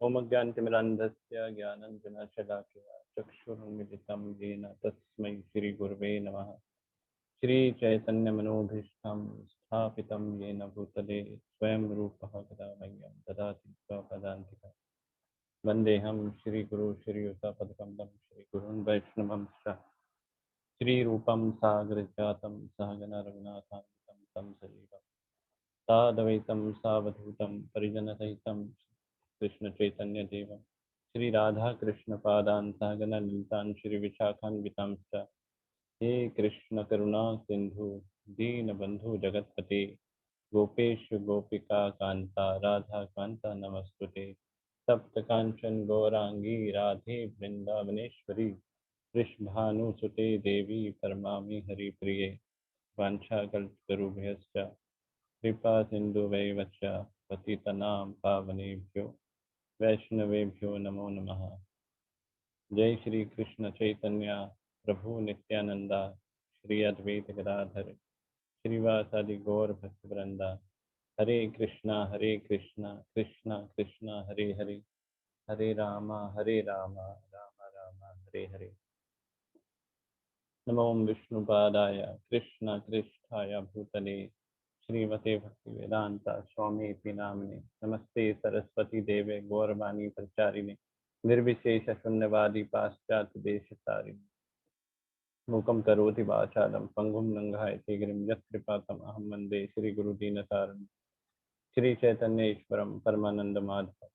ओमज्ञानतिमिरान्धस्य ज्ञानञ्जनशलाकया चक्षुरुन्मिलितं येन तस्मै श्रीगुरवे नमः। श्रीचैतन्यमनोभीष्टं स्थापितं येन भूतले स्वयं रूपः कदा मह्यं ददाति स्वपदान्तिकम्। वन्देऽहं श्रीगुरु श्रीयुतपदकमलं श्रीगुरून् वैष्णवंश्च श्रीरूपं साग्रजातं सहगण रघुनाथान्वितं तं सजीवं साद्वैतं सावधूतं परिजनसहितं कृष्णचैतन्यदेवं श्रीराधाकृष्णपादान् सहगण ललितान् श्रीविशाखान्वितांश्च हे कृष्ण करुणा सिंधु दीनबंधु जगतपते गोपेश गोपिका कांता राधा कांता नमस्तुते सप्त कांचन गौरांगी राधे वृंदावनेश्वरी वृषभानुसुते देवी परमामि हरिप्रिये वाञ्छाकल्पतरुभ्यश्च कृपा सिन्धुभैव च पतितनां पावनेभ्यो वैष्णवेभ्यो नमो नमः। जय श्री कृष्ण चैतन्य प्रभु नित्यानंदा श्री अद्वैत गदाधर श्रीवासादि गौर भक्तवृंदा हरे कृष्णा कृष्णा कृष्णा हरे हरे हरे राम राम राम हरे हरे। नमो विष्णुपादाय कृष्णाय भूतले श्रीमते भक्तिवेदांता स्वामी नामिने नमस्ते सरस्वती देवे गौरवाणी प्रचारिणे निर्विशेष शून्यवादी पाश्चात्य देशतारिणे मूकं करोति वाचालं पंगुं लंघयते गिरिं यत्कृपातम् अहं वन्दे श्रीगुरुदीनतारिणं श्रीचैतन्येश्वरं परमानन्दमाधवम्।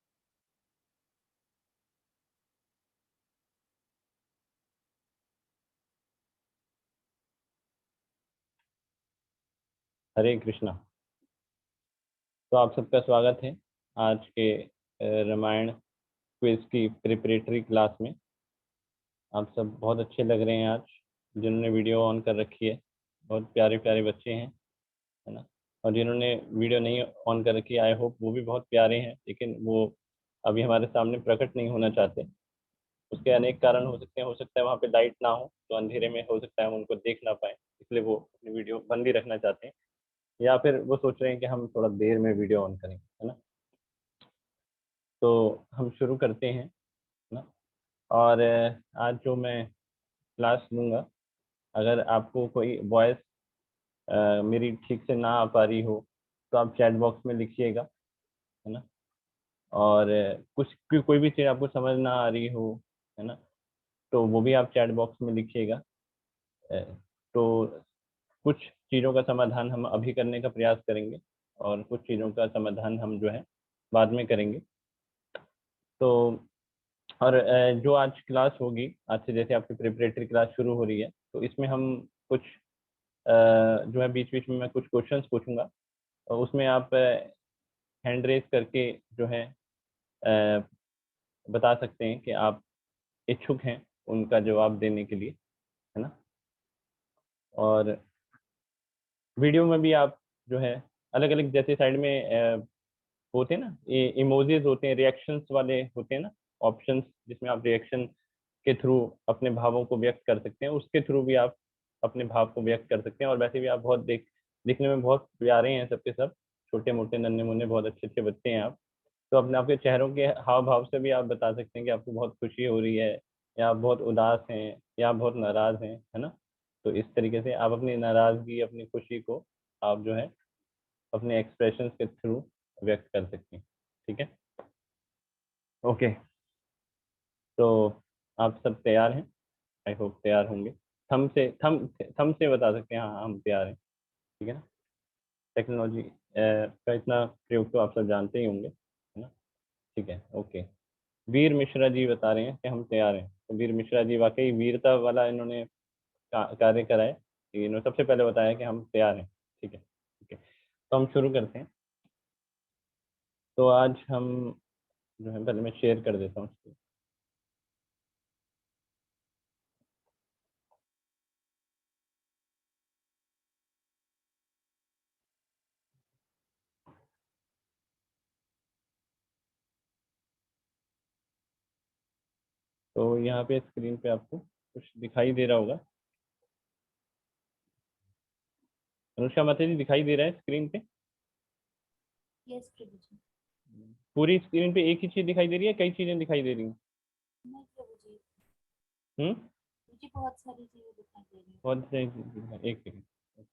हरे कृष्णा। तो आप सबका स्वागत है आज के रामायण क्विज की प्रिपरेटरी क्लास में। आप सब बहुत अच्छे लग रहे हैं आज, जिन्होंने वीडियो ऑन कर रखी है बहुत प्यारे प्यारे बच्चे हैं, है ना। और जिन्होंने वीडियो नहीं ऑन कर रखी, आई होप वो भी बहुत प्यारे हैं, लेकिन वो अभी हमारे सामने प्रकट नहीं होना चाहते। उसके अनेक कारण हो सकते हैं। हो सकता है वहाँ पे लाइट ना हो तो अंधेरे में हो सकता है हम उनको देख ना पाए, इसलिए वो अपनी वीडियो बंद ही रखना चाहते हैं, या फिर वो सोच रहे हैं कि हम थोड़ा देर में वीडियो ऑन करें, है ना। तो हम शुरू करते हैं, है ना। और आज जो मैं क्लास लूँगा, अगर आपको कोई वॉइस मेरी ठीक से ना आ पा रही हो तो आप चैट बॉक्स में लिखिएगा, है ना। और कुछ कोई भी चीज़ आपको समझ ना आ रही हो, है ना, तो वो भी आप चैट बॉक्स में लिखिएगा। तो कुछ चीज़ों का समाधान हम अभी करने का प्रयास करेंगे और कुछ चीज़ों का समाधान हम जो है बाद में करेंगे। तो और जो आज क्लास होगी, आज से जैसे आपकी प्रिपरेटरी क्लास शुरू हो रही है, तो इसमें हम कुछ जो है बीच बीच में मैं कुछ क्वेश्चंस पूछूंगा और उसमें आप हैंड रेज करके जो है बता सकते हैं कि आप इच्छुक हैं उनका जवाब देने के लिए, है ना। और वीडियो में भी आप जो है अलग अलग, जैसे साइड में होते हैं ना, इमोजीज होते हैं, रिएक्शंस वाले होते हैं ना ऑप्शंस, जिसमें आप रिएक्शन के थ्रू अपने भावों को व्यक्त कर सकते हैं, उसके थ्रू भी आप अपने भाव को व्यक्त कर सकते हैं। और वैसे भी आप बहुत दिखने में बहुत प्यारे हैं, सबके सब छोटे मोटे नन्हे मुन्ने बहुत अच्छे अच्छे बच्चे हैं आप। तो अपने आपके चेहरों के हाव भाव से भी आप बता सकते हैं कि आपको बहुत खुशी हो रही है, या आप बहुत उदास हैं, या आप बहुत नाराज हैं, है ना। तो इस तरीके से आप अपनी नाराजगी, अपनी खुशी को आप जो है अपने एक्सप्रेशन के थ्रू व्यक्त कर सकते हैं, ठीक है। ओके, तो आप सब तैयार हैं? आई होप तैयार होंगे। थम से बता सकते हैं हाँ हम तैयार हैं, ठीक है ना। टेक्नोलॉजी का इतना प्रयोग तो आप सब जानते ही होंगे, है ना। ठीक है, ओके। वीर मिश्रा जी बता रहे हैं कि हम तैयार हैं। तो वीर मिश्रा जी वाकई वीरता वाला इन्होंने कार्य करा है, इन्होंने सबसे पहले बताया कि हम तैयार हैं, ठीक है। ठीक है, तो हम शुरू करते हैं। तो आज हम जो है, पहले मैं शेयर कर देता हूँ। तो यहाँ पे स्क्रीन पे आपको कुछ दिखाई दे रहा होगा। अनुष्का माता जी दिखाई दे रहा है स्क्रीन पे? यस प्रभु जी। पूरी स्क्रीन पे एक ही चीज दिखाई दे रही है, कई चीजें दिखाई दे रही हैं? नहीं प्रभु जी, हम्म। मुझे बहुत सारी चीजें दिखाई दे रही बहुत सही एक सेकंड। है,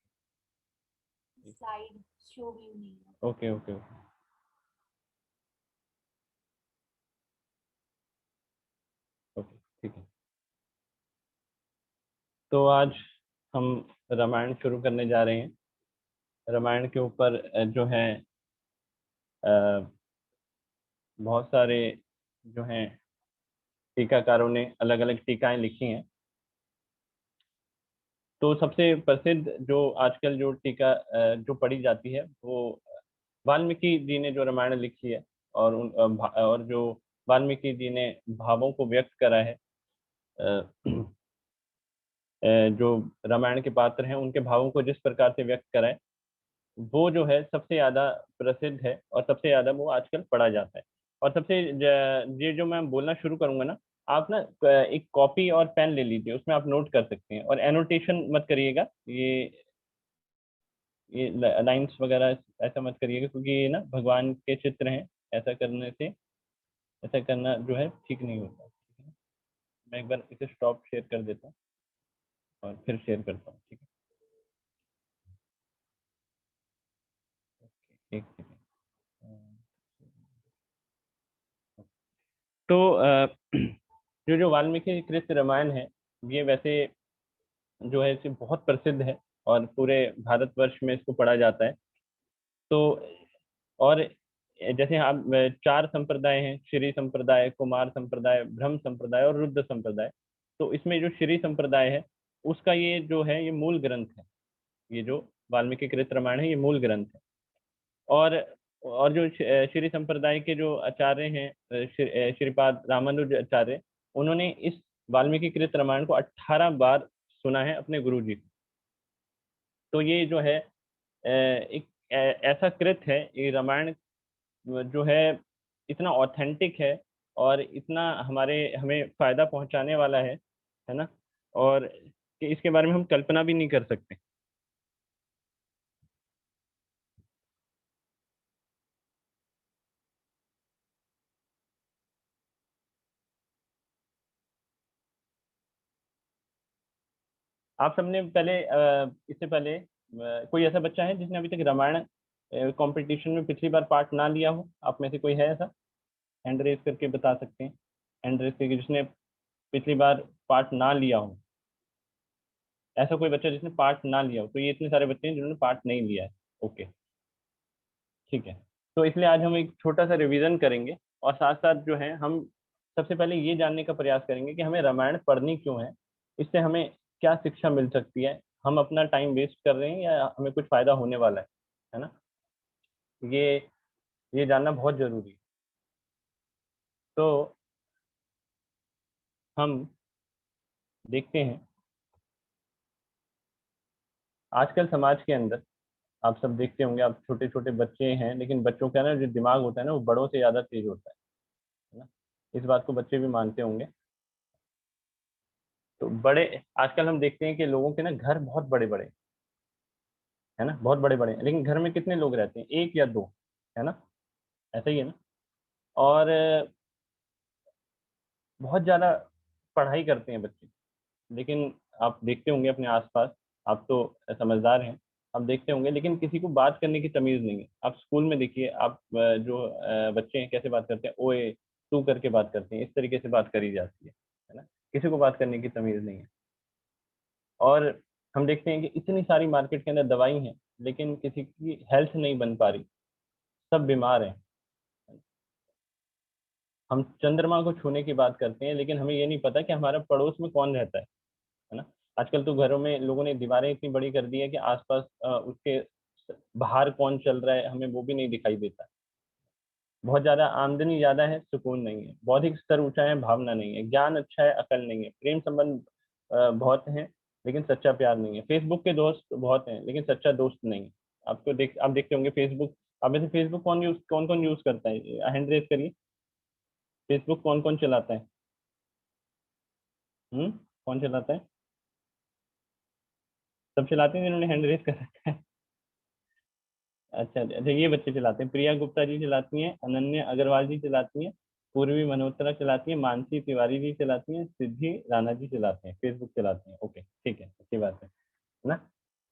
स्लाइड शो भी नहीं है। Okay okay okay. ओके ठीक है। तो आज हम रामायण शुरू करने जा रहे हैं। रामायण के ऊपर जो है अ, बहुत सारे जो हैं टीकाकारों ने अलग अलग टीकाएं लिखी हैं। तो सबसे प्रसिद्ध जो आजकल जो टीका जो पढ़ी जाती है वो वाल्मीकि जी ने जो रामायण लिखी है, और और जो वाल्मीकि जी ने भावों को व्यक्त करा है, अ, जो रामायण के पात्र हैं उनके भावों को जिस प्रकार से व्यक्त करा है, वो जो है सबसे ज्यादा प्रसिद्ध है और सबसे ज्यादा वो आजकल पढ़ा जाता है। और ये जो मैं बोलना शुरू करूंगा ना, आप ना एक कॉपी और पेन ले लीजिए, उसमें आप नोट कर सकते हैं, और एनोटेशन मत करिएगा। ये लाइंस वगैरह ऐसा मत करिएगा, क्योंकि ये ना भगवान के चित्र हैं। ऐसा करने से, ऐसा करना जो है ठीक नहीं होता। ठीक है, मैं एक बार इसे स्टॉप शेयर कर देता हूँ और फिर शेयर करता हूँ। ठीक है, एक सेकेंड। तो जो जो वाल्मीकि कृत रामायण है, ये वैसे जो है इसे बहुत प्रसिद्ध है, और पूरे भारतवर्ष में इसको पढ़ा जाता है। तो और जैसे आप चार संप्रदाय हैं, श्री संप्रदाय, कुमार संप्रदाय, ब्रह्म संप्रदाय और रुद्र संप्रदाय। तो इसमें जो श्री संप्रदाय है, उसका ये जो है ये मूल ग्रंथ है। ये जो वाल्मीकि कृत रामायण है ये मूल ग्रंथ है। और जो श्री संप्रदाय के जो आचार्य हैं, श्रीपाद रामानुज आचार्य, उन्होंने इस वाल्मीकि कृत रामायण को 18 बार सुना है अपने गुरु जी से। तो ये जो है एक ऐसा कृत है, ये रामायण जो है इतना ऑथेंटिक है, और इतना हमारे हमें फायदा पहुंचाने वाला है ना, और कि इसके बारे में हम कल्पना भी नहीं कर सकते। आप सबने पहले इससे पहले कोई ऐसा बच्चा है जिसने अभी तक रामायण कंपटीशन में पिछली बार पार्ट ना लिया हो? आप में से कोई है ऐसा? हैंड रेज करके बता सकते हैं। हैंड रेज करके जिसने पिछली बार पार्ट ना लिया हो। ऐसा कोई बच्चा जिसने पार्ट ना लिया हो? तो ये इतने सारे बच्चे हैं जिन्होंने पार्ट नहीं लिया है। ओके ठीक है। तो इसलिए आज हम एक छोटा सा रिवीजन करेंगे, और साथ साथ जो है हम सबसे पहले ये जानने का प्रयास करेंगे कि हमें रामायण पढ़नी क्यों है, इससे हमें क्या शिक्षा मिल सकती है, हम अपना टाइम वेस्ट कर रहे हैं या हमें कुछ फायदा होने वाला है ना। ये ये जानना बहुत जरूरी है। तो हम देखते हैं आजकल समाज के अंदर, आप सब देखते होंगे, आप छोटे छोटे बच्चे हैं, लेकिन बच्चों का ना जो दिमाग होता है ना वो बड़ों से ज्यादा तेज होता है ना। इस बात को बच्चे भी मानते होंगे। तो बड़े आजकल हम देखते हैं कि लोगों के ना घर बहुत बड़े बड़े, है ना, बहुत बड़े बड़े हैं, लेकिन घर में कितने लोग रहते हैं? एक या दो, है ना। ऐसा ही है ना। और बहुत ज्यादा पढ़ाई करते हैं बच्चे, लेकिन आप देखते होंगे अपने आसपास, आप तो समझदार हैं, आप देखते होंगे, लेकिन किसी को बात करने की तमीज नहीं है। आप स्कूल में देखिए, आप जो बच्चे हैं कैसे बात करते हैं, ओए तू करके बात करते हैं, इस तरीके से बात करी जाती है ना। किसी को बात करने की तमीज नहीं है। और हम देखते हैं कि इतनी सारी मार्केट के अंदर दवाई हैं, लेकिन किसी की हेल्थ नहीं बन पा रही, सब बीमार हैं। हम चंद्रमा को छूने की बात करते हैं, लेकिन हमें ये नहीं पता कि हमारा पड़ोस में कौन रहता है ना। आजकल तो घरों में लोगों ने दीवारें इतनी बड़ी कर दी है कि आसपास उसके बाहर कौन चल रहा है हमें वो भी नहीं दिखाई देता। बहुत ज्यादा आमदनी ज्यादा है, सुकून नहीं है, बौद्धिक स्तर ऊंचा है, भावना नहीं है, ज्ञान अच्छा है, अकल नहीं है, प्रेम संबंध बहुत हैं, लेकिन सच्चा प्यार नहीं है, फेसबुक के दोस्त बहुत हैं लेकिन सच्चा दोस्त नहीं है। आप देखते होंगे फेसबुक। अब वैसे फेसबुक कौन कौन यूज करता है? हैंड रेज करिए। फेसबुक कौन कौन चलाता है? कौन चलाता है? सब चलाते हैं जिन्होंने हैंड रेज कर रखा है। अच्छा अच्छा, ये बच्चे चलाते हैं। प्रिया गुप्ता जी चलाती हैं, अनन्या अग्रवाल जी चलाती हैं, पूर्वी मल्होत्रा चलाती हैं, मानसी तिवारी जी चलाती हैं, सिद्धि राणा जी चलाते हैं, फेसबुक चलाते हैं। ओके ठीक है, अच्छी बात है ना।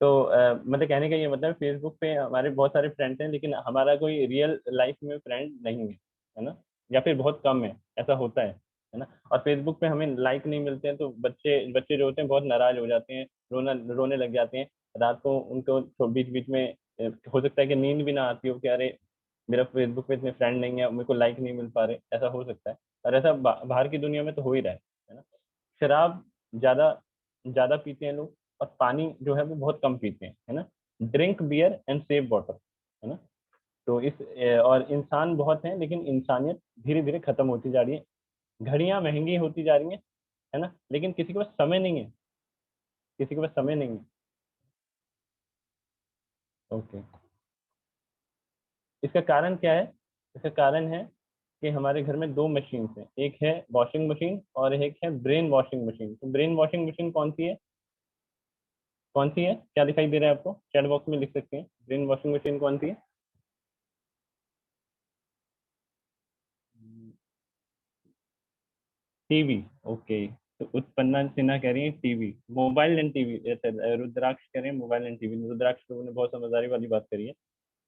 तो मतलब कहने का ये मतलब फेसबुक पे हमारे बहुत सारे फ्रेंड्स हैं, लेकिन हमारा कोई रियल लाइफ में फ्रेंड नहीं है ना, या फिर बहुत कम है, ऐसा होता है ना। और फेसबुक पे हमें लाइक नहीं मिलते हैं तो बच्चे बच्चे जो होते हैं बहुत नाराज हो जाते हैं, रोने लग जाते हैं। रात को उनको बीच बीच में हो सकता है कि नींद भी ना आती हो कि अरे मेरा फेसबुक पे इतने फ्रेंड नहीं है, मेरे को लाइक नहीं मिल पा रहे, ऐसा हो सकता है। और ऐसा बाहर की दुनिया में तो हो ही रहा है ना। शराब ज्यादा ज्यादा पीते हैं लोग, और पानी जो है वो बहुत कम पीते हैं, है ना। Drink beer and save water, है ना। तो और इंसान बहुत हैं, लेकिन इंसानियत धीरे धीरे खत्म होती जा रही है। घड़ियां महंगी होती जा रही हैं, है ना, लेकिन किसी के पास समय नहीं है, किसी के पास समय नहीं है। ओके, इसका कारण क्या है? इसका कारण है कि हमारे घर में दो मशीन हैं, एक है वॉशिंग मशीन और एक है ब्रेन वॉशिंग मशीन। तो ब्रेन वॉशिंग मशीन कौन सी है? कौन सी है, क्या दिखाई दे रहा है आपको? चैट बॉक्स में लिख सकते हैं, ब्रेन वॉशिंग मशीन कौन सी है? टीवी। ओके, तो उत्पन्ना सिन्हा कह रही है टीवी, मोबाइल एंड टीवी। रुद्राक्ष कह रहे हैं मोबाइल एंड टीवी। रुद्राक्ष बाबू ने बहुत समझदारी वाली बात करी है।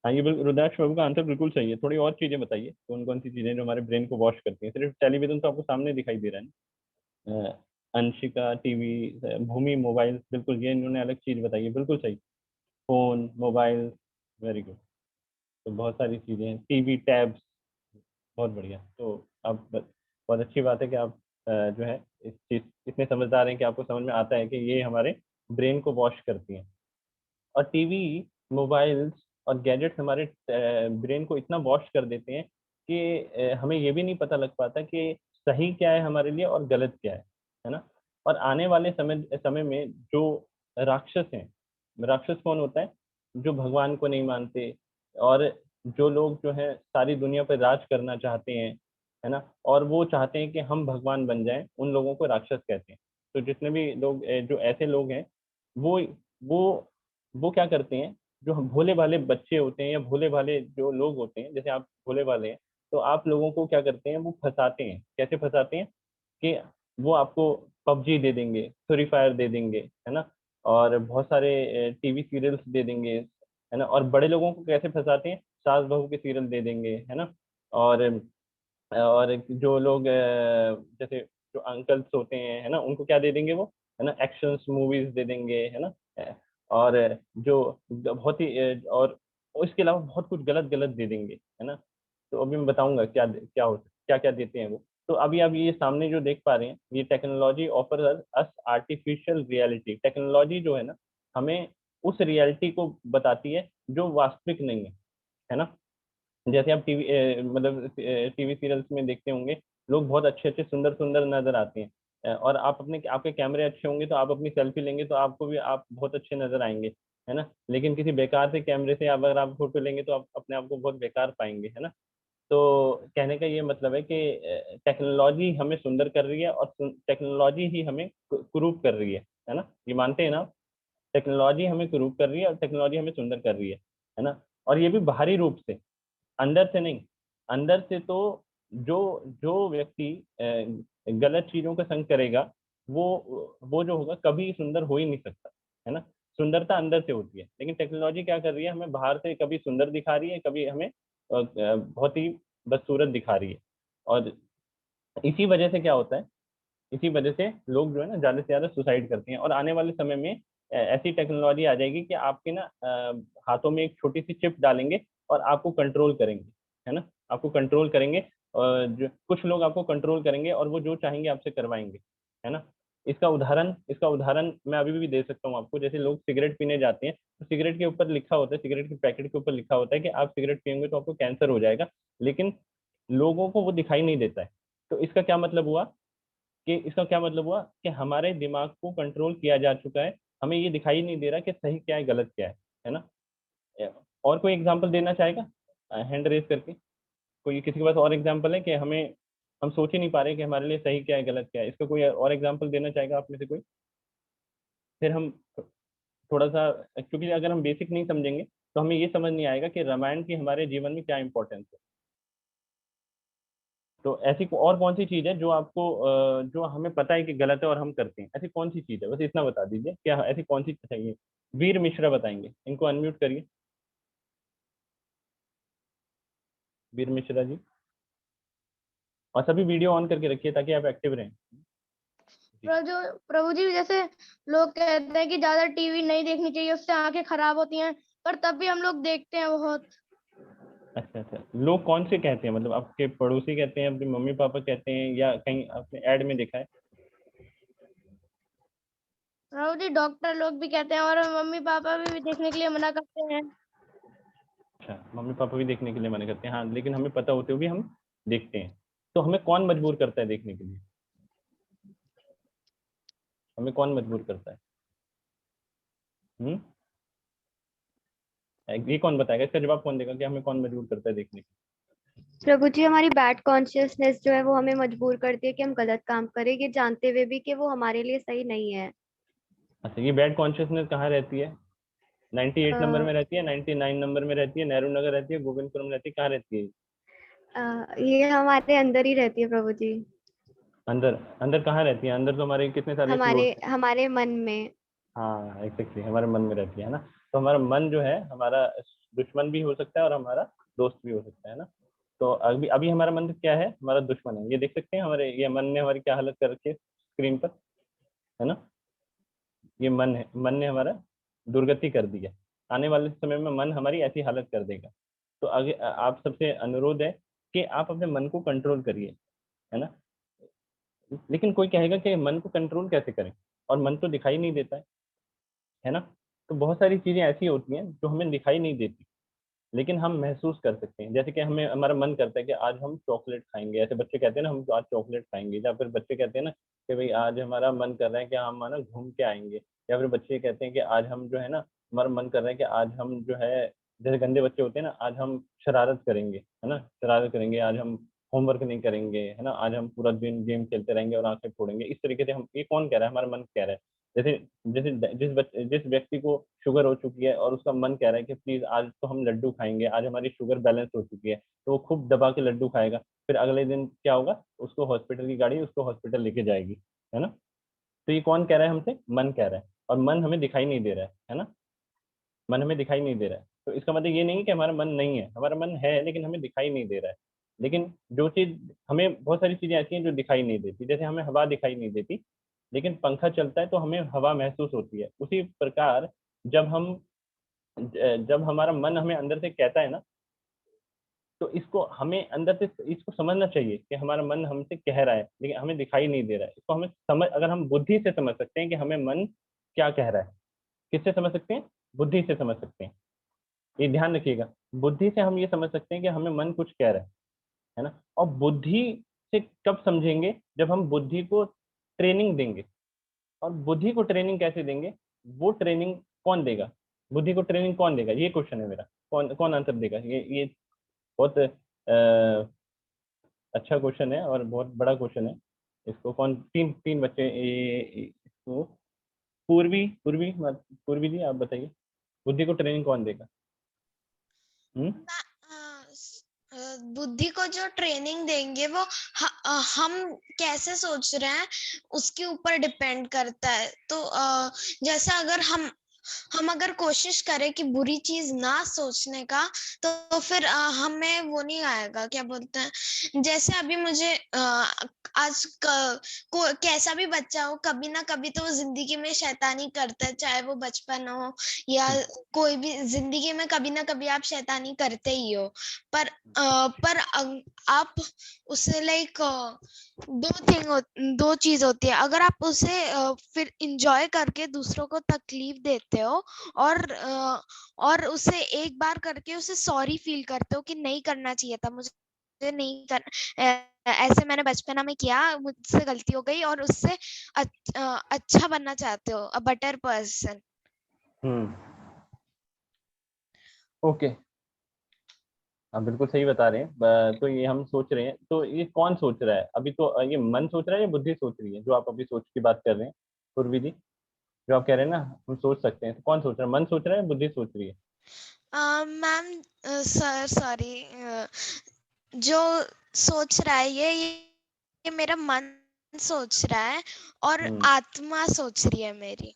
हाँ, ये बिल्कुल रुद्राक्ष बाबू का आंसर बिल्कुल सही है। थोड़ी और चीजें बताइए, कौन कौन सी चीजें जो हमारे ब्रेन को वॉश करती हैं? सिर्फ टेलीविजन तो आपको सामने दिखाई दे रहा है ना। अंशिका टीवी, भूमि मोबाइल, बिल्कुल ये इन्होंने अलग चीज बताई है, बिल्कुल सही। Phone, mobile, very good. तो बहुत सारी चीजें हैं, टीवी, टैब्स, बहुत बढ़िया। तो आप बहुत अच्छी बात है कि आप जो है इस चीज इतने समझदार हैं कि आपको समझ में आता है कि ये हमारे ब्रेन को वॉश करती हैं। और टीवी, मोबाइल्स और गैजेट्स हमारे ब्रेन को इतना वॉश कर देते हैं कि हमें ये भी नहीं पता लग पाता कि सही क्या है हमारे लिए और गलत क्या है ना। और आने वाले समय समय में जो राक्षस हैं, राक्षस कौन होता है? जो भगवान को नहीं मानते, और जो लोग जो है सारी दुनिया पर राज करना चाहते हैं, है ना, और वो चाहते हैं कि हम भगवान बन जाएं, उन लोगों को राक्षस कहते हैं। तो जितने भी लोग जो ऐसे लोग हैं, वो वो वो क्या करते हैं? जो हम भोले भाले बच्चे होते हैं या भोले भाले जो लोग होते हैं, जैसे आप भोले भाले हैं, तो आप लोगों को क्या करते हैं? वो फंसाते हैं। कैसे फंसाते हैं? कि वो आपको पबजी दे देंगे, फ्री फायर दे देंगे, है ना, और बहुत सारे टीवी सीरियल्स दे देंगे, है ना। और बड़े लोगों को कैसे फंसाते हैं? सास बहू के सीरियल दे देंगे, है ना। और जो लोग जैसे जो अंकल्स होते हैं, है ना, उनको क्या दे देंगे वो, है ना, एक्शंस मूवीज दे देंगे, है ना। और जो बहुत ही और इसके अलावा बहुत कुछ गलत गलत दे देंगे, है ना। तो अभी मैं बताऊंगा क्या क्या देते हैं वो। तो अभी आप ये सामने जो देख पा रहे हैं, ये technology offer us artificial reality. Technology जो है ना, हमें उस रियलिटी को बताती है जो वास्तविक नहीं है ना। जैसे आप टीवी मतलब टीवी सीरियल्स में देखते होंगे, लोग बहुत अच्छे अच्छे सुंदर सुंदर नजर आते हैं। और आप अपने आपके कैमरे अच्छे होंगे तो आप अपनी सेल्फी लेंगे तो आपको भी आप बहुत अच्छे नजर आएंगे, है ना। लेकिन किसी बेकार से कैमरे से अगर आप फोटो लेंगे तो आप अपने आप को बहुत बेकार पाएंगे, है ना। तो कहने का ये मतलब है कि टेक्नोलॉजी हमें सुंदर कर रही है और टेक्नोलॉजी ही हमें कुरूप कर रही है ना। ये मानते हैं ना आप? टेक्नोलॉजी हमें कुरूप कर रही है और टेक्नोलॉजी हमें सुंदर कर रही है ना। और ये भी बाहरी रूप से, अंदर से नहीं। अंदर से तो जो जो व्यक्ति गलत चीजों का संग करेगा, वो जो होगा कभी सुंदर हो ही नहीं सकता, है ना। सुंदरता अंदर से होती है, लेकिन टेक्नोलॉजी क्या कर रही है? हमें बाहर से कभी सुंदर दिखा रही है, कभी हमें बहुत ही बदसूरत दिखा रही है। और इसी वजह से क्या होता है? इसी वजह से लोग जो है ना ज्यादा से ज्यादा सुसाइड करते हैं। और आने वाले समय में ऐसी टेक्नोलॉजी आ जाएगी कि आपके ना हाथों में एक छोटी सी चिप डालेंगे और आपको कंट्रोल करेंगे, है ना। आपको कंट्रोल करेंगे, और जो कुछ लोग आपको कंट्रोल करेंगे और वो जो चाहेंगे आपसे करवाएंगे, है ना। इसका उदाहरण मैं अभी भी दे सकता हूँ आपको। जैसे लोग सिगरेट पीने जाते हैं, तो सिगरेट के ऊपर लिखा होता है, सिगरेट के पैकेट के ऊपर लिखा होता है कि आप सिगरेट पियेंगे तो आपको कैंसर हो जाएगा, लेकिन लोगों को वो दिखाई नहीं देता है। तो इसका क्या मतलब हुआ कि हमारे दिमाग को कंट्रोल किया जा चुका है। हमें ये दिखाई नहीं दे रहा कि सही क्या है, गलत क्या है ना। और कोई एग्जांपल देना चाहेगा हैंड रेज करके? कोई किसी के पास और एग्जांपल है कि हम सोच ही नहीं पा रहे कि हमारे लिए सही क्या है, गलत क्या है? इसका कोई और एग्जांपल देना चाहेगा आप में से कोई? फिर हम थोड़ा सा, क्योंकि अगर हम बेसिक नहीं समझेंगे तो हमें ये समझ नहीं आएगा कि रामायण की हमारे जीवन में क्या इंपॉर्टेंस है। तो ऐसी और कौन सी चीज है जो आपको जो हमें पता है कि गलत है और हम करते हैं, ऐसी कौन सी चीज है, बस इतना बता दीजिए, क्या ऐसी कौन सी चाहिए। वीर मिश्रा बताएंगे, इनको अनम्यूट करिए, वीर मिश्रा जी। और सभी वीडियो ऑन करके रखिए ताकि आप एक्टिव रहें। जी। प्रभु जी, जैसे लोग कहते हैं कि ज्यादा टीवी नहीं देखनी चाहिए, उससे आंखें खराब होती हैं, पर तब भी हम लोग देखते हैं बहुत। अच्छा अच्छा, लोग कौन से कहते हैं, मतलब आपके पड़ोसी कहते हैं, अपने मम्मी पापा कहते हैं, या कहीं आपने ऐड में देखा है? प्रभु जी, डॉक्टर लोग भी कहते हैं और मम्मी पापा भी देखने के लिए मना करते हैं। अच्छा, मम्मी पापा भी देखने के लिए मना करते हैं, हाँ, लेकिन हमें पता होते हुए भी हम देखते हैं। तो हमें कौन मजबूर करता है देखने के लिए? हमें कौन मजबूर करता है? हम्म, ये कौन बताएगा, इसका जवाब कौन देगा कि हमें कौन मजबूर करता है देखने के प्रभु जी, हमारी बैड कॉन्शियसनेस जो है वो हमें मजबूर करती है कि हम गलत काम करें, ये जानते हुए भी कि वो हमारे लिए सही नहीं है। लिए? अच्छा, ये बैड कॉन्शियसनेस कहाँ रहती है? 98 नंबर में रहती है, 99 नंबर में रहती है, नेहरू नगर रहती है, गोविंदपुरम रहती है, कहाँ रहती है? ये हमारे अंदर ही रहती है प्रभु जी। अंदर? अंदर कहाँ रहती है? अंदर तो हमारे कितने सारे हमारे स्लॉट्स हैं। हमारे मन में। हाँ एग्जैक्टली, हमारे मन में रहती है ना। तो हमारा मन जो है हमारा दुश्मन भी हो सकता है और हमारा दोस्त भी हो सकता है ना। तो अभी अभी हमारा मन क्या है, हमारा दुश्मन है, ये देख सकते हैं हमारे, ये मन ने हमारी क्या हालत कर रखी है स्क्रीन पर, है ना। ये मन है, मन ने हमारा दुर्गति कर दी है। आने वाले समय में मन हमारी ऐसी हालत कर देगा। तो आगे आप सबसे अनुरोध है कि आप अपने मन को कंट्रोल करिए, है ना। लेकिन कोई कहेगा कि मन को कंट्रोल कैसे करें, और मन तो दिखाई नहीं देता है ना। तो बहुत सारी चीजें ऐसी होती हैं जो हमें दिखाई नहीं देती, लेकिन हम महसूस कर सकते हैं। जैसे कि हमें, हमारा मन करता है कि आज हम चॉकलेट खाएंगे, ऐसे बच्चे कहते हैं ना, हम आज चॉकलेट खाएंगे, या फिर बच्चे कहते हैं ना कि भाई आज हमारा मन कर रहा है कि हम माना घूम के आएंगे, या फिर बच्चे कहते हैं कि आज हम जो है ना, हमारा मन कर रहा है कि आज हम जो है, जैसे गंदे बच्चे होते हैं ना, आज हम शरारत करेंगे, है ना, शरारत करेंगे, आज हम होमवर्क नहीं करेंगे, है ना, आज हम पूरा दिन गेम खेलते रहेंगे और आंखें फोड़ेंगे। इस तरीके से हम, ये कौन कह रहा है, हमारा मन कह रहा है। जैसे जैसे जिस व्यक्ति को शुगर हो चुकी है और उसका मन कह रहा है कि प्लीज आज तो हम लड्डू खाएंगे, आज हमारी शुगर बैलेंस हो चुकी है, तो वो खूब दबा के लड्डू खाएगा। फिर अगले दिन क्या होगा, उसको हॉस्पिटल की गाड़ी उसको हॉस्पिटल लेके जाएगी, है ना। तो ये कौन कह रहा है हमसे, मन कह रहा है, और मन हमें दिखाई नहीं दे रहा है ना। मन हमें दिखाई नहीं दे रहा है, तो इसका मतलब ये नहीं है कि हमारा मन नहीं है, हमारा मन है लेकिन हमें दिखाई नहीं दे रहा है। लेकिन जो चीज, हमें बहुत सारी चीजें ऐसी हैं जो दिखाई नहीं देती, जैसे हमें हवा दिखाई नहीं देती, लेकिन पंखा चलता है तो हमें हवा महसूस होती है। उसी प्रकार जब हम, जब हमारा मन हमें अंदर से कहता है ना, तो इसको हमें अंदर से इसको समझना चाहिए कि हमारा मन हमसे कह रहा है लेकिन हमें दिखाई नहीं दे रहा है। इसको हमें समझ, अगर हम बुद्धि से समझ सकते हैं कि हमें मन क्या कह रहा है, किससे समझ सकते हैं, बुद्धि से समझ सकते हैं। ये ध्यान रखिएगा, बुद्धि से हम ये समझ सकते हैं कि हमें मन कुछ कह रहा है ना। और बुद्धि से कब समझेंगे, जब हम बुद्धि को ट्रेनिंग देंगे। और बुद्धि को ट्रेनिंग कैसे देंगे, वो ट्रेनिंग कौन देगा, बुद्धि को ट्रेनिंग कौन देगा, ये क्वेश्चन है मेरा। कौन कौन आंसर देगा, ये बहुत अच्छा क्वेश्चन है और बहुत बड़ा क्वेश्चन है। इसको कौन, तीन तीन बच्चे, इसको पूर्वी पूर्वी पूर्वी जी आप बताइए, बुद्धि को ट्रेनिंग कौन देगा? हम्म, बुद्धि को जो ट्रेनिंग देंगे वो हम कैसे सोच रहे हैं उसके ऊपर डिपेंड करता है। तो जैसा अगर हम अगर कोशिश करें कि बुरी चीज ना सोचने का, तो फिर हमें वो नहीं आएगा, क्या बोलते हैं, जैसे अभी मुझे आज कैसा भी बच्चा हो, कभी ना कभी तो वो जिंदगी में शैतानी करता है, चाहे वो बचपन हो या कोई भी, जिंदगी में कभी ना कभी आप शैतानी करते ही हो। पर आप उसे लाइक दो चीज होती है, अगर आप उसे फिर इंजॉय करके दूसरों को तकलीफ देते हो और उसे एक बार करके उसे सॉरी फील करते हो कि नहीं करना चाहिए था मुझे, नहीं कर ऐसे मैंने बचपना में किया, मुझसे गलती हो गई, और उससे अच्छा बनना चाहते हो, अ बेटर पर्सन। ओके, आप बिल्कुल सही बता रहे हैं। तो ये हम सोच रहे हैं, तो ये कौन सोच रहा है अभी, तो ये मन सोच रहा है या बुद्धि सोच रही है, जो आप अभी सोच की बात कर रहे हैं पूर्वी जी, जो आप कह रहे हैं ना हम सोच सकते हैं, तो कौन सोच रहा है, मन सोच रहा है या बुद्धि सोच रही है? मैम सर सॉरी, जो सोच रहा है ये मेरा मन सोच रहा है और आत्मा सोच रही है मेरी।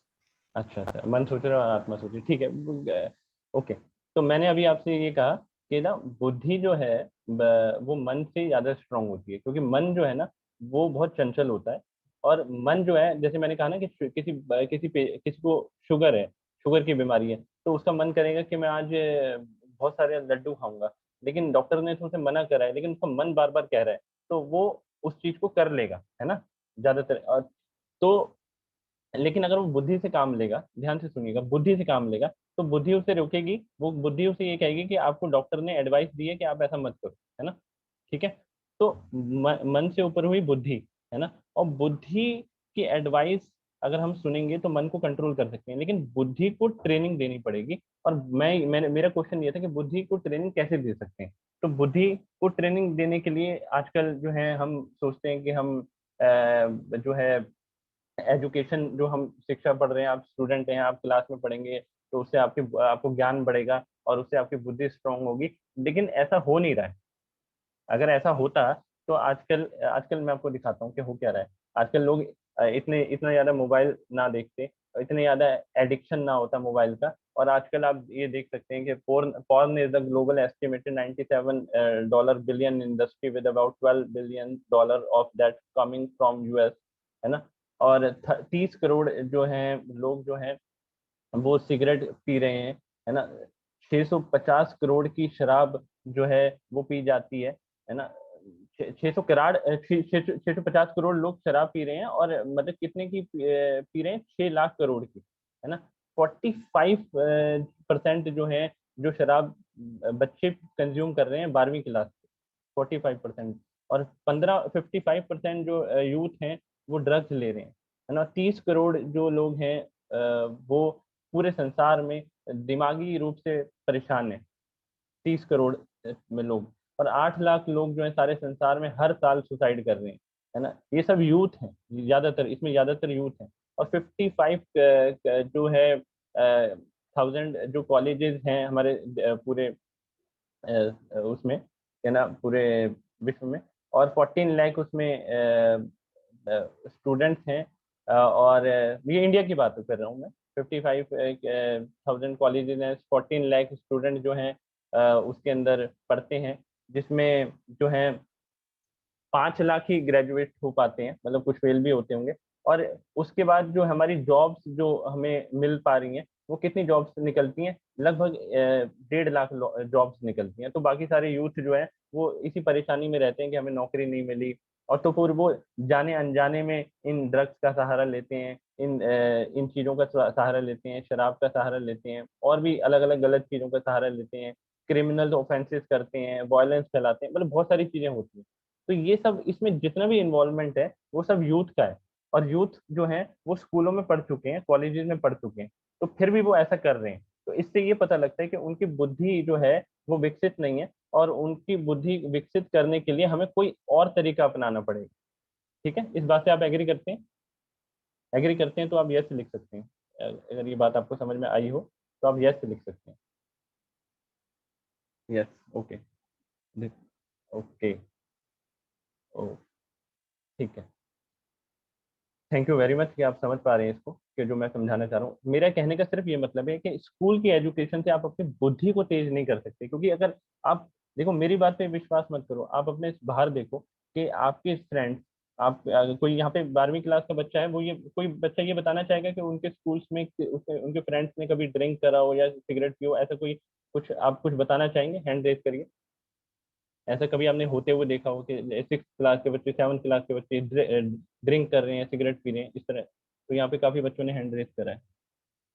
अच्छा अच्छा, मन सोच रहा है और आत्मा सोच रही है, ठीक है। ओके, तो मैंने अभी आपसे ये कहा कि ना बुद्धि जो है वो मन से ज्यादा स्ट्रांग होती है, क्योंकि मन जो है ना वो बहुत चंचल होता है। और मन जो है, जैसे मैंने कहा ना कि किसी को शुगर है, शुगर की बीमारी है, तो उसका मन करेगा कि मैं आज बहुत सारे लड्डू खाऊंगा, लेकिन डॉक्टर ने तो उसे मना करा है, लेकिन उसका मन बार बार कह रहा है, तो वो उस चीज को कर लेगा, है ना, ज्यादातर। तो लेकिन अगर वो बुद्धि से काम लेगा, ध्यान से सुनिएगा, बुद्धि से काम लेगा, तो बुद्धि उसे रोकेगी, वो बुद्धि उसे ये कहेगी कि आपको डॉक्टर ने एडवाइस दी है कि आप ऐसा मत करो, है ना, ठीक है। तो मन से ऊपर हुई बुद्धि, है ना। और बुद्धि की एडवाइस अगर हम सुनेंगे तो मन को कंट्रोल कर सकते हैं, लेकिन बुद्धि को ट्रेनिंग देनी पड़ेगी। और मैंने मेरा क्वेश्चन ये था कि बुद्धि को ट्रेनिंग कैसे दे सकते हैं। तो बुद्धि को ट्रेनिंग देने के लिए आजकल जो है हम सोचते हैं कि हम जो है एजुकेशन, जो हम शिक्षा पढ़ रहे हैं, आप स्टूडेंट हैं, आप क्लास में पढ़ेंगे तो उससे आपको ज्ञान बढ़ेगा और उससे आपकी बुद्धि स्ट्रांग होगी, लेकिन ऐसा हो नहीं रहा है। अगर ऐसा होता तो आजकल आजकल मैं आपको दिखाता हूँ कि हो क्या रहा है। आजकल लोग इतना ज्यादा मोबाइल ना देखते, इतने ज्यादा एडिक्शन ना होता मोबाइल का। और आजकल आप ये देख सकते हैं कि porn is the global estimated 97 dollar billion industry with about 12 billion dollar of that coming from US, है ना। और 30 करोड़ जो हैं लोग जो हैं वो सिगरेट पी रहे हैं, है ना। 650 करोड़ की शराब जो है वो पी जाती है ना। 650 करोड़ लोग शराब पी रहे हैं, और मतलब कितने की पी रहे हैं, 6 लाख करोड़ की, है ना। 45% जो है, जो शराब बच्चे कंज्यूम कर रहे हैं 12वीं क्लास से, 45%। और 55% जो यूथ हैं वो ड्रग्स ले रहे हैं, है ना। 30 करोड़ जो लोग हैं वो पूरे संसार में दिमागी रूप से परेशान है, 30 करोड़ में लोग। और 8 लाख लोग जो है सारे संसार में हर साल सुसाइड कर रहे हैं, है ना। ये सब यूथ हैं, ज्यादातर इसमें ज्यादातर यूथ हैं। और 55 जो है 1000 जो कॉलेजेस हैं हमारे पूरे उसमें, है ना, पूरे विश्व में। और 14 लाख उसमें स्टूडेंट्स हैं। और ये इंडिया की बात कर रहा हूँ मैं। 55,000 कॉलेजेस हैं, 14 लाख स्टूडेंट जो हैं उसके अंदर पढ़ते हैं, जिसमें जो है 5 लाख ही ग्रेजुएट हो पाते हैं, मतलब कुछ फेल भी होते होंगे। और उसके बाद जो हमारी जॉब्स जो हमें मिल पा रही हैं, वो कितनी जॉब्स निकलती हैं, लगभग 1.5 लाख जॉब्स निकलती हैं। तो बाकी सारे यूथ जो है वो इसी परेशानी में रहते हैं कि हमें नौकरी नहीं मिली। और तो फिर वो जाने अनजाने में इन ड्रग्स का सहारा लेते हैं, इन चीज़ों का सहारा लेते हैं, शराब का सहारा लेते हैं, और भी अलग अलग गलत चीज़ों का सहारा लेते हैं, क्रिमिनल ऑफेंसेस करते हैं, वायलेंस फैलाते हैं, मतलब बहुत सारी चीज़ें होती हैं। तो ये सब, इसमें जितना भी इन्वॉल्वमेंट है वो सब यूथ का है। और यूथ जो है वो स्कूलों में पढ़ चुके हैं, कॉलेजेस में पढ़ चुके हैं, तो फिर भी वो ऐसा कर रहे हैं। तो इससे ये पता लगता है कि उनकी बुद्धि जो है वो विकसित नहीं है, और उनकी बुद्धि विकसित करने के लिए हमें कोई और तरीका अपनाना पड़ेगा। ठीक है, इस बात से आप एग्री करते हैं? एग्री करते हैं तो आप यस लिख सकते हैं। अगर ये बात आपको समझ में आई हो तो आप यस लिख सकते हैं। यस, ओके, ओके, ओ, ठीक है। थैंक यू वेरी मच कि आप समझ पा रहे हैं इसको, कि जो मैं समझाना चाह रहा हूँ। मेरा कहने का सिर्फ ये मतलब है कि स्कूल की एजुकेशन से आप अपनी बुद्धि को तेज नहीं कर सकते, क्योंकि अगर आप देखो, मेरी बात पे विश्वास मत करो, आप अपने बाहर देखो कि आपके फ्रेंड्स, आप कोई यहाँ पे 12वीं क्लास का बच्चा है, वो ये कोई बच्चा ये बताना चाहेगा कि उनके स्कूल्स में उनके फ्रेंड्स ने कभी ड्रिंक करा हो या सिगरेट पी हो, ऐसा कोई कुछ आप कुछ बताना चाहेंगे? हैंड रेज करिए। ऐसा कभी आपने होते हुए देखा हो कि 6 क्लास के बच्चे, 7 क्लास के बच्चे ड्रिंक कर रहे हैं, सिगरेट पी रहे हैं, इस तरह? तो यहाँ पे काफी बच्चों ने हैंड रेस करा है।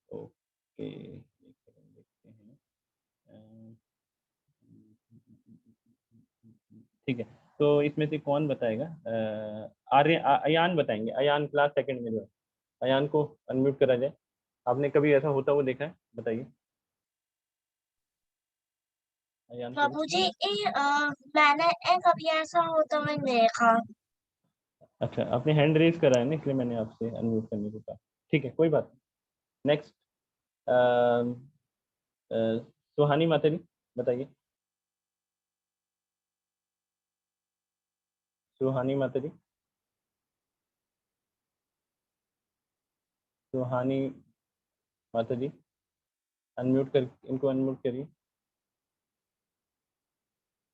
ओके, एक सेकंड देखते हैं। ठीक है, तो इसमें से कौन बताएगा? अयान बताएंगे, अयान क्लास सेकंड में जो है। अयान को अनम्यूट करा जाए। आपने कभी ऐसा होता हुआ देखा है? बताइए अयान को। बाबूजी, मैंने कभी ऐसा होता हुआ नहीं देखा। अच्छा, आपने हैंड रेस करा है ना, इसलिए मैंने आपसे अनम्यूट करने को कहा। ठीक है, कोई बात नहीं। नेक्स्ट, सुहानी माता जी बताइए। सुहानी माता जी, सुहानी माता जी अनम्यूट कर, इनको अनम्यूट करिए।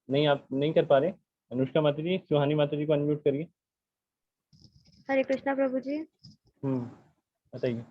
नहीं, आप नहीं कर पा रहे। अनुष्का माता जी, सुहानी माता जी को अनम्यूट करिए। हरे कृष्णा प्रभु जी। बताइए।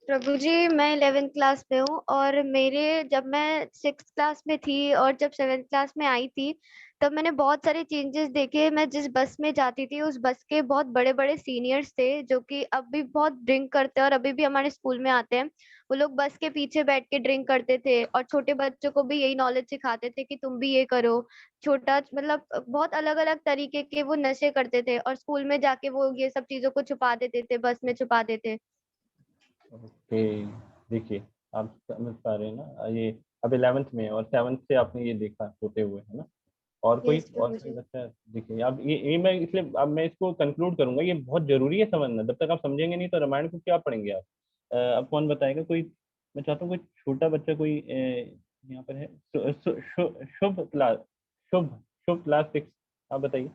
प्रभु जी, मैं 11th क्लास में हूँ और मेरे जब मैं 6th क्लास में थी और जब 7th क्लास में आई थी तब मैंने बहुत सारे चेंजेस देखे। मैं जिस बस में जाती थी उस बस के बहुत बड़े बड़े सीनियर्स थे जो कि अब भी बहुत ड्रिंक करते हैं और अभी भी हमारे स्कूल में आते हैं। वो लोग बस के पीछे बैठ के ड्रिंक करते थे और छोटे बच्चों को भी यही नॉलेज सिखाते थे कि तुम भी ये करो। छोटा मतलब बहुत अलग अलग तरीके के वो नशे करते थे और स्कूल में जाके वो ये सब चीजों को छुपा देते थे, बस में छुपा देते। ओके, देखिए आप समझ पा रहे हैं ना, ये अब 11th में है और 7th से आपने ये देखा होते हुए, है ना। और कोई यस और प्रभु कोई जी। बच्चा, देखिए अब ये मैं इसलिए अब मैं इसको कंक्लूड करूंगा, ये बहुत जरूरी है समझना। जब तक आप समझेंगे नहीं तो रामायण को क्या पढ़ेंगे आप। अब कौन बताएगा कोई। मैं चाहता हूँ कोई छोटा बच्चा कोई यहाँ पर है। शुभ क्लास, शुभ शुभ क्लास 6, आप बताइए।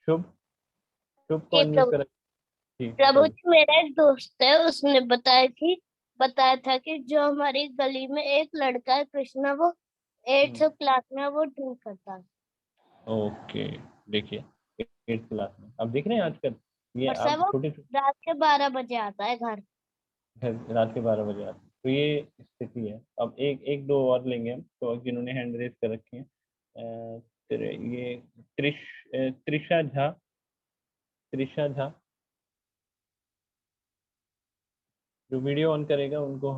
शुभ, शुभ को जी अनम्यूट प्रभु, कर। जी प्रभु बताइए। जी मेरा एक दोस्त है, उसने बताया था कि जो हमारी गली में एक लड़का है कृष्णा, वो 8th क्लास में वो ड्रिंक करता है। ओके, देखिए 8th क्लास में अब देख रहे हैं आजकल ये और सर आप वो छोटे रात के 12 बजे आता है घर। रात के 12 बजे आते हैं। तो ये स्थिति है। अब एक एक दो और लेंगे हम, तो जिन्होंने हैंड रेज कर रखे हैं। ये त्रिशा झा, त्रिशा झा जो वीडियो ऑन करेगा उनको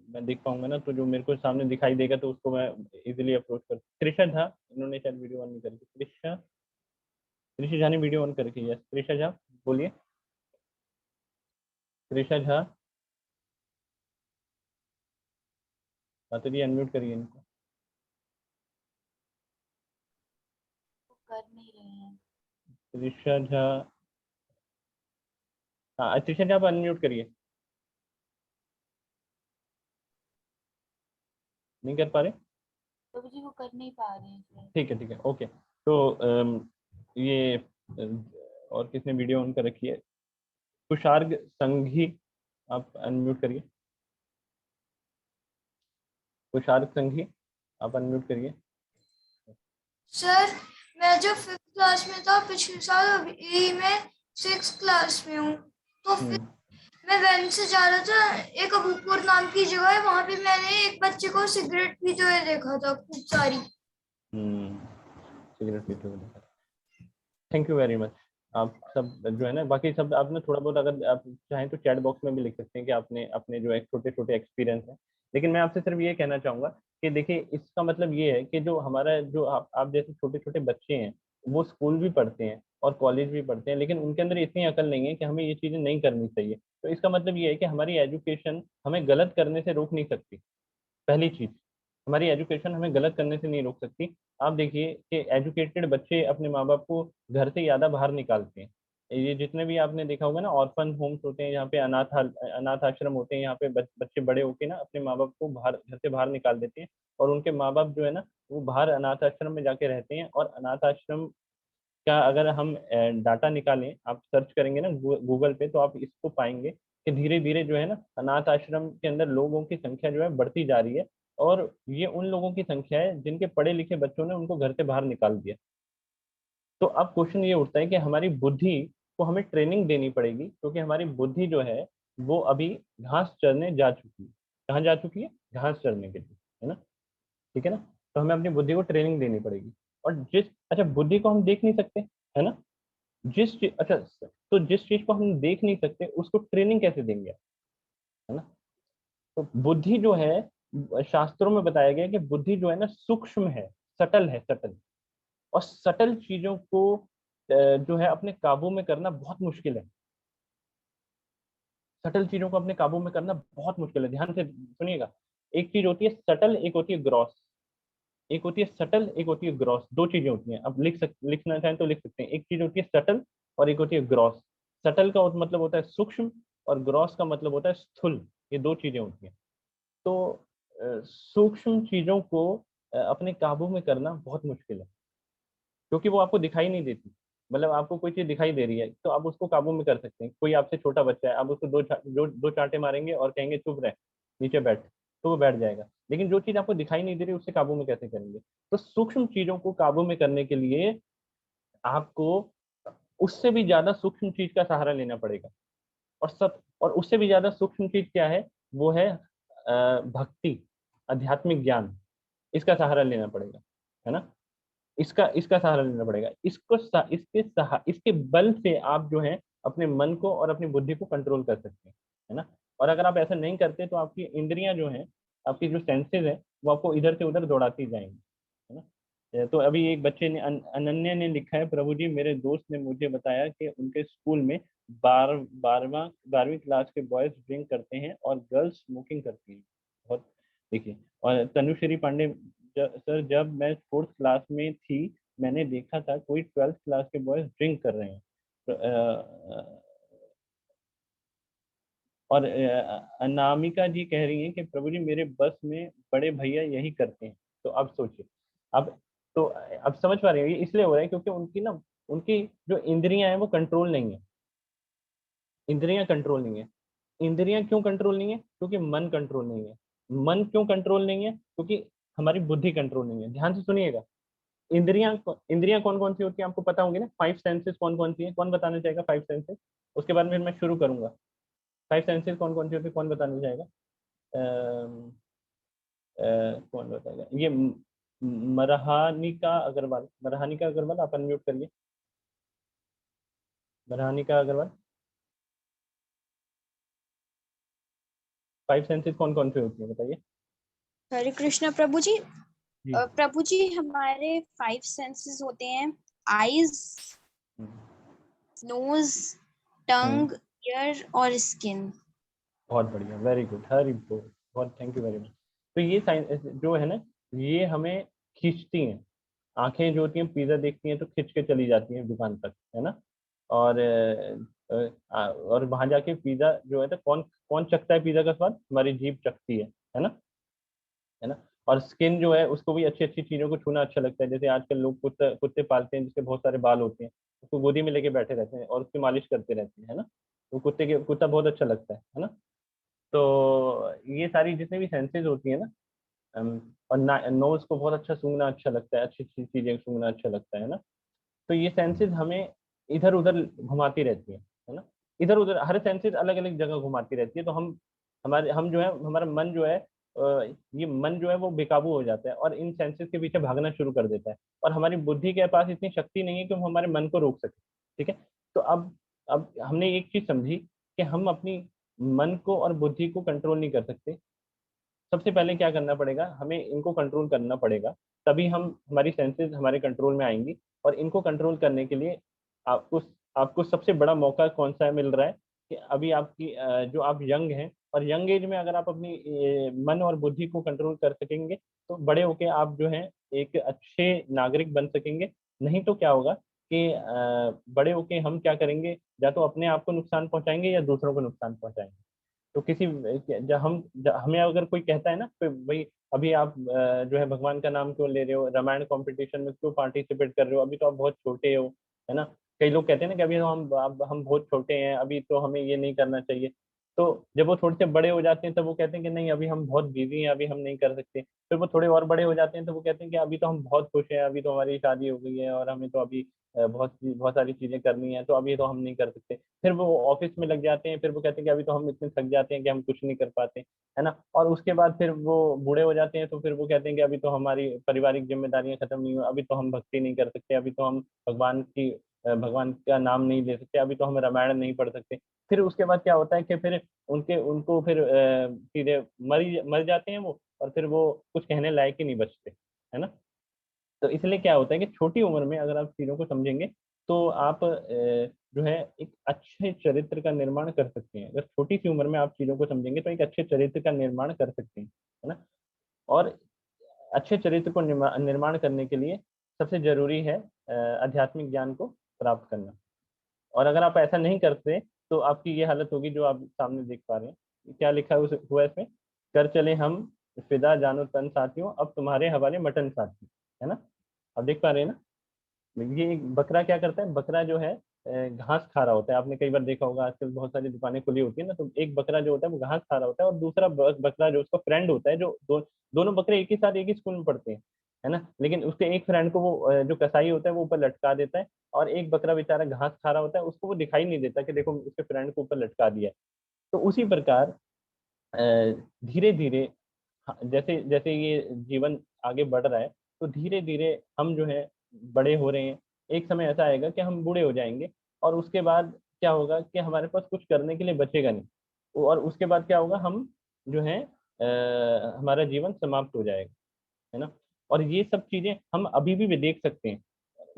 मैं देख पाऊंगा ना, तो जो मेरे को सामने दिखाई देगा तो उसको मैं इजीली अप्रोच कर। त्रिशा झा, इन्होंने शायद वीडियो ऑन नहीं करी। त्रिशा, त्रिशा झा ने वीडियो ऑन करके। यस त्रिशा झा बोलिए। त्रिशा झा माता जी अनम्यूट करिए इनको। कर नहीं रहे हैं। त्रिशा झा, हाँ त्रिशा झा आप अनम्यूट करिए। नहीं कर पा रहे। प्रभु जी वो कर नहीं पा रहे हैं इसलिए। ठीक है, ठीक है, ओके। तो ये और किसने वीडियो ऑन कर रखी है। तुषार्ग संघी, आप अनम्यूट करिए। तुषार्ग संघी, आप अनम्यूट करिए। सर, मैं जो 5th क्लास में था पिछले साल, अभी मैं 6th क्लास में हूँ। तो फिर मैं वैन से जा रहा था, एक अबूपुर नाम की जगह है, वहाँ पे मैंने एक बच्चे को सिगरेट पीते हुए देखा था खूब सारी। सिगरेट पीते हुए। Thank you very much. आप सब जो है ना, बाकी सब आपने थोड़ा बहुत, अगर आप चाहें तो चैट बॉक्स में भी लिख सकते हैं कि आपने अपने जो है छोटे छोटे एक्सपीरियंस हैं। लेकिन मैं आपसे सिर्फ ये कहना चाहूँगा कि देखिए इसका मतलब ये है कि जो हमारा जो आप जैसे छोटे छोटे बच्चे हैं, वो स्कूल भी पढ़ते हैं और कॉलेज भी पढ़ते हैं, लेकिन उनके अंदर इतनी अकल नहीं है कि हमें ये चीज़ें नहीं करनी चाहिए। तो इसका मतलब ये है कि हमारी एजुकेशन हमें गलत करने से रोक नहीं सकती। पहली चीज, हमारी एजुकेशन हमें गलत करने से नहीं रोक सकती। आप देखिए कि एजुकेटेड बच्चे अपने माँ बाप को घर से ज़्यादा बाहर निकालते हैं। ये जितने भी आपने देखा होगा ना, ऑर्फन होम्स होते हैं, यहाँ पे अनाथ आश्रम होते हैं, यहाँ पे बच्चे बड़े होके ना अपने माँ बाप को बाहर, घर से बाहर निकाल देते हैं। और उनके माँ बाप जो है ना, वो बाहर अनाथ आश्रम में जाके रहते हैं। और अनाथ आश्रम का अगर हम डाटा निकालें, आप सर्च करेंगे ना गूगल पे, तो आप इसको पाएंगे कि धीरे धीरे जो है ना, अनाथ आश्रम के अंदर लोगों की संख्या जो है बढ़ती जा रही है। और ये उन लोगों की संख्या है जिनके पढ़े लिखे बच्चों ने उनको घर से बाहर निकाल दिया। तो अब क्वेश्चन ये उठता है कि हमारी बुद्धि को हमें ट्रेनिंग देनी पड़ेगी, क्योंकि हमारी बुद्धि जो है वो अभी घास चरने जा चुकी है। कहाँ जा चुकी है? घास चरने के लिए, है ना। ठीक है ना। तो हमें अपनी बुद्धि को ट्रेनिंग देनी पड़ेगी। और अच्छा, बुद्धि को हम देख नहीं सकते, है ना। अच्छा, तो जिस चीज को हम देख नहीं सकते उसको ट्रेनिंग कैसे देंगे, है ना। तो बुद्धि जो है, शास्त्रों में बताया गया है कि बुद्धि जो है ना सूक्ष्म है, सटल है, सटल। और सटल चीजों को जो है अपने काबू में करना बहुत मुश्किल है। सटल चीजों को अपने काबू में करना बहुत मुश्किल है। ध्यान से सुनिएगा। एक चीज होती है सटल, एक होती है ग्रॉस। एक होती है सटल, एक होती है ग्रॉस। दो चीजें होती हैं। अब लिखना चाहें तो लिख सकते हैं। एक चीज होती है सटल और एक होती है ग्रॉस। सटल का मतलब होता है सूक्ष्म और ग्रॉस का मतलब होता है स्थूल। ये दो चीजें होती हैं। तो सूक्ष्म चीज़ों को अपने काबू में करना बहुत मुश्किल है, क्योंकि वो आपको दिखाई नहीं देती। मतलब आपको कोई चीज़ दिखाई दे रही है, तो आप उसको काबू में कर सकते हैं। कोई आपसे छोटा बच्चा है, आप उसको 2 चाँटे मारेंगे और कहेंगे चुप रह, नीचे बैठ, तो वो बैठ जाएगा। लेकिन जो चीज़ आपको दिखाई नहीं दे रही, उससे काबू में कैसे करेंगे? तो सूक्ष्म चीज़ों को काबू में करने के लिए आपको उससे भी ज़्यादा सूक्ष्म चीज़ का सहारा लेना पड़ेगा। और उससे भी ज़्यादा सूक्ष्म चीज़ क्या है? वो है भक्ति, आध्यात्मिक ज्ञान, इसका सहारा लेना पड़ेगा, है ना? इसका इसका सहारा लेना पड़ेगा। इसके बल से आप जो है अपने मन को और अपनी बुद्धि को कंट्रोल कर सकते हैं, है ना? और अगर आप ऐसा नहीं करते तो आपकी इंद्रियाँ जो हैं, आपकी जो सेंसेस हैं, वो आपको इधर से उधर दौड़ाती जाएँगी, है ना? तो अभी एक बच्चे ने अनन्या ने लिखा है, प्रभु जी मेरे दोस्त ने मुझे बताया कि उनके स्कूल में 12वीं क्लास के बॉयज़ ड्रिंक करते हैं और गर्ल्स स्मोकिंग करती हैं। बहुत देखिए। और तनुश्री पांडे सर जब मैं 4th क्लास में थी मैंने देखा था कोई 12th क्लास के बॉयज ड्रिंक कर रहे हैं। तो, और अनामिका जी कह रही हैं कि प्रभु जी मेरे बस में बड़े भैया यही करते हैं। तो अब सोचिए, अब तो अब समझ पा रहे हैं, ये इसलिए हो रहा है क्योंकि उनकी जो इंद्रियां हैं वो कंट्रोल नहीं है। इंद्रियां कंट्रोल नहीं है। इंद्रियां क्यों कंट्रोल नहीं है? क्योंकि मन कंट्रोल नहीं है। मन क्यों कंट्रोल नहीं है? क्योंकि हमारी बुद्धि कंट्रोल नहीं है। ध्यान से सुनिएगा। इंद्रियां कौन कौन सी होती है आपको पता होंगी ना? 5 सेंसेस कौन कौन सी है? कौन बताना चाहेगा 5 सेंसेस? उसके बाद फिर मैं शुरू करूंगा। 5 सेंसेस कौन कौन सी होती है? कौन बताना चाहेगा? अम, कौन बताएगा? ये मरहानिका अग्रवाल आप अनम्यूट करिए। मरहानिका अग्रवाल, 5 सेंसेस कौन कौन सी होती है बताइए। हरे कृष्णा प्रभु जी। जी। प्रभु जी हमारे 5 सेंसेस होते हैं, आईज, नोज, टंग, ईयर और स्किन। बहुत बढ़िया, वेरी गुड, हरी बोल, बहुत थैंक यू वेरी मच। तो ये साइंस जो है ना, ये हमें खींचती हैं। आंखें जो होती हैं पिज्जा देखती हैं तो खींच के चली जाती हैं दुकान तक, है ना? और और वहां जाके पिज्जा जो है तो कौन कौन चखता है पिज्जा का स्वाद? हमारी जीभ चखती है ना? है ना? और स्किन जो है उसको भी अच्छी अच्छी चीजों को छूना अच्छा लगता है। जैसे आजकल लोग कुत्ते कुत्ते पालते हैं जिसके बहुत सारे बाल होते हैं, उसको गोदी में लेके बैठे रहते हैं और उसकी मालिश करते रहते हैं, है ना? तो कुत्ता बहुत अच्छा लगता है ना? तो ये सारी जितनी भी सेंसेस होती है ना, और नोज को बहुत अच्छा सूंघना अच्छा लगता है, अच्छी अच्छी चीजें सूंघना अच्छा लगता है ना? तो ये सेंसेस हमें इधर उधर घुमाती रहती है ना? इधर उधर हर सेंसेस अलग अलग जगह घुमाती रहती है। तो हम जो है हमारा मन जो है ये मन जो है वो बेकाबू हो जाता है और इन सेंसेस के पीछे भागना शुरू कर देता है। और हमारी बुद्धि के पास इतनी शक्ति नहीं है कि हम हमारे मन को रोक सके। ठीक है? तो अब हमने एक चीज समझी कि हम अपनी मन को और बुद्धि को कंट्रोल नहीं कर सकते। सबसे पहले क्या करना पड़ेगा? हमें इनको कंट्रोल करना पड़ेगा, तभी हम हमारी सेंसेस हमारे कंट्रोल में आएँगी। और इनको कंट्रोल करने के लिए आपको आपको सबसे बड़ा मौका कौन-सा मिल रहा है कि अभी जो आप यंग हैं और यंग एज में अगर आप अपनी मन और बुद्धि को कंट्रोल कर सकेंगे, तो बड़े होके आप जो हैं एक अच्छे नागरिक बन सकेंगे। नहीं तो क्या होगा कि बड़े होके हम क्या करेंगे, या तो अपने आप को नुकसान पहुँचाएँगे या दूसरों को नुकसान पहुँचाएँगे। तो हमें अगर कोई कहता है ना कि भाई अभी आप जो है भगवान का नाम क्यों ले रहे हो, रामायण कंपटीशन में क्यों पार्टिसिपेट कर रहे हो, अभी तो आप बहुत छोटे हो, है ना? कई लोग कहते हैं ना कि अभी तो हम बहुत छोटे हैं, अभी तो हमें ये नहीं करना चाहिए। तो जब वो थोड़े से बड़े हो जाते हैं तब वो कहते हैं कि नहीं अभी हम बहुत बिजी हैं, अभी हम नहीं कर सकते। फिर वो थोड़े और बड़े हो जाते हैं तो वो कहते हैं कि अभी तो हम बहुत खुश हैं, अभी तो हमारी शादी हो गई है और हमें तो अभी बहुत सारी चीजें करनी है, तो अभी तो हम नहीं कर सकते। फिर वो ऑफिस में लग जाते हैं, फिर वो कहते हैं कि अभी तो हम इतने थक जाते हैं कि हम कुछ नहीं कर पाते, है ना? और उसके बाद फिर वो बूढ़े हो जाते हैं तो फिर वो कहते हैं कि अभी तो हमारी पारिवारिक जिम्मेदारियां खत्म नहीं हुई, अभी तो हम भक्ति नहीं कर सकते, अभी तो हम भगवान का नाम नहीं ले सकते, अभी तो हम रामायण नहीं पढ़ सकते। फिर उसके बाद क्या होता है कि फिर उनको फिर सीधे मर जाते हैं वो, और फिर वो कुछ कहने लायक ही नहीं बचते, है ना? तो इसलिए क्या होता है कि छोटी उम्र में अगर आप चीज़ों को समझेंगे, तो आप जो है एक अच्छे चरित्र का निर्माण कर सकते हैं। अगर छोटी-सी उम्र में आप चीज़ों को समझेंगे, तो एक अच्छे चरित्र का निर्माण कर सकते हैं, है ना? और अच्छे चरित्र को निर्माण करने के लिए सबसे ज़रूरी है आध्यात्मिक ज्ञान को प्राप्त करना। और अगर आप ऐसा नहीं करते, तो आपकी ये हालत होगी जो आप सामने देख पा रहे हैं। क्या लिखा है हुआ है इसमें? कर चले हम फिदा जानो तन साथियों, अब तुम्हारे हवाले मटन साथी, है ना। अब देख पा रहे हैं ना, ये एक बकरा क्या करता है, बकरा जो है घास खा रहा होता है। आपने कई बार देखा होगा, आजकल बहुत सारी दुकानें खुली होती है ना, तो एक बकरा जो होता है वो घास खा रहा होता है, और दूसरा बकरा जो उसका फ्रेंड होता है, जो दोनों बकरे एक ही साथ एक ही स्कूल में पढ़ते हैं, है ना, लेकिन उसके एक फ्रेंड को वो जो कसाई होता है वो ऊपर लटका देता है, और एक बकरा बेचारा घास खा रहा होता है, उसको वो दिखाई नहीं देता कि देखो उसके फ्रेंड को ऊपर लटका दिया है। तो उसी प्रकार धीरे धीरे जैसे जैसे ये जीवन आगे बढ़ रहा है, तो धीरे धीरे हम जो है बड़े हो रहे हैं। एक समय ऐसा आएगा कि हम बूढ़े हो जाएंगे, और उसके बाद क्या होगा कि हमारे पास कुछ करने के लिए बचेगा नहीं, और उसके बाद क्या होगा, हम जो है हमारा जीवन समाप्त हो जाएगा, है ना। और ये सब चीजें हम अभी भी देख सकते हैं,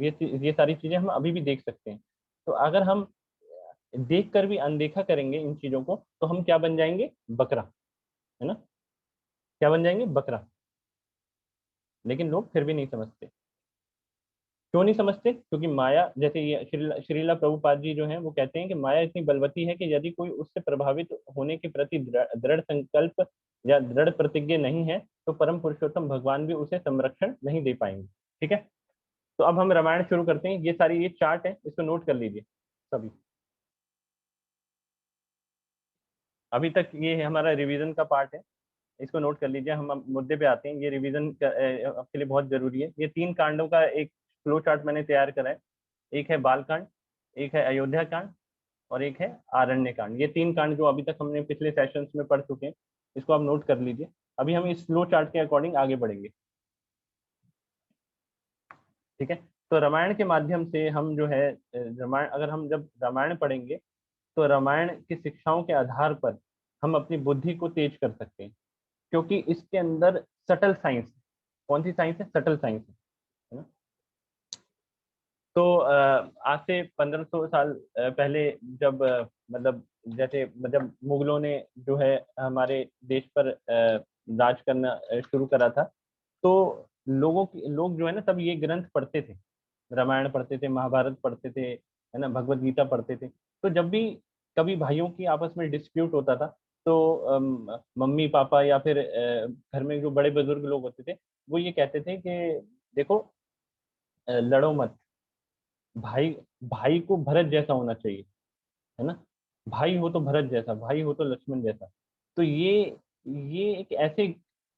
ये सारी चीजें हम अभी भी देख सकते हैं। तो अगर हम देख कर भी अनदेखा करेंगे इन चीजों को, तो हम क्या बन जाएंगे, बकरा, है ना, क्या बन जाएंगे, बकरा। लेकिन लोग फिर भी नहीं समझते। क्यों नहीं समझते, क्योंकि माया, जैसे ये श्रीला प्रभुपाद जी जो हैं वो कहते हैं कि माया इतनी बलवती है कि यदि कोई उससे प्रभावित होने के प्रति दृढ़ संकल्प या दृढ़ प्रतिज्ञ नहीं है, तो परम पुरुषोत्तम भगवान भी उसे संरक्षण नहीं दे पाएंगे। ठीक है, तो अब हम रामायण शुरू करते हैं। ये सारी, ये चार्ट है, इसको नोट कर लीजिए सभी। अभी तक ये हमारा रिवीजन का पार्ट है, इसको नोट कर लीजिए। हम अब मुद्दे पे आते हैं, ये रिवीजन आपके लिए बहुत जरूरी है। ये 3 कांडों का एक फ्लो चार्ट मैंने तैयार करा है। एक है बाल कांड, एक है अयोध्या कांड, और एक है आरण्य कांड। ये 3 कांड जो अभी तक हमने पिछले सेशंस में पढ़ चुके हैं, इसको आप नोट कर लीजिए। अभी हम इस फ्लो चार्ट के अकॉर्डिंग आगे बढ़ेंगे। ठीक है, तो रामायण के माध्यम से हम जो है रामायण, अगर हम जब रामायण पढ़ेंगे, तो रामायण की शिक्षाओं के आधार पर हम अपनी बुद्धि को तेज कर सकते हैं, क्योंकि इसके अंदर सटल साइंस, कौन सी साइंस है, सटल साइंस है ना। तो आज से 1500 साल पहले, जब मतलब जैसे मतलब मुगलों ने जो है हमारे देश पर राज करना शुरू करा था, तो लोग जो है ना, सब ये ग्रंथ पढ़ते थे, रामायण पढ़ते थे, महाभारत पढ़ते थे, है ना, भगवत गीता पढ़ते थे। तो जब भी कभी भाइयों की आपस में डिस्प्यूट होता था, तो मम्मी पापा या फिर घर में जो बड़े बुजुर्ग लोग होते थे, वो ये कहते थे कि देखो, लड़ो मत, भाई भाई को भरत जैसा होना चाहिए, है ना, भाई हो तो भरत जैसा, भाई हो तो लक्ष्मण जैसा। तो ये एक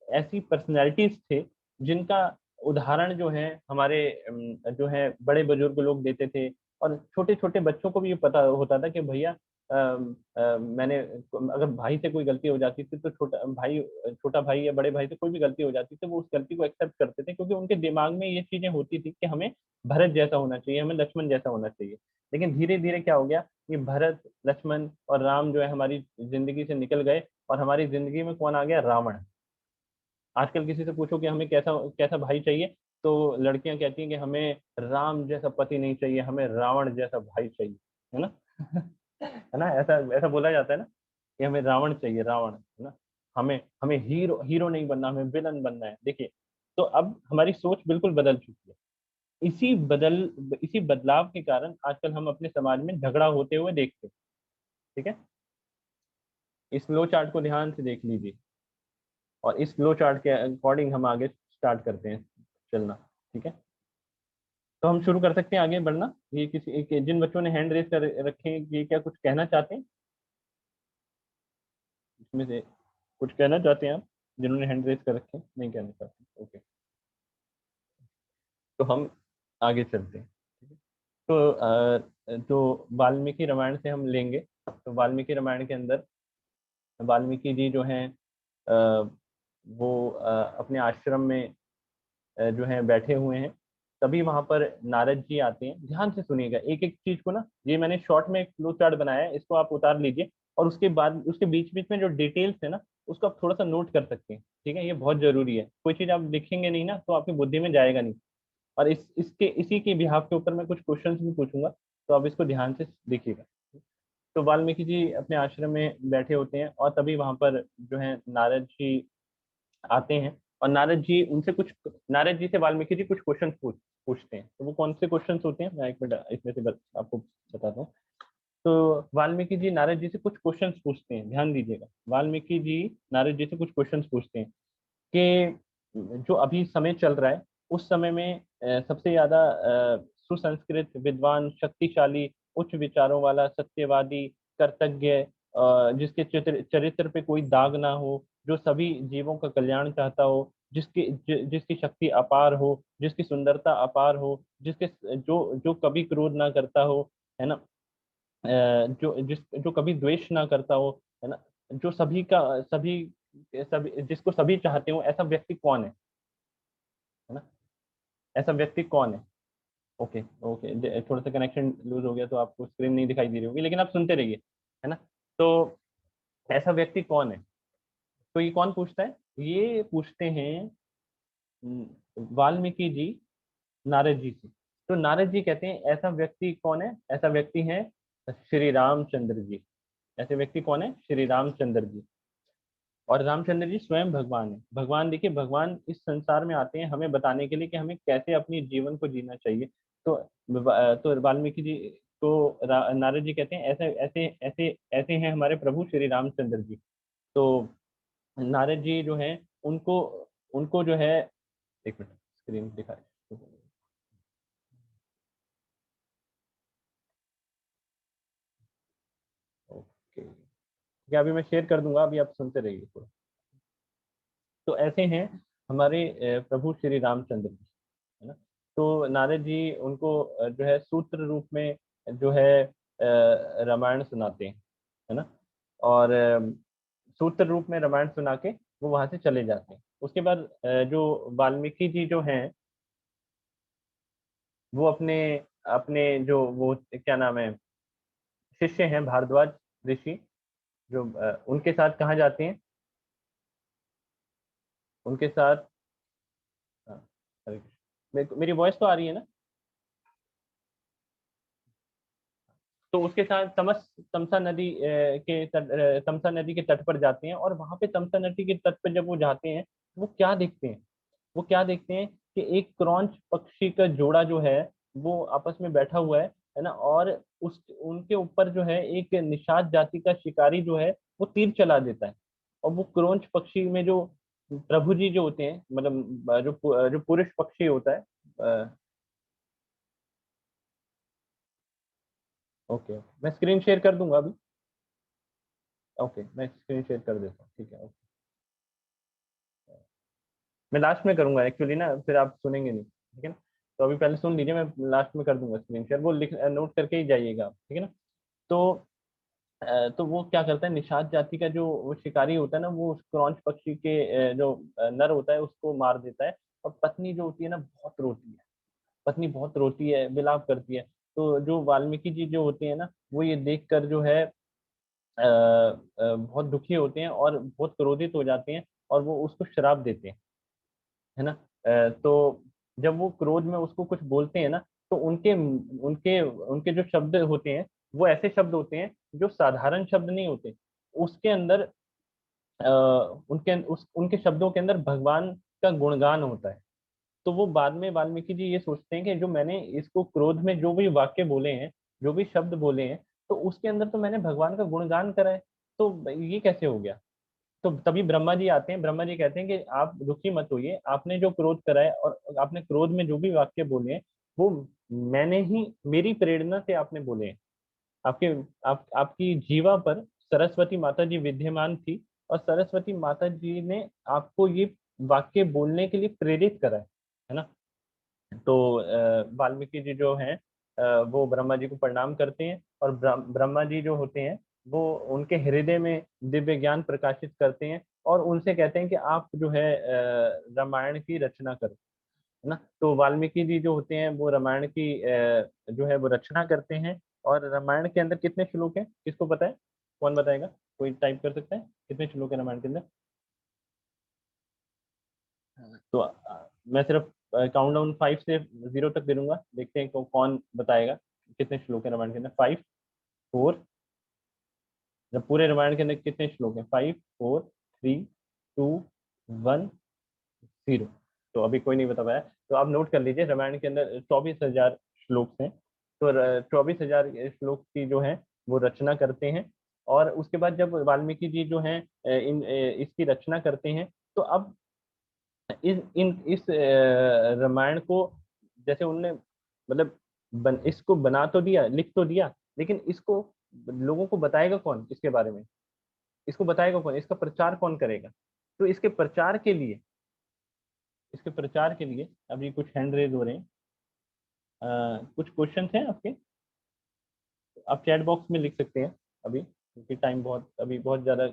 ऐसी पर्सनैलिटीज थे जिनका उदाहरण जो है हमारे जो है बड़े बुजुर्ग लोग देते थे, और छोटे छोटे बच्चों को भी ये पता होता था कि भैया मैंने, अगर भाई से कोई गलती हो जाती थी, तो छोटा भाई या बड़े भाई से कोई भी गलती हो जाती थी, वो उस गलती को एक्सेप्ट करते थे, क्योंकि उनके दिमाग में ये चीजें होती थी कि हमें भरत जैसा होना चाहिए, हमें लक्ष्मण जैसा होना चाहिए। लेकिन धीरे धीरे क्या हो गया, ये भरत, लक्ष्मण और राम जो है हमारी जिंदगी से निकल गए, और हमारी जिंदगी में कौन आ गया, रावण। आजकल किसी से पूछो कि हमें कैसा कैसा भाई चाहिए, तो लड़कियां कहती हैं कि हमें राम जैसा पति नहीं चाहिए, हमें रावण जैसा भाई चाहिए, है ना। है ना, ऐसा ऐसा बोला जाता है ना, कि हमें रावण चाहिए, रावण, है ना, हमें हमें हीरो हीरो नहीं बनना, हमें विलन बनना है। देखिए, तो अब हमारी सोच बिल्कुल बदल चुकी है। इसी बदलाव के कारण आजकल हम अपने समाज में झगड़ा होते हुए देखते हैं। ठीक है, इस फ्लो चार्ट को ध्यान से देख लीजिए, और इस फ्लो चार्ट के अकॉर्डिंग हम आगे स्टार्ट करते हैं चलना। ठीक है, तो हम शुरू कर सकते हैं आगे बढ़ना। ये जिन बच्चों ने हैंड रेस कर रखे हैं, ये क्या कुछ कहना चाहते हैं, इसमें से कुछ कहना चाहते हैं आप, जिन्होंने हैंड रेस कर रखे हैं, नहीं कहना चाहते, ओके, तो हम आगे चलते हैं। ठीक है? तो वाल्मीकि रामायण से हम लेंगे। तो वाल्मीकि रामायण के अंदर वाल्मीकि जी जो हैं वो अपने आश्रम में जो है बैठे हुए हैं। तभी वहां पर नारद जी आते हैं। ध्यान से सुनिएगा एक एक चीज को ना, ये मैंने शॉर्ट में एक फ्लो चार्ट बनाया है, इसको आप उतार लीजिए, और उसके बाद उसके बीच बीच में जो डिटेल्स है ना, उसको आप थोड़ा सा नोट कर सकते हैं। ठीक है, ये बहुत जरूरी है। कोई चीज आप लिखेंगे नहीं ना, तो आपकी बुद्धि में जाएगा नहीं। और इसी के बिहाफ के ऊपर मैं कुछ क्वेश्चंस भी पूछूंगा, तो आप इसको ध्यान से देखिएगा। तो वाल्मीकि जी अपने आश्रम में बैठे होते हैं, और तभी वहां पर जो है नारद जी आते हैं, और नारद जी से वाल्मीकि जी कुछ क्वेश्चन पूछते हैं। तो वो कौन से क्वेश्चन होते हैं, मैं एक मिनट इसमें से आपको बताता हूँ। तो वाल्मीकि जी नारद जी से कुछ क्वेश्चंस पूछते हैं, ध्यान दीजिएगा। वाल्मीकि जी नारद जी से कुछ क्वेश्चंस पूछते हैं कि जो अभी समय चल रहा है उस समय में सबसे ज्यादा सुसंस्कृत, विद्वान, शक्तिशाली, उच्च विचारों वाला, सत्यवादी, कर्तज्ञ, जिसके चरित्र पे कोई दाग ना हो, जो सभी जीवों का कल्याण चाहता हो, जिसकी शक्ति अपार हो, जिसकी सुंदरता अपार हो, जिसके जो जो कभी क्रोध ना करता हो, है ना, जो कभी द्वेष ना करता हो, है ना, जो सभी जिसको सभी चाहते हो, ऐसा व्यक्ति कौन है ना, ऐसा व्यक्ति कौन है। ओके ओके, थोड़ा सा कनेक्शन लूज हो गया तो आपको स्क्रीन नहीं दिखाई दे रही होगी, लेकिन आप सुनते रहिए, है ना। तो ऐसा व्यक्ति कौन है, तो ये कौन पूछता है, ये पूछते हैं वाल्मीकि जी नारद जी से। तो नारद जी कहते हैं ऐसा व्यक्ति कौन है, ऐसा व्यक्ति है श्री रामचंद्र जी। ऐसे व्यक्ति कौन है, श्री रामचंद्र जी। और रामचंद्र जी स्वयं भगवान है। भगवान, देखिए भगवान इस संसार में आते हैं हमें बताने के लिए कि हमें कैसे अपनी जीवन को जीना चाहिए। तो तो वाल्मीकि जी तो नारद जी कहते हैं ऐसे ऐसे ऐसे ऐसे हैं हमारे प्रभु श्री रामचंद्र जी। तो नारद जी जो है उनको उनको जो है, एक मिनट स्क्रीन दिखा, ओके, क्या अभी मैं शेयर कर दूंगा, अभी आप सुनते रहिए थोड़ा। तो ऐसे हैं हमारे प्रभु श्री रामचंद्र जी, है ना। तो नारद जी उनको जो है सूत्र रूप में जो है रामायण सुनाते हैं, है ना। और सूत्र रूप में रामायण सुना के वो वहां से चले जाते हैं। उसके बाद जो वाल्मीकि जी जो हैं वो अपने अपने जो वो क्या नाम है शिष्य हैं भारद्वाज ऋषि, जो उनके साथ कहाँ जाते हैं, उनके साथ, हाँ, हरे कृष्ण। मेरी वॉइस तो आ रही है ना। तो उसके साथ तमसा नदी के तट, तमसा नदी के तट पर जाते हैं। और वहां पे तमसा नदी के तट पर जब वो जाते हैं वो क्या देखते हैं, वो क्या देखते हैं कि एक क्रॉंच पक्षी का जोड़ा जो है वो आपस में बैठा हुआ है ना। और उस उनके ऊपर जो है एक निषाद जाति का शिकारी जो है वो तीर चला देता है। और वो क्रॉंच पक्षी में जो प्रभु जी जो होते हैं, मतलब जो पुरुष पक्षी होता है, ओके मैं स्क्रीन शेयर कर दूंगा अभी। ओके मैं स्क्रीन शेयर कर देता हूँ, ठीक है। ओके मैं लास्ट में करूंगा एक्चुअली ना, फिर आप सुनेंगे नहीं, ठीक है ना। तो अभी पहले सुन लीजिए, मैं लास्ट में कर दूंगा स्क्रीन शेयर, वो लिख नोट करके ही जाइएगा आप, ठीक है ना। तो तो वो क्या करता है, निषाद जाति का जो वो शिकारी होता है ना, वो उस क्रॉंच पक्षी के जो नर होता है उसको मार देता है। और पत्नी जो होती है ना बहुत रोती है, पत्नी बहुत रोती है, विलाप करती है। तो जो वाल्मीकि जी जो होते हैं ना वो ये देख कर जो है बहुत दुखी होते हैं और बहुत क्रोधित हो जाते हैं और वो उसको श्राप देते हैं, है ना। तो जब वो क्रोध में उसको कुछ बोलते हैं ना, तो उनके उनके उनके जो शब्द होते हैं वो ऐसे शब्द होते हैं जो साधारण शब्द नहीं होते। उसके अंदर अ, उनके शब्दों के अंदर भगवान का गुणगान होता है। तो वो बाद में वाल्मीकि जी ये सोचते हैं कि जो मैंने इसको क्रोध में जो भी वाक्य बोले हैं, जो भी शब्द बोले हैं, तो उसके अंदर तो मैंने भगवान का गुणगान करा है, तो ये कैसे हो गया। तो तभी ब्रह्मा जी आते हैं, ब्रह्मा जी कहते हैं कि आप दुखी मत होइए, आपने जो क्रोध करा है और आपने क्रोध में जो भी वाक्य बोले हैं वो मैंने ही, मेरी प्रेरणा से आपने बोले हैं। आपके आपकी जीवा पर सरस्वती माता जी विद्यमान थी और सरस्वती माता जी ने आपको ये वाक्य बोलने के लिए प्रेरित करा है ना। तो वाल्मीकि जी जो हैं वो ब्रह्मा जी को प्रणाम करते हैं और ब्रह्मा जी जो होते हैं वो उनके हृदय में दिव्य ज्ञान प्रकाशित करते हैं और उनसे कहते हैं कि आप जो है रामायण की रचना करो, है ना। तो वाल्मीकि जी जो होते हैं वो रामायण की जो है वो रचना करते हैं। और रामायण के अंदर कितने श्लोक हैं, किसको पता है, कौन बताएगा, कोई टाइप कर सकता है, कितने श्लोक है रामायण के अंदर। तो मैं सिर्फ काउंटडाउन 5 से 0 तक दे दूंगा, देखते हैं कौन बताएगा कितने श्लोक है रामायण के अंदर। 5 4, जब पूरे रामायण के अंदर कितने श्लोक हैं, 5 4 3 2 1 0। तो अभी कोई नहीं बता पाया, तो आप नोट कर लीजिए रामायण के अंदर 24,000 श्लोक हैं। तो 24,000 श्लोक की जो है वो रचना करते हैं। और उसके बाद जब वाल्मीकि जी जो हैं इसकी रचना करते हैं, तो अब इस रामायण को जैसे उनने मतलब इसको बना तो दिया, लिख तो दिया, लेकिन इसको लोगों को बताएगा कौन इसके बारे में? इसको बताएगा कौन? इसका प्रचार कौन करेगा? तो इसके प्रचार के लिए अभी कुछ हैंड रेज हो रहे हैं। कुछ क्वेश्चन हैं आपके, आप चैट बॉक्स में लिख सकते हैं अभी, क्योंकि टाइम अभी बहुत ज्यादा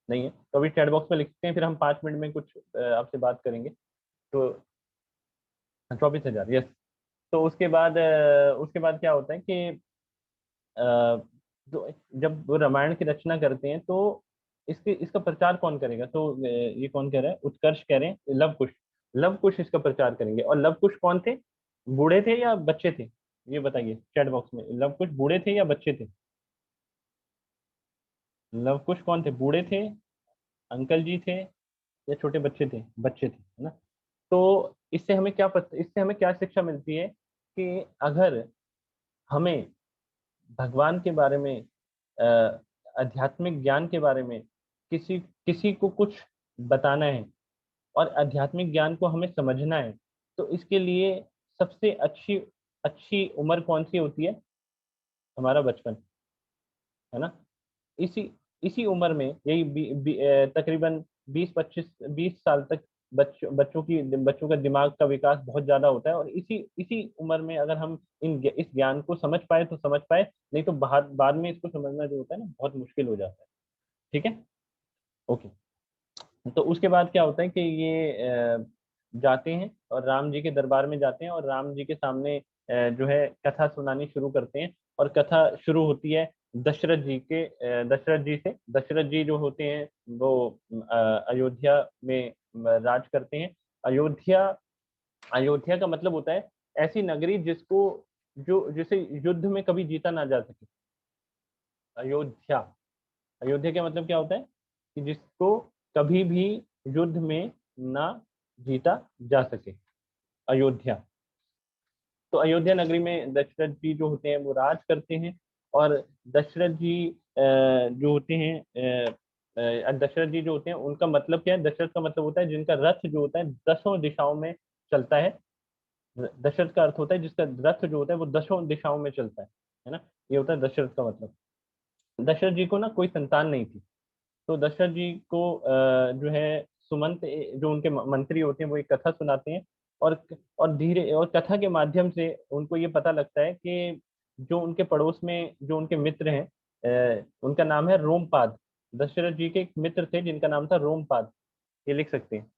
नहीं है, तो अभी चैट बॉक्स में लिख सकते हैं, फिर हम 5 मिनट में कुछ आपसे बात करेंगे। तो 24,000, यस। तो उसके बाद क्या होता है कि जो जब वो रामायण की रचना करते हैं, तो इसका प्रचार कौन करेगा? तो ये कौन कह रहा है? उत्कर्ष कह रहे हैं, लव कुश इसका प्रचार करेंगे। और लव कुश कौन थे? बूढ़े थे या बच्चे थे? ये बताइए चैट बॉक्स में, लव कुश बूढ़े थे या बच्चे थे? लव कुश कौन थे? बूढ़े थे, अंकल जी थे, या छोटे बच्चे थे? बच्चे थे, है ना। तो इससे हमें क्या शिक्षा मिलती है कि अगर हमें भगवान के बारे में, आध्यात्मिक ज्ञान के बारे में किसी किसी को कुछ बताना है और आध्यात्मिक ज्ञान को हमें समझना है, तो इसके लिए सबसे अच्छी अच्छी उम्र कौन सी होती है? हमारा बचपन, है ना। इसी इसी उम्र में यही तकरीबन 20 साल तक बच्चों का दिमाग का विकास बहुत ज्यादा होता है। और इसी इसी उम्र में अगर हम इस ज्ञान को समझ पाए तो समझ पाए, नहीं तो बाद में इसको समझना जो होता है ना, बहुत मुश्किल हो जाता है। ठीक है, ओके। तो उसके बाद क्या होता है कि ये जाते हैं और राम जी के दरबार में जाते हैं, और राम जी के सामने जो है कथा सुनानी शुरू करते हैं। और कथा शुरू होती है दशरथ जी से। दशरथ जी जो होते हैं वो अयोध्या में राज करते हैं। अयोध्या अयोध्या का मतलब होता है ऐसी नगरी जिसे युद्ध में कभी जीता ना जा सके। अयोध्या अयोध्या का मतलब क्या होता है? कि जिसको कभी भी युद्ध में ना जीता जा सके, अयोध्या। तो अयोध्या नगरी में दशरथ जी जो होते हैं वो राज करते हैं। और दशरथ जी जो होते हैं दशरथ जी जो होते हैं उनका मतलब क्या है? दशरथ का मतलब होता है जिनका रथ जो होता है 10 दिशाओं में चलता है। दशरथ का अर्थ होता है जिसका रथ जो होता है वो 10 दिशाओं में चलता है ना। ये होता है दशरथ का मतलब। दशरथ जी को ना कोई संतान नहीं थी, तो दशरथ जी को जो है सुमंत जो उनके मंत्री होते हैं वो एक कथा सुनाते हैं। और कथा के माध्यम से उनको ये पता लगता है कि जो उनके पड़ोस में जो उनके मित्र हैं, उनका नाम है रोमपाद। दशरथ जी के एक मित्र थे जिनका नाम था रोमपाद, ये लिख सकते हैं।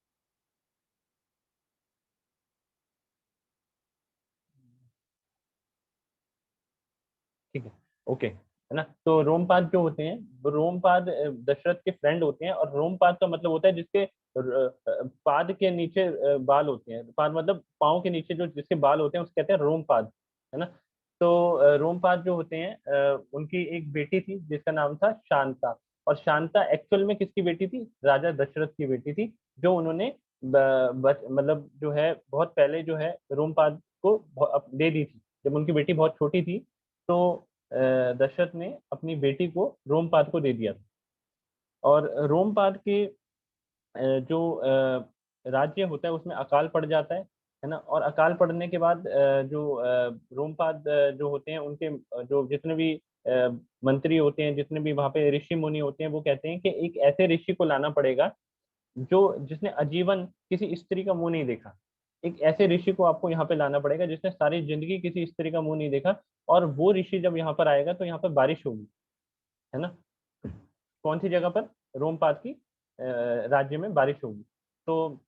ठीक है, ओके, है ना। तो रोमपाद जो होते हैं वो रोमपाद दशरथ के फ्रेंड होते हैं। और रोमपाद का मतलब होता है जिसके पाद के नीचे बाल होते हैं। पाद मतलब पाँव के नीचे जो जिसके बाल होते हैं उसको कहते हैं रोमपाद, है ना। तो रोमपाद जो होते हैं उनकी एक बेटी थी जिसका नाम था शांता। और शांता एक्चुअल में किसकी बेटी थी? राजा दशरथ की बेटी थी, जो उन्होंने मतलब जो है बहुत पहले जो है रोमपाद को दे दी थी। जब उनकी बेटी बहुत छोटी थी, तो दशरथ ने अपनी बेटी को रोमपाद को दे दिया था। और रोमपाद के जो राज्य होता है उसमें अकाल पड़ जाता है ना। और अकाल पड़ने के बाद जो रोमपाद जो होते हैं उनके जो जितने भी मंत्री होते हैं, जितने भी वहाँ पे ऋषि मुनि होते हैं, वो कहते हैं कि एक ऐसे ऋषि को लाना पड़ेगा जो जिसने आजीवन किसी स्त्री का मुंह नहीं देखा। एक ऐसे ऋषि को आपको यहाँ पे लाना पड़ेगा जिसने सारी जिंदगी किसी स्त्री का मुंह नहीं देखा। और वो ऋषि जब यहाँ पर आएगा तो यहाँ पर बारिश होगी, है ना। कौन सी जगह पर? रोमपाद की राज्य में बारिश होगी। तो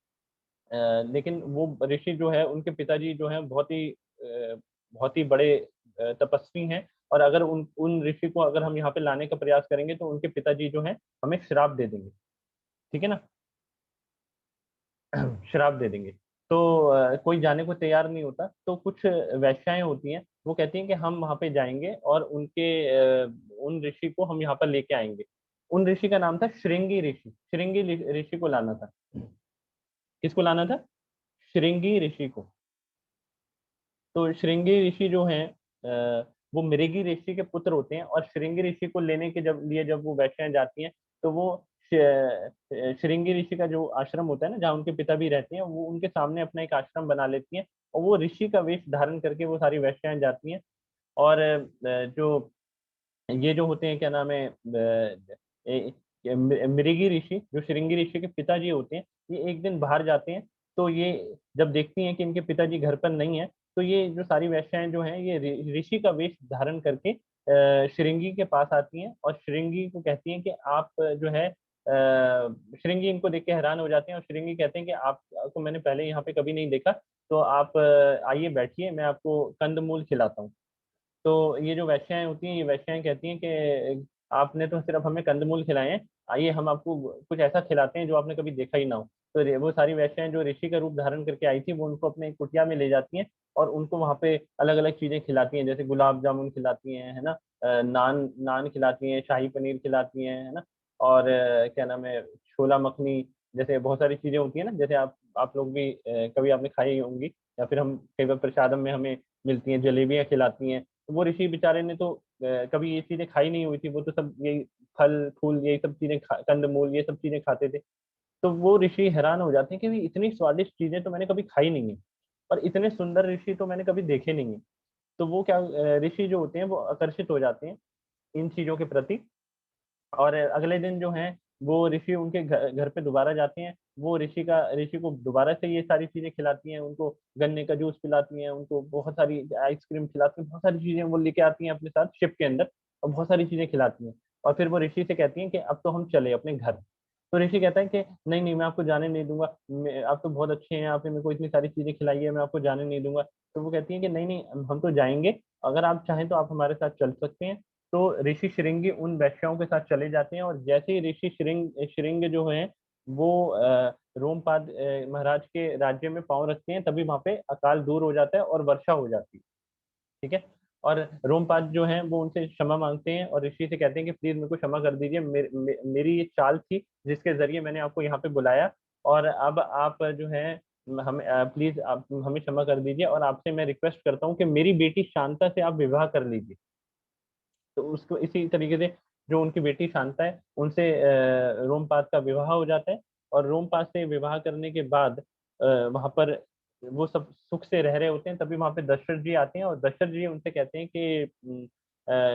लेकिन वो ऋषि जो है उनके पिताजी जो है बहुत ही बड़े तपस्वी हैं। और अगर उन उन ऋषि को अगर हम यहाँ पे लाने का प्रयास करेंगे तो उनके पिताजी जो है हमें श्राप दे देंगे, ठीक है ना। शराब दे देंगे। तो कोई जाने को तैयार नहीं होता। तो कुछ वैश्याएं होती हैं, वो कहती हैं कि हम वहां पे जाएंगे और उन ऋषि को हम यहाँ पर लेके आएंगे। उन ऋषि का नाम था श्रृंगी ऋषि। श्रृंगी ऋषि को लाना था। किसको लाना था? श्रृंगी ऋषि को। तो श्रृंगी ऋषि जो हैं वो मृगी ऋषि के पुत्र होते हैं, और श्रृंगी ऋषि को लेने के जब वो वैश्याएं जाती हैं, तो वो श्रृंगी ऋषि का जो आश्रम होता है ना, जहाँ उनके पिता भी रहते हैं, वो उनके सामने अपना एक आश्रम बना लेती हैं, और वो ऋषि का वेश धारण करके वो सारी वैश्याएं जाती हैं। और जो ये जो होते हैं, क्या नाम है, मृगी ऋषि, जो श्रृंगी ऋषि के पिताजी होते हैं, ये एक दिन बाहर जाते हैं, तो ये जब देखती हैं कि इनके पिताजी घर पर नहीं है, तो ये जो सारी वैश्याएं जो हैं, ये ऋषि का वेश धारण करके श्रृंगी के पास आती हैं, और श्रृंगी को कहती हैं कि आप जो है, श्रृंगी इनको देख के हैरान हो जाते हैं, और श्रृंगी कहते हैं कि आपको मैंने पहले यहाँ पे कभी नहीं देखा, तो आप आइए बैठिए, मैं आपको कंदमूल खिलाता हूँ। तो ये जो वैश्याएं होती हैं, ये वैश्याएं कहती हैं कि आपने तो सिर्फ हमें कंदमूल खिलाए हैं, आइए हम आपको कुछ ऐसा खिलाते हैं जो आपने कभी देखा ही ना हो। तो वो सारी वैश्याएं जो ऋषि का रूप धारण करके आई थी, वो उनको अपने कुटिया में ले जाती हैं, और उनको वहाँ पे अलग अलग चीजें खिलाती हैं, जैसे गुलाब जामुन खिलाती हैं, है ना, नान नान खिलाती हैं, शाही पनीर खिलाती हैं, है ना, और क्या नाम है, छोला मखनी, जैसे बहुत सारी चीजें होती है ना, जैसे आप लोग भी कभी आपने खाई होंगी, या फिर हम कई बार प्रसादम में हमें मिलती हैं, जलेबियां खिलाती हैं। तो वो ऋषि बेचारे ने तो कभी ये चीजें खाई नहीं हुई थी, वो तो सब यही फल फूल, यही सब चीजें कंदमूल, ये सब चीजें खाते थे। तो वो ऋषि हैरान हो जाते हैं कि भाई इतनी स्वादिष्ट चीजें तो मैंने कभी खाई नहीं है, और इतने सुंदर ऋषि तो मैंने कभी देखे नहीं है। तो वो क्या, ऋषि जो होते हैं वो आकर्षित हो जाते हैं इन चीजों के प्रति, और अगले दिन जो है, वो ऋषि उनके घर पे दोबारा जाते हैं, वो ऋषि को दोबारा से ये सारी चीजें खिलाती हैं, उनको गन्ने का जूस पिलाती हैं, उनको बहुत सारी आइसक्रीम खिलाती हैं, बहुत सारी चीजें वो लेके आती हैं अपने साथ शिप के अंदर, और बहुत सारी चीजें खिलाती हैं। और फिर वो ऋषि से कहती हैं कि अब तो हम चले अपने घर। तो ऋषि कहता है कि नहीं नहीं, मैं आपको जाने नहीं दूंगा, आप तो बहुत अच्छे हैं, आपने मेरे को इतनी सारी चीजें खिलाई है, मैं आपको जाने नहीं दूंगा। तो वो कहती है कि नहीं नहीं, हम तो जाएंगे, अगर आप चाहें तो आप हमारे साथ चल सकते हैं। तो ऋषि श्रृंगी उन वैश्याओं के साथ चले जाते हैं, और जैसे ही ऋषि श्रृंग जो है, वो रोमपाद महाराज के राज्य में पांव रखते हैं, तभी वहां पे अकाल दूर हो जाता है और वर्षा हो जाती है। ठीक है। और रोमपाद जो है वो उनसे क्षमा मांगते हैं, और ऋषि से कहते हैं कि प्लीज मेरे को क्षमा कर दीजिए, मेरी ये चाल थी जिसके जरिए मैंने आपको यहाँ पे बुलाया, और अब आप जो है, हम प्लीज आप हमें क्षमा कर दीजिए, और आपसे मैं रिक्वेस्ट करता हूँ कि मेरी बेटी शांता से आप विवाह कर लीजिए। तो उसको इसी तरीके से जो उनकी बेटी शांता है, उनसे रोमपाद का विवाह हो जाता है, और रोमपाद से विवाह करने के बाद वहां पर वो सब सुख से रह रहे होते हैं, तभी वहां पे दशरथ जी आते हैं, और दशरथ जी उनसे कहते हैं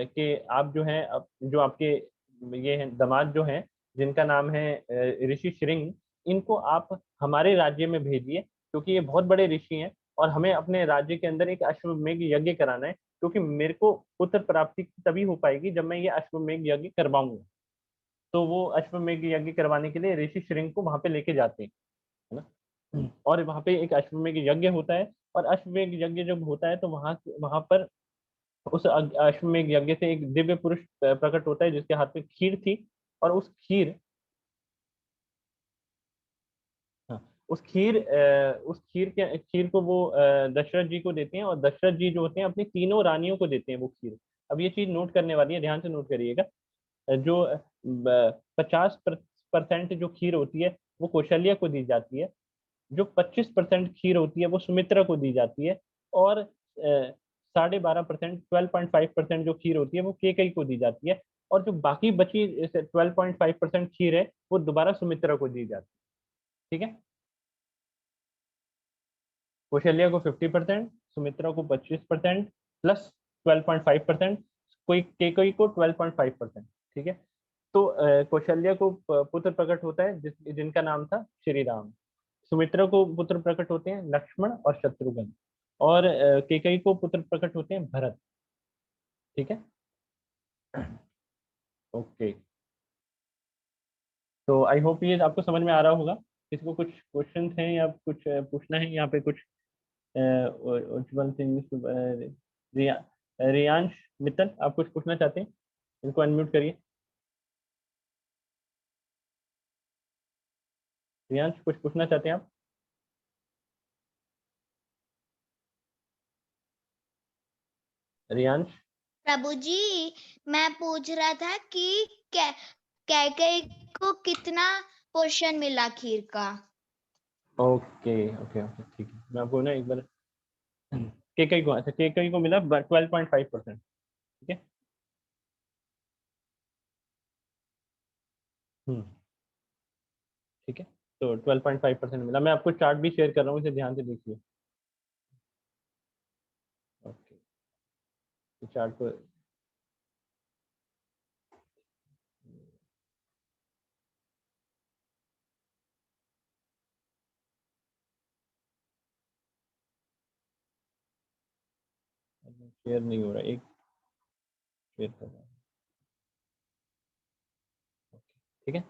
कि आप जो हैं, जो आपके ये हैं दामाद जो हैं, जिनका नाम है ऋषि श्रृंग, इनको आप हमारे राज्य में भेजिए, क्योंकि ये बहुत बड़े ऋषि हैं, और हमें अपने राज्य के अंदर एक अश्वमेध यज्ञ कराना है, क्योंकि मेरे को पुत्र प्राप्ति तभी हो पाएगी जब मैं ये अश्वमेध यज्ञ करवाऊंगा। तो वो अश्वमेध यज्ञ करवाने के लिए ऋषि श्रृंग को वहां पे लेके जाते हैं, है ना, और वहां पे एक अश्वमेध यज्ञ होता है, और अश्वमेध यज्ञ जब होता है, तो वहां वहां पर उस अश्वमेध यज्ञ से एक दिव्य पुरुष प्रकट होता है, जिसके हाथ में खीर थी, और हाँ, उस खीर को वो दशरथ जी को देते हैं, और दशरथ जी जो होते हैं अपनी तीनों रानियों को देते हैं वो खीर। अब ये चीज नोट करने वाली है, ध्यान से नोट करिएगा। जो 50% जो खीर होती है वो कौशल्या को दी जाती है, जो 25% खीर होती है वो सुमित्रा को दी जाती है, और 12.5%, 12.5% जो खीर होती है वो केकई को दी जाती है, और जो बाकी बची 12.5% खीर है, वो दोबारा सुमित्रा को दी जाती है। ठीक है। कौशल्या को 50%, सुमित्रा को 25% प्लस 12.5%, कोई केकई को 12.5%। ठीक है। तो कौशल्या को पुत्र प्रकट होता है जिनका नाम था श्री राम। सुमित्रा को पुत्र प्रकट होते हैं लक्ष्मण और शत्रुघ्न, और केकई को पुत्र प्रकट होते हैं भरत। ठीक है। ओके। तो आई होप ये आपको समझ में आ रहा होगा। किसी को कुछ क्वेश्चन हैं या कुछ पूछना है यहाँ पे? कुछ उज्जवल सिंह, रियांश मित्तल, आप कुछ पूछना चाहते हैं? इनको अनम्यूट करिए। रियांश, कुछ पूछना चाहते हैं आप? रियांश। प्रभु जी, मैं पूछ रहा था कि कैकेयी को कितना पोर्शन मिला खीर का? ओके ओके ओके, ठीक है। मैं आपको ना एक बार केकई को मिला 12.5%। ठीक है। ठीक है, तो 12.5% मिला। मैं आपको चार्ट भी शेयर कर रहा हूँ, इसे ध्यान से देखिए। ओके, चार्ट को शेयर नहीं हो रहा, एक शेयर कर रहा हूँ। ठीक है।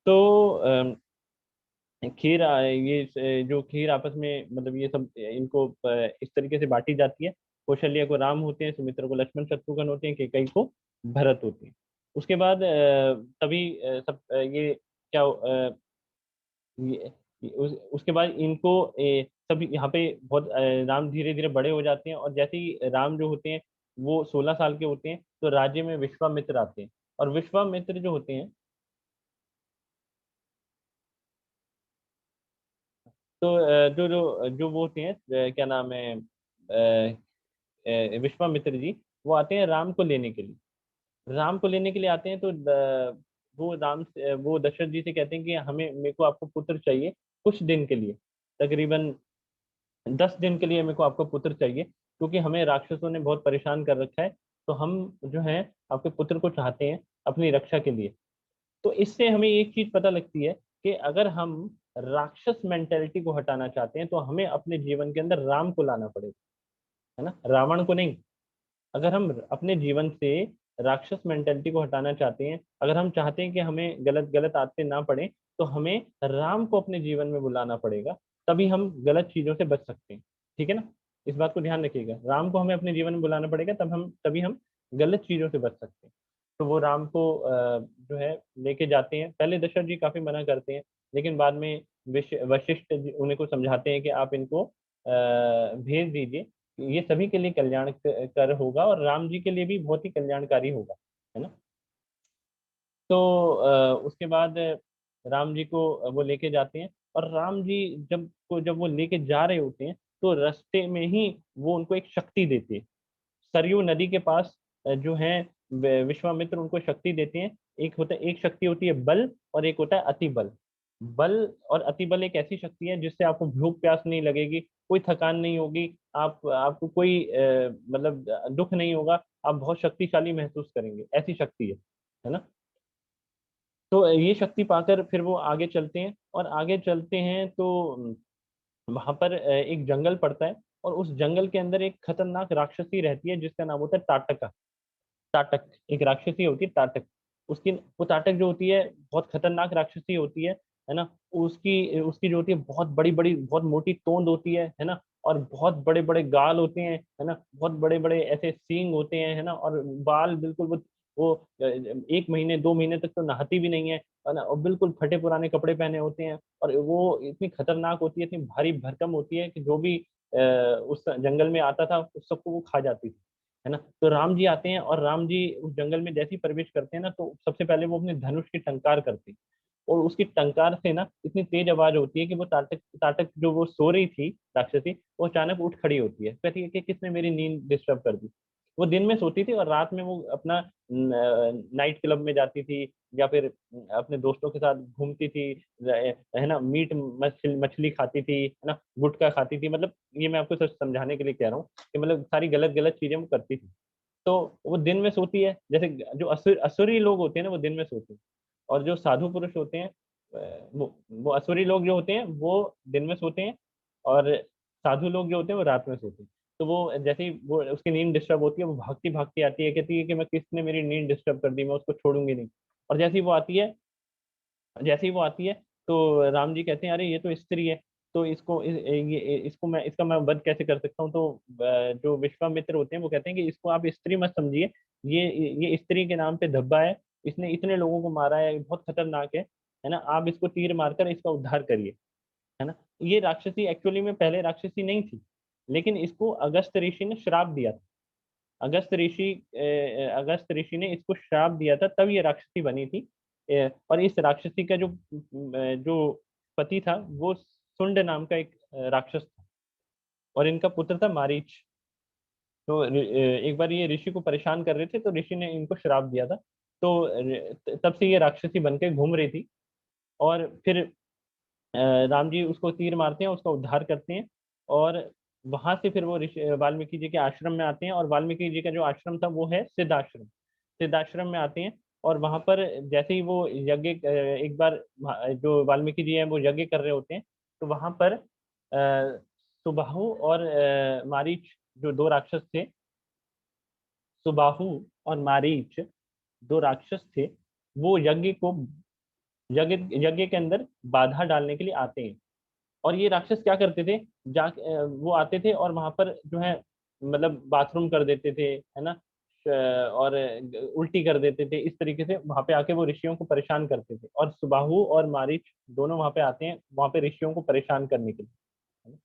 तो खीर ये जो खीर आपस में मतलब ये सब इनको इस तरीके से बांटी जाती है। कौशल्या को राम होते हैं, सुमित्रा को लक्ष्मण, शत्रुघ्न होते हैं, कैकेयी को भरत होते हैं। उसके बाद तभी सब ये क्या उसके बाद इनको सब यहाँ पे बहुत राम धीरे धीरे बड़े हो जाते हैं, और जैसे ही राम जो होते हैं वो 16 साल के होते हैं, तो राज्य में विश्वामित्र आते हैं। और विश्वामित्र जो होते हैं, तो जो जो जो वो होते हैं क्या नाम है विश्वामित्र जी, वो आते हैं राम को लेने के लिए। राम को लेने के लिए आते हैं, तो वो दशरथ जी से कहते हैं कि हमें मेरे को आपको पुत्र चाहिए कुछ दिन के लिए, तकरीबन 10 दिन के लिए मेरे को आपको पुत्र चाहिए, क्योंकि हमें राक्षसों ने बहुत परेशान कर रखा है। तो हम जो है आपके पुत्र को चाहते हैं अपनी रक्षा के लिए। तो इससे हमें एक चीज पता लगती है कि अगर हम राक्षस मेंटेलिटी को हटाना चाहते हैं, तो हमें अपने जीवन के अंदर राम को लाना पड़ेगा, है ना, रावण को नहीं। अगर हम अपने जीवन से राक्षस मेंटेलिटी को हटाना चाहते हैं, अगर हम चाहते हैं कि हमें गलत गलत आदतें ना पड़े, तो हमें राम को अपने जीवन में बुलाना पड़ेगा, तभी हम गलत चीजों से बच सकते हैं। ठीक है ना, इस बात को ध्यान रखिएगा, राम को हमें अपने जीवन में बुलाना पड़ेगा, तभी हम गलत चीजों से बच सकते हैं। तो वो राम को जो है लेके जाते हैं। पहले दशरथ जी काफी मना करते हैं, लेकिन बाद में वशिष्ठ जी उन्हें को समझाते हैं कि आप इनको भेज दीजिए, ये सभी के लिए कल्याण कर होगा, और राम जी के लिए भी बहुत ही कल्याणकारी होगा, है ना। तो उसके बाद राम जी को वो लेके जाते हैं, और राम जी जब वो लेके जा रहे होते हैं, तो रास्ते में ही वो उनको एक शक्ति देते हैं। सरयू नदी के पास जो है विश्वामित्र उनको शक्ति देते हैं। एक शक्ति होती है बल, और एक होता है अति बल। बल और अति बल एक ऐसी शक्ति है जिससे आपको भूख प्यास नहीं लगेगी, कोई थकान नहीं होगी, आपको कोई मतलब दुख नहीं होगा, आप बहुत शक्तिशाली महसूस करेंगे, ऐसी शक्ति है ना। तो ये शक्ति पाकर फिर वो आगे चलते हैं, और आगे चलते हैं तो वहां पर एक जंगल पड़ता है, और उस जंगल के अंदर एक खतरनाक राक्षसी रहती है जिसका नाम होता है ताटका। ताटक एक राक्षसी होती है, ताटक। उसकी वो ताटक जो होती है बहुत खतरनाक राक्षसी होती है ना। उसकी उसकी जो होती है बहुत बड़ी बड़ी बहुत मोटी तोंद होती है ना, और बहुत बड़े बड़े गाल होते हैं, है ना, बहुत बड़े बड़े ऐसे सींग होते हैं, है ना, और बाल बिल्कुल वो 1 महीने 2 महीने तक तो नहाती भी नहीं है ना, और बिल्कुल फटे पुराने कपड़े पहने होते हैं, और वो इतनी खतरनाक होती है, इतनी भारी भरकम होती है कि जो भी उस जंगल में आता था उस सबको वो खा जाती थी, है ना। तो राम जी आते हैं, और राम जी उस जंगल में जैसे ही प्रवेश करते हैं ना, तो सबसे पहले वो अपने धनुष की टंकार करते हैं, और उसकी टंकार से ना इतनी तेज आवाज होती है कि वो ताटक ताटक जो वो सो रही थी राक्षसी, वो अचानक उठ खड़ी होती है, कहती है कि किसने मेरी नींद डिस्टर्ब कर दी। वो दिन में सोती थी, और रात में वो अपना नाइट क्लब में जाती थी, या फिर अपने दोस्तों के साथ घूमती थी, है ना, मीट मछली खाती थी, है ना, गुटखा खाती थी। मतलब ये मैं आपको सच समझाने के लिए कह रहा हूँ कि मतलब सारी गलत गलत चीजें वो करती थी। तो वो दिन में सोती है, जैसे जो असुरी लोग होते हैं ना वो दिन में सोते हैं, और जो साधु पुरुष होते हैं वो असुरी लोग जो होते हैं वो दिन में सोते हैं, और साधु लोग जो होते हैं वो रात में सोते हैं। तो वो जैसे ही वो उसकी नींद डिस्टर्ब होती है, वो भागती भागती आती है, कहती है कि मैं किसने मेरी नींद डिस्टर्ब कर दी, मैं उसको छोड़ूंगी नहीं। और जैसे ही वो आती है, तो राम जी कहते हैं अरे ये तो स्त्री है, तो इसको मैं इसका मैं वध कैसे कर सकता हूँ। तो जो विश्वामित्र होते हैं वो कहते हैं कि इसको आप स्त्री मत समझिए, ये स्त्री के नाम पे धब्बा है, इसने इतने लोगों को मारा है, बहुत खतरनाक है ना, आप इसको तीर मारकर इसका उद्धार करिए, है ना। ये राक्षसी एक्चुअली में पहले राक्षसी नहीं थी, लेकिन इसको अगस्त ऋषि ने श्राप दिया था। अगस्त ऋषि ने इसको श्राप दिया था, तब ये राक्षसी बनी थी। और इस राक्षसी का जो पति था वो सुंड नाम का एक राक्षस था। और इनका पुत्र था मारीच। तो एक बार ये ऋषि को परेशान कर रहे थे, तो ऋषि ने इनको श्राप दिया था। तो तब से ये राक्षसी बन के घूम रही थी। और फिर राम जी उसको तीर मारते हैं, उसका उद्धार करते हैं। और वहां से फिर वो ऋषि वाल्मीकि जी के आश्रम में आते हैं। और वाल्मीकि जी का जो आश्रम था वो है सिद्धाश्रम। सिद्धाश्रम में आते हैं, और वहां पर जैसे ही वो यज्ञ एक बार जो वाल्मीकि जी हैं वो यज्ञ कर रहे होते हैं, तो वहां पर सुबाहु और मारीच जो दो राक्षस थे, सुबाहु और मारीच दो राक्षस थे, वो यज्ञ यज्ञ के अंदर बाधा डालने के लिए आते हैं। और ये राक्षस क्या करते थे, वो आते थे और वहां पर जो है मतलब बाथरूम कर देते थे, है ना, और उल्टी कर देते थे। इस तरीके से वहां पे आके वो ऋषियों को परेशान करते थे। और सुबाहु और मारीच दोनों वहां पे आते हैं, वहां पे ऋषियों को परेशान करने के लिए, है ना।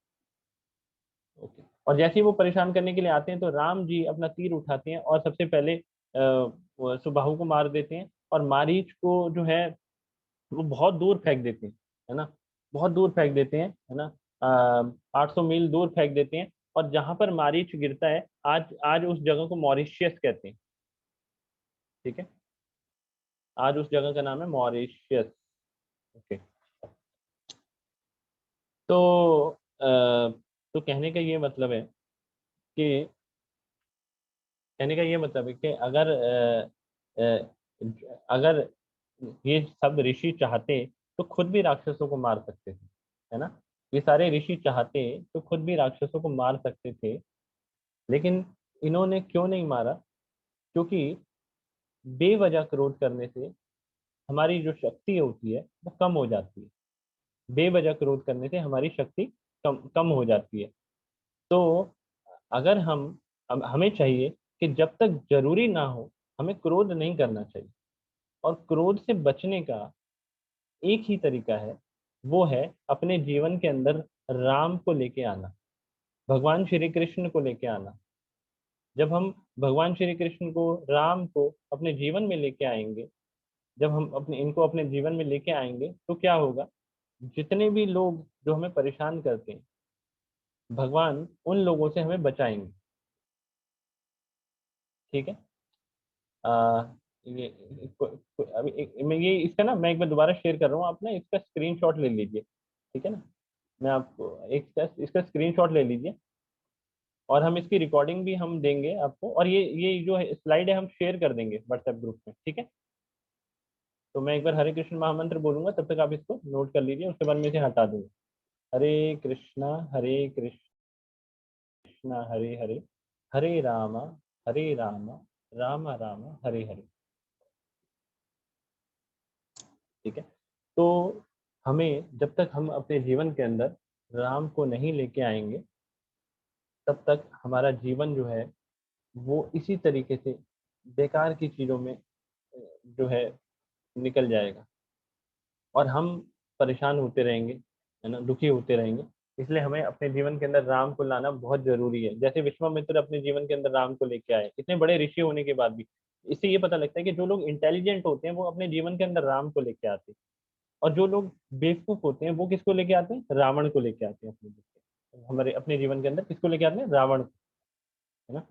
ओके। और जैसे ही वो परेशान करने के लिए आते हैं, तो राम जी अपना तीर उठाते हैं और सबसे पहले वो सुबाहु को मार देते हैं। और मारीच को जो है वो बहुत दूर फेंक देते हैं, है ना, बहुत दूर फेंक देते हैं, है ना, 800 मील दूर फेंक देते हैं। और जहां पर मारीच गिरता है, आज आज उस जगह को मॉरिशियस कहते हैं। ठीक है, आज उस जगह का नाम है मॉरिशियस। ओके। तो तो कहने का ये मतलब है कि कहने का ये मतलब है कि अगर ये सब ऋषि चाहते तो खुद भी राक्षसों को मार सकते थे, है ना। ये सारे ऋषि चाहते तो खुद भी राक्षसों को मार सकते थे, लेकिन इन्होंने क्यों नहीं मारा? क्योंकि बेवजह क्रोध करने से हमारी जो शक्ति होती है वो कम हो जाती है। बेवजह क्रोध करने से हमारी शक्ति कम कम हो जाती है। तो अगर हमें चाहिए कि जब तक जरूरी ना हो हमें क्रोध नहीं करना चाहिए। और क्रोध से बचने का एक ही तरीका है, वो है अपने जीवन के अंदर राम को लेके आना, भगवान श्री कृष्ण को लेके आना। जब हम भगवान श्री कृष्ण को, राम को अपने जीवन में लेके आएंगे, जब हम इनको अपने जीवन में लेके आएंगे, तो क्या होगा? जितने भी लोग जो हमें परेशान करते हैं, भगवान उन लोगों से हमें बचाएंगे। ठीक है। आ, ये अभी मैं ये इसका ना मैं एक बार दोबारा शेयर कर रहा हूँ, आप ना इसका स्क्रीनशॉट ले लीजिए। ठीक है ना, मैं आपको इसका स्क्रीनशॉट ले लीजिए, और हम इसकी रिकॉर्डिंग भी हम देंगे आपको। और ये जो स्लाइड है हम शेयर कर देंगे व्हाट्सएप ग्रुप में। ठीक है। तो मैं एक बार हरे कृष्ण महामंत्र बोलूंगा, तब तक आप इसको नोट कर लीजिए, उसके बाद मैं इसे हटा दूंगा। हरे कृष्णा हरे हरे, हरे राम राम राम हरे हरे। ठीक है। तो हमें जब तक हम अपने जीवन के अंदर राम को नहीं लेके आएंगे, तब तक हमारा जीवन जो है वो इसी तरीके से बेकार की चीज़ों में जो है निकल जाएगा, और हम परेशान होते रहेंगे, है ना, दुखी होते रहेंगे। इसलिए हमें अपने जीवन के अंदर राम को लाना बहुत जरूरी है। जैसे विश्वामित्र अपने जीवन के अंदर राम को लेके आए, इतने बड़े ऋषि होने के बाद भी। इससे ये पता लगता है कि जो लोग इंटेलिजेंट होते हैं वो अपने जीवन के अंदर राम को लेके आते हैं, और जो लोग बेवकूफ होते हैं वो किसको लेके आते हैं? रावण को लेके आते हैं हमारे अपने जीवन के अंदर किसको लेके आते हैं? रावण को, है ना।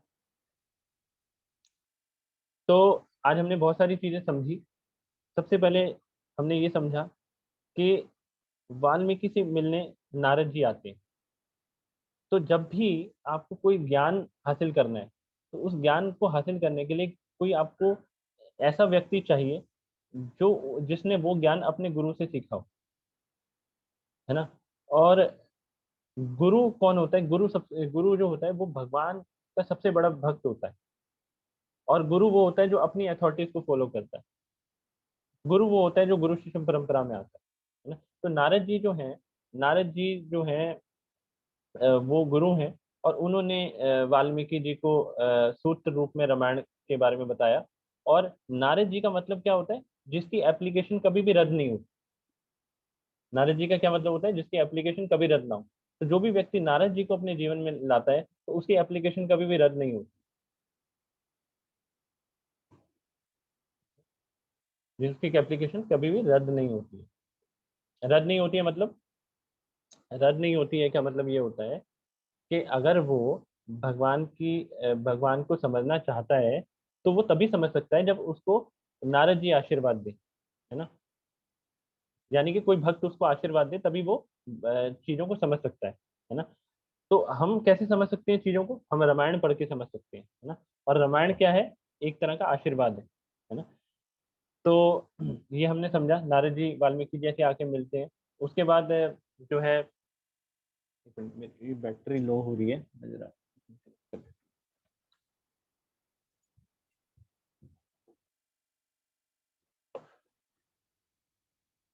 तो आज हमने बहुत सारी चीजें समझी। सबसे पहले हमने ये समझा कि वाल्मीकि से मिलने नारद जी आते हैं। तो जब भी आपको कोई ज्ञान हासिल करना है, तो उस ज्ञान को हासिल करने के लिए कोई आपको ऐसा व्यक्ति चाहिए जो जिसने वो ज्ञान अपने गुरु से सीखा हो, है ना। और गुरु कौन होता है? गुरु जो होता है वो भगवान का सबसे बड़ा भक्त होता है। और गुरु वो होता है जो अपनी अथॉरिटीज को फॉलो करता है। गुरु वो होता है जो गुरु शिष्य परंपरा में आता है ना। तो नारद जी जो हैं वो गुरु हैं। और उन्होंने वाल्मीकि जी को सूत्र रूप में रामायण के बारे में बताया। और नारद जी का मतलब क्या होता है? जिसकी एप्लीकेशन कभी भी रद्द नहीं होती। नारद जी का क्या मतलब होता है? जिसकी एप्लीकेशन कभी रद्द ना हो। तो जो भी व्यक्ति नारद जी को अपने जीवन में लाता है, तो उसकी एप्लीकेशन कभी भी रद्द नहीं होती। जिसकी एप्लीकेशन कभी भी रद्द नहीं होती है। रद्द नहीं होती है मतलब, रद्द नहीं होती है क्या मतलब ये होता है कि अगर वो भगवान को समझना चाहता है तो वो तभी समझ सकता है जब उसको नारद जी आशीर्वाद दे, है ना। यानी कि कोई भक्त उसको आशीर्वाद दे तभी वो चीजों को समझ सकता है ना। तो हम कैसे समझ सकते हैं चीजों को? हम रामायण पढ़ के समझ सकते हैं, है ना। और रामायण क्या है? एक तरह का आशीर्वाद है ना। तो ये हमने समझा, नारद जी वाल्मीकि जैसे आके मिलते हैं। उसके बाद जो है, एक मिनट, मेरी बैटरी लो हो रही है जरा।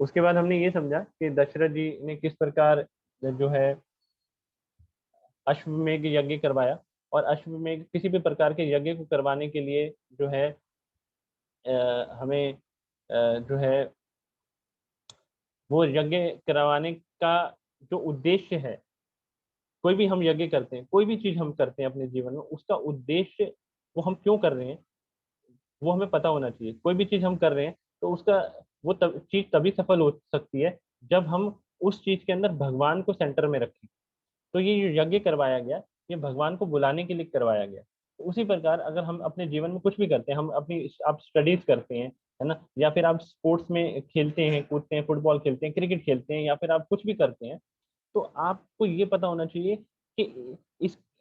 उसके बाद हमने ये समझा कि दशरथ जी ने किस प्रकार जो है अश्वमेध यज्ञ करवाया, और अश्वमेध किसी भी प्रकार के यज्ञ को करवाने के लिए जो है हमें जो है वो यज्ञ करवाने का जो उद्देश्य है, कोई भी हम यज्ञ करते हैं, कोई भी चीज हम करते हैं अपने जीवन में, उसका उद्देश्य वो हम क्यों कर रहे हैं वो हमें पता होना चाहिए। कोई भी चीज हम कर रहे हैं तो उसका वो चीज तभी सफल हो सकती है जब हम उस चीज के अंदर भगवान को सेंटर में रखें। तो ये जो यज्ञ करवाया गया, ये भगवान को बुलाने के लिए करवाया गया। तो उसी प्रकार अगर हम अपने जीवन में कुछ भी करते हैं, हम अपनी आप स्टडीज करते हैं, है ना, या फिर आप स्पोर्ट्स में खेलते हैं, कूदते हैं, फुटबॉल खेलते हैं, क्रिकेट खेलते हैं, या फिर आप कुछ भी करते हैं, तो आपको ये पता होना चाहिए कि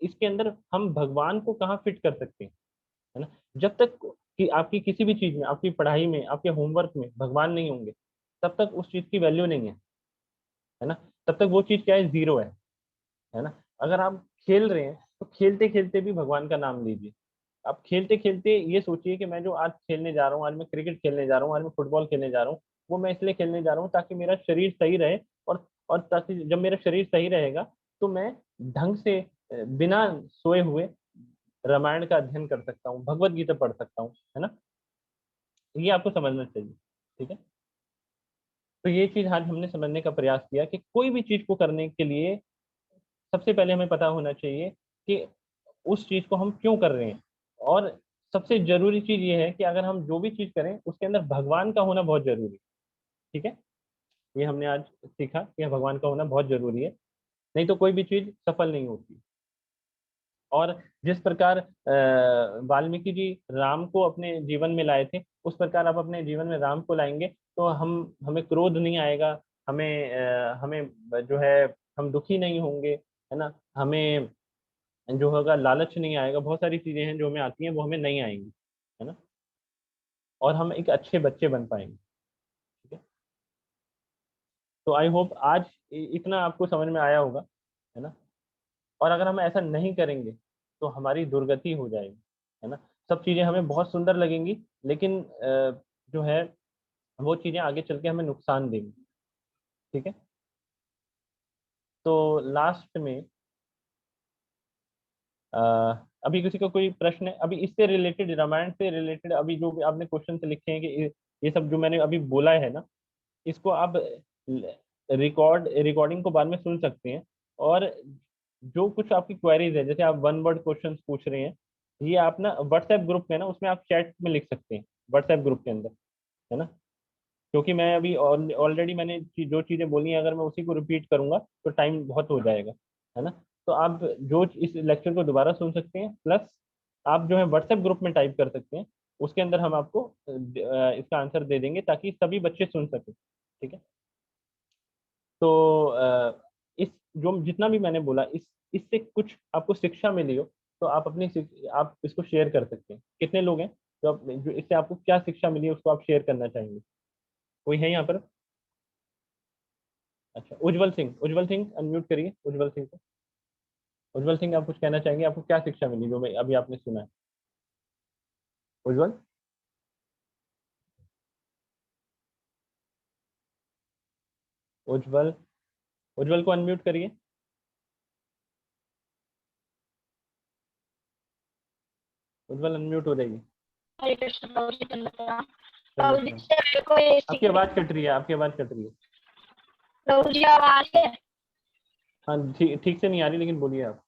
इसके अंदर हम भगवान को कहाँ फिट कर सकते हैं, है ना। जब तक कि आपकी किसी भी चीज में, आपकी पढ़ाई में, आपके होमवर्क में भगवान नहीं होंगे, तब तक उस चीज की वैल्यू नहीं है ना। तब तक वो चीज क्या है? जीरो है ना। अगर आप खेल रहे हैं तो खेलते खेलते भी भगवान का नाम लीजिए। आप खेलते खेलते ये सोचिए कि मैं जो आज खेलने जा रहा हूँ, आज मैं क्रिकेट खेलने जा रहा हूँ, आज मैं फुटबॉल खेलने जा रहा हूँ, वो मैं इसलिए खेलने जा रहा हूँ ताकि मेरा शरीर सही रहे, और ताकि जब मेरा शरीर सही रहेगा तो मैं ढंग से बिना सोए हुए रामायण का अध्ययन कर सकता हूँ, भगवत गीता पढ़ सकता हूँ, है ना। ये आपको समझना चाहिए, ठीक है। तो ये चीज आज हमने समझने का प्रयास किया कि कोई भी चीज को करने के लिए सबसे पहले हमें पता होना चाहिए कि उस चीज को हम क्यों कर रहे हैं। और सबसे जरूरी चीज ये है कि अगर हम जो भी चीज करें उसके अंदर भगवान का होना बहुत जरूरी है, ठीक है। ये हमने आज सीखा कि भगवान का होना बहुत जरूरी है, नहीं तो कोई भी चीज सफल नहीं होती। और जिस प्रकार वाल्मीकि जी राम को अपने जीवन में लाए थे, उस प्रकार आप अपने जीवन में राम को लाएंगे तो हमें क्रोध नहीं आएगा, हमें जो है हम दुखी नहीं होंगे, है ना। हमें जो होगा लालच नहीं आएगा, बहुत सारी चीजें हैं जो हमें आती हैं वो हमें नहीं आएंगी, है ना। और हम एक अच्छे बच्चे बन पाएंगे, ठीक है। तो आई होप आज इतना आपको समझ में आया होगा, है ना। और अगर हम ऐसा नहीं करेंगे तो हमारी दुर्गति हो जाएगी, है ना। सब चीजें हमें बहुत सुंदर लगेंगी, लेकिन जो है वो चीजें आगे चल के हमें नुकसान देंगी, ठीक है। तो लास्ट में अ, अभी किसी का कोई प्रश्न है अभी इससे रिलेटेड, रामायण से रिलेटेड? अभी जो भी आपने क्वेश्चन से लिखे हैं कि ये सब जो मैंने अभी बोला है ना, इसको आप रिकॉर्डिंग को बाद में सुन सकते हैं। और जो कुछ आपकी क्वेरीज है, जैसे आप वन वर्ड क्वेश्चन पूछ रहे हैं, ये आप ना व्हाट्सएप ग्रुप में ना, उसमें आप चैट में लिख सकते हैं व्हाट्सएप ग्रुप के अंदर, है ना। क्योंकि मैं अभी ऑलरेडी मैंने जो चीजें बोली हैं, अगर मैं उसी को रिपीट करूंगा तो टाइम बहुत हो जाएगा, है ना। तो आप जो इस लेक्चर को दोबारा सुन सकते हैं, प्लस आप जो है व्हाट्सएप ग्रुप में टाइप कर सकते हैं, उसके अंदर हम आपको इसका आंसर दे देंगे ताकि सभी बच्चे सुन सकें, ठीक है। तो इस जो जितना भी मैंने बोला, इससे कुछ आपको शिक्षा मिली हो तो आप आप इसको शेयर कर सकते हैं। कितने लोग हैं जो इससे आपको क्या शिक्षा मिली है उसको आप शेयर करना चाहेंगे? कोई है यहाँ पर? अच्छा, उज्जवल सिंह अनम्यूट करिए उज्जवल सिंह को। उज्जवल सिंह, आप कुछ कहना चाहेंगे? आपको क्या शिक्षा मिली जो मैं अभी आपने सुना है? उज्जवल, उज्जवल, उज्जवल को अनम्यूट करिए। उज्जवल अनम्यूट हो जाइए। हरे कृष्ण प्रभु जी धन्यवाद। चलिए, प्रभु जी से मेरे को ये आपकी आवाज कट रही है, आपकी आवाज कट रही है। प्रभु जी आवाज है। हाँ, ठीक ठीक से नहीं आ रही, लेकिन बोलिए आप।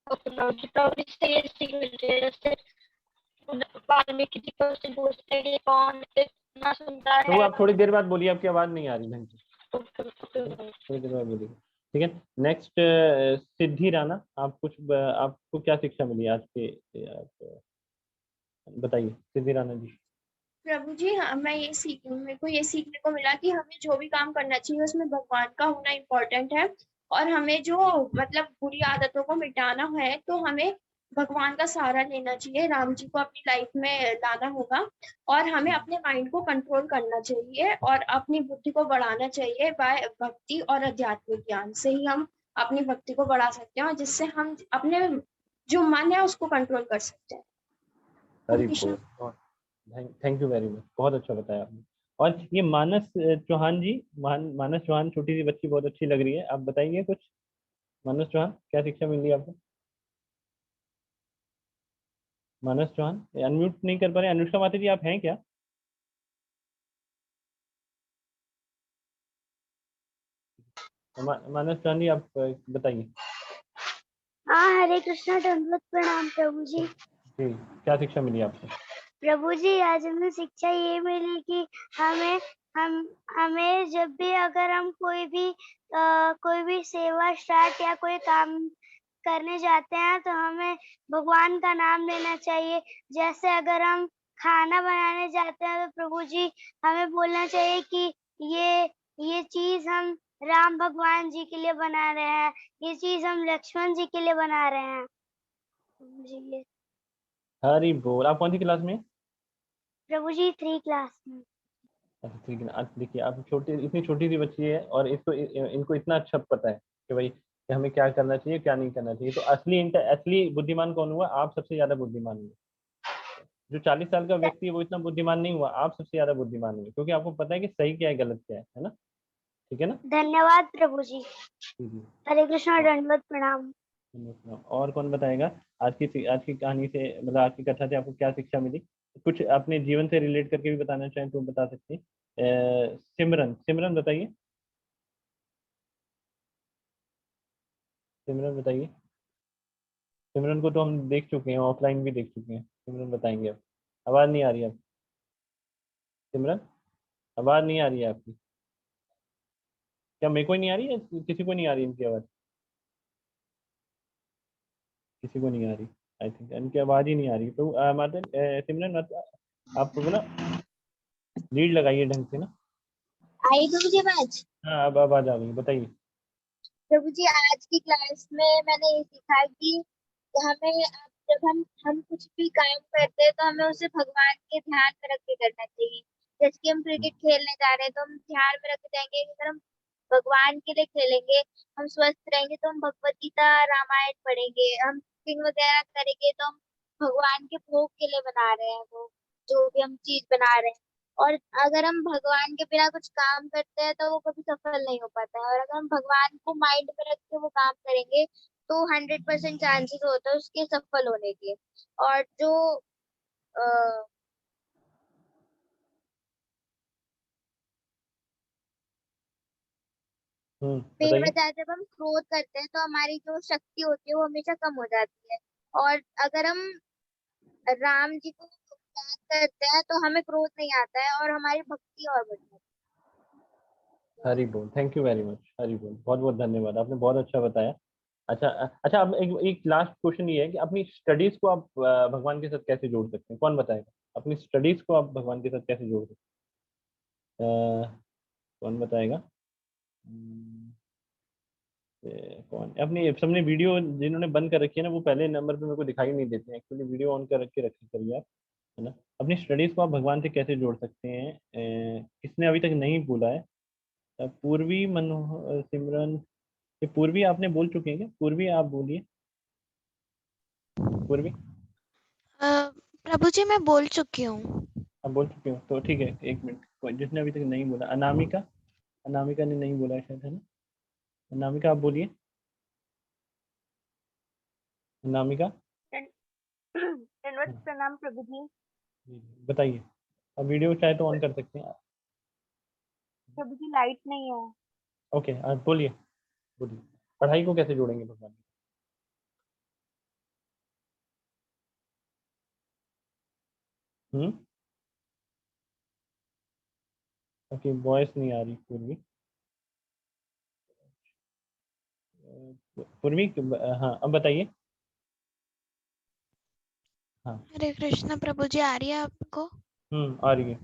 ओके प्रभु जी से ये सीख मिलती है, जैसे वाल्मीकि जी को से पूछते हैं कि कौन कितना सुंदर तो वो है। आप थोड़ी देर बाद बोलिए, आपकी आवाज नहीं आ रही ढंग से, ओके, ओके, ओके। थोड़ी देर बाद बोलिए। ठीक है। नेक्स्ट सिद्धि राणा, आप आपको क्या शिक्षा मिली आज के, आप बताइए सिद्धि राणा जी। प्रभु जी, हाँ, मेरे को ये सीखने को मिला कि हमें जो भी काम करना चाहिए उसमें भगवान का होना इम्पोर्टेंट है। और हमें जो मतलब बुरी आदतों को मिटाना है तो हमें भगवान का सहारा लेना चाहिए, राम जी को अपनी लाइफ में लाना होगा। और हमें अपने माइंड को कंट्रोल करना चाहिए और अपनी बुद्धि को बढ़ाना चाहिए। बाय भक्ति और आध्यात्मिक ज्ञान से ही हम अपनी भक्ति को बढ़ा सकते हैं, और जिससे हम अपने जो मन है उसको कंट्रोल कर सकते हैं। हरे हरी कृष्ण। बोल, थैंक यू वेरी मच, बहुत अच्छा बताया आपने। और ये मानस चौहान जी, मानस चौहान, छोटी सी बच्ची, बहुत अच्छी लग रही है, आप बताइए कुछ। मानस चौहान, क्या शिक्षा मिल रही है आपको? मानस चौहान अनम्यूट नहीं कर पा रहे। अनुष्का माता जी, आप हैं क्या? मानस चौहान जी, आप बताइए। हाँ, हरे कृष्णा, दंडवत प्रणाम प्रभु जी। जी, क्या शिक्षा मिली आपको? प्रभु जी, आज हमें शिक्षा ये मिली कि हमें हम हमें जब भी अगर हम कोई भी सेवा स्टार्ट या कोई काम करने जाते हैं तो हमें भगवान का नाम लेना चाहिए। जैसे अगर हम खाना बनाने जाते हैं तो प्रभु जी हमें बोलना चाहिए कि ये चीज हम राम भगवान जी के लिए बना रहे हैं, ये चीज हम लक्ष्मण जी के लिए बना रहे हैं। प्रभु जी ये हरी बोल। आप कौन सी क्लास में? प्रभु जी 3 क्लास में। अच्छा ठीक है। आज देखिए, आप इतनी छोटी सी बच्ची है और इनको इतना अच्छा पता है कि भाई कि हमें क्या करना चाहिए, क्या नहीं करना चाहिए। तो असली बुद्धिमान कौन हुआ? आप सबसे ज्यादा बुद्धिमान हुए। जो 40 साल का व्यक्ति है वो इतना बुद्धिमान नहीं हुआ, आप सबसे ज्यादा बुद्धिमान हुए, क्योंकि आपको पता है कि सही क्या है, गलत क्या है ना? ठीक है ना? धन्यवाद प्रभु जी। जी। हरे कृष्णा, और दंडवत प्रणाम। और कौन बताएगा? आज की कहानी से, मतलब आज की कथा से आपको क्या शिक्षा मिली? कुछ अपने जीवन से रिलेट करके भी बताना चाहें तो बता सकते हैं। सिमरन, सिमरन बताइए। सिमरन बताइए। सिमरन को तो हम देख चुके हैं, ऑफलाइन भी देख चुके हैं। सिमरन बताएंगे अब। आवाज़ नहीं आ रही है आपकी सिमरन, आवाज़ नहीं आ रही है आपकी। क्या मेरे को ही नहीं आ रही है, किसी को नहीं आ रही इनकी आवाज़? किसी को नहीं आ रही, आई थिंक इनकी आवाज़ ही नहीं आ रही। तो माता सिमरन, आप तो ना लीड लगाइए ढंग से ना। आई प्रभु जी आवाज? हाँ, अब आवाज़ आ गई, बताइए। प्रभु जी, आज की क्लास में मैंने ये सीखा कि हमें जब हम कुछ भी काम करते हैं तो हमें उसे भगवान के ध्यान में रख के करना चाहिए। जैसे कि हम क्रिकेट खेलने जा रहे हैं तो हम ध्यान में रख के जाएंगे कि अगर हम भगवान के लिए खेलेंगे, हम स्वस्थ रहेंगे तो हम भगवत गीता रामायण पढ़ेंगे। हम कुकिंग वगैरह करेंगे तो हम भगवान के भोग के लिए बना रहे हैं वो जो भी हम चीज बना रहे हैं। और अगर हम भगवान के बिना कुछ काम करते हैं तो वो कभी सफल नहीं हो पाता है। और अगर हम भगवान को माइंड में रख के वो काम करेंगे तो 100% चांसेस होता है उसके सफल होने के। और जो अ, बताइए। बेवजह जब हम क्रोध करते हैं तो हमारी जो शक्ति होती है वो हमेशा कम हो जाती है। और अगर हम राम जी को याद करते हैं तो हमें क्रोध नहीं आता है और हमारी भक्ति और बढ़ जाती हरी बोल, थैंक यू वेरी मच। हरी बोल, बहुत बहुत धन्यवाद, आपने बहुत अच्छा बताया। अच्छा अच्छा, अब एक एक लास्ट क्वेश्चन ये है कि अपनी स्टडीज को आप भगवान के साथ कैसे जोड़ सकते हैं? कौन बताएगा? अपनी स्टडीज को आप भगवान के साथ कैसे जोड़ सकते हैं? कौन बताएगा? कौन अपनी सबने वीडियो जिन्होंने बंद कर रखी है ना, वो पहले नंबर पे मेरे को दिखाई नहीं देते हैं एक्चुअली। वीडियो ऑन कर रखे रखी करिए आप, है ना? अपनी स्टडीज को आप भगवान से कैसे जोड़ सकते हैं? किसने अभी तक नहीं बोला है? पूर्वी, मनोहर, सिमरन, ये पूर्वी आपने बोल चुके हैं क्या? पूर्वी आप बोलिए, पूर्वी। प्रभु जी मैं बोल चुकी हूँ। आप बोल चुके हो तो ठीक है, एक मिनट। जिसने अभी तक नहीं बोला, अनामिका, अनामिका ने नहीं बोला है शायद, है ना? अनामिका आप बोलिए। अनामिका, है। दंडवत प्रणाम प्रभु जी। जी, बताइए। अब वीडियो चाहे तो ऑन कर सकते हैं। प्रभु जी, लाइट नहीं है। ओके, आप बोलिए, बोलिए। पढ़ाई को कैसे जोड़ेंगे भगवान के? हम्म, ओके, वॉइस नहीं आ रही पूर्वी। पूर्वी, हाँ अब बताइए। हाँ। हरे कृष्णा प्रभु जी, आ रही है आपको? आ रही है।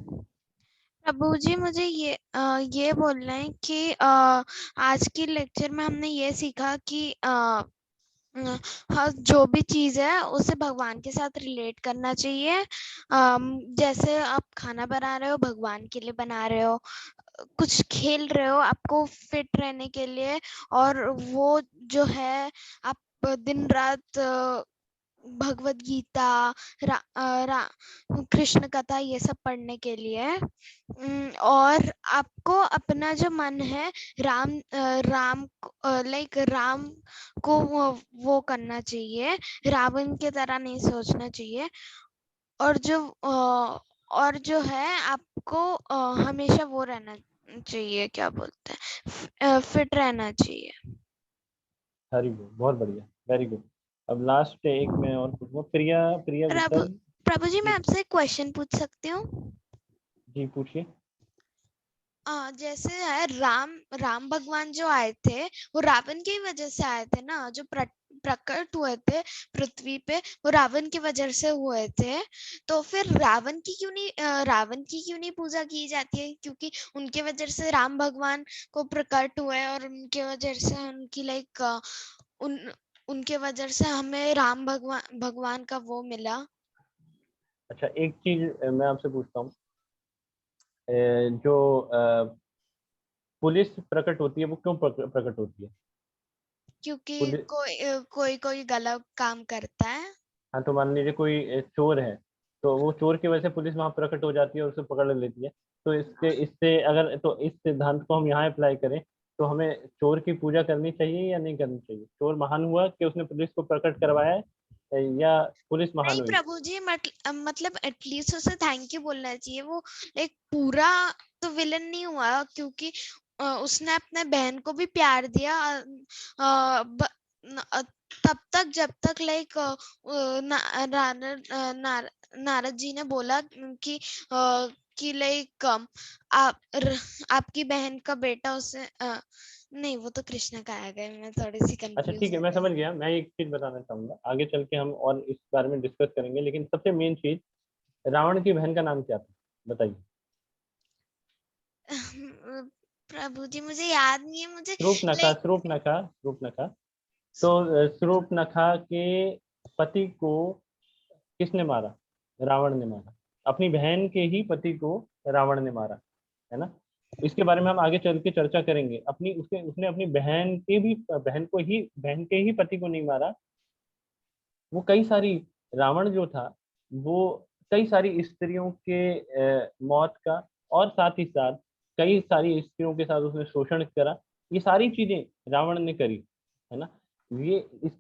प्रभु जी मुझे ये बोलना है कि आज की लेक्चर में हमने ये सीखा कि हाँ, जो भी चीज है उसे भगवान के साथ रिलेट करना चाहिए। जैसे आप खाना बना रहे हो, भगवान के लिए बना रहे हो, कुछ खेल रहे हो आपको फिट रहने के लिए, और वो जो है आप दिन रात भगवत गीता, कृष्ण कथा ये सब पढ़ने के लिए। और आपको अपना जो मन है राम राम को वो करना चाहिए, रावण की तरह नहीं सोचना चाहिए। और जो है आपको हमेशा वो रहना चाहिए, क्या बोलते हैं, फिट रहना चाहिए। वेरी गुड, बहुत बढ़िया, वेरी गुड। अब लास्ट एक मैं और पूछूंगा, प्रिया प्रिया विठल। प्रभु जी, मैं जी आपसे एक क्वेश्चन पूछ सकती हूँ? जी पूछिए। जैसे है राम भगवान जो आए थे, वो रावण की वजह से आए थे ना, जो प्रकट हुए थे पृथ्वी पे, वो रावण की वजह से हुए थे। तो फिर रावण की क्यों नहीं पूजा की जाती है? क्योंकि उनके वजह से राम भगवान को प्रकट हुए, और उनके वजह से उनकी उन उनके वजह से हमें राम भगवान का वो मिला। अच्छा, एक चीज मैं आपसे पूछता हूँ, जो पुलिस प्रकट होती है वो क्यों प्रकट होती है? क्योंकि पुलिस, कोई गलत काम करता है। हाँ तो मान लीजिए कोई चोर है, तो वो चोर की वजह से पुलिस वहां प्रकट हो जाती है और उसे पकड़ लेती है। तो इसके इससे अगर तो इस सिद्धांत को हम यहाँ अप्लाई करें, तो हमें चोर की पूजा करनी चाहिए या नहीं करनी चाहिए? चोर महान हुआ कि उसने पुलिस को प्रकट करवाया है, या पुलिस महान नहीं हुई? प्रभु जी, मतलब एटलीस्ट उसे थैंक यू बोलना चाहिए। वो एक पूरा तो विलन नहीं हुआ, क्योंकि उसने अपने बहन को भी प्यार दिया। तब तक जब तक नारद जी ने बोला कि आपकी बहन का बेटा उसे नहीं, वो तो कृष्ण का आ गए, मैं थोड़ी सी अच्छा कंफ्यूज ठीक है, हो मैं गई। समझ गया। मैं एक चीज बताना चाहूंगा, आगे चल के हम और इस बारे में डिस्कस करेंगे, लेकिन सबसे मेन चीज, रावण की बहन का नाम क्या था, बताइए। प्रभु जी मुझे याद नहीं है, मुझे शूर्पणखा, लाइक शूर्पणखा, शूर्पणखा। तो शूर्पणखा के पति को किसने मारा? रावण ने मारा। अपनी बहन के ही पति को रावण ने मारा, है ना? इसके बारे में हम आगे चल के चर्चा करेंगे। अपनी उसने उसने अपनी बहन के ही पति को नहीं मारा। वो कई सारी, रावण जो था वो कई सारी स्त्रियों के मौत का, और साथ ही साथ कई सारी स्त्रियों के साथ उसने शोषण करा। ये सारी चीजें रावण ने करी, है ना? ये इस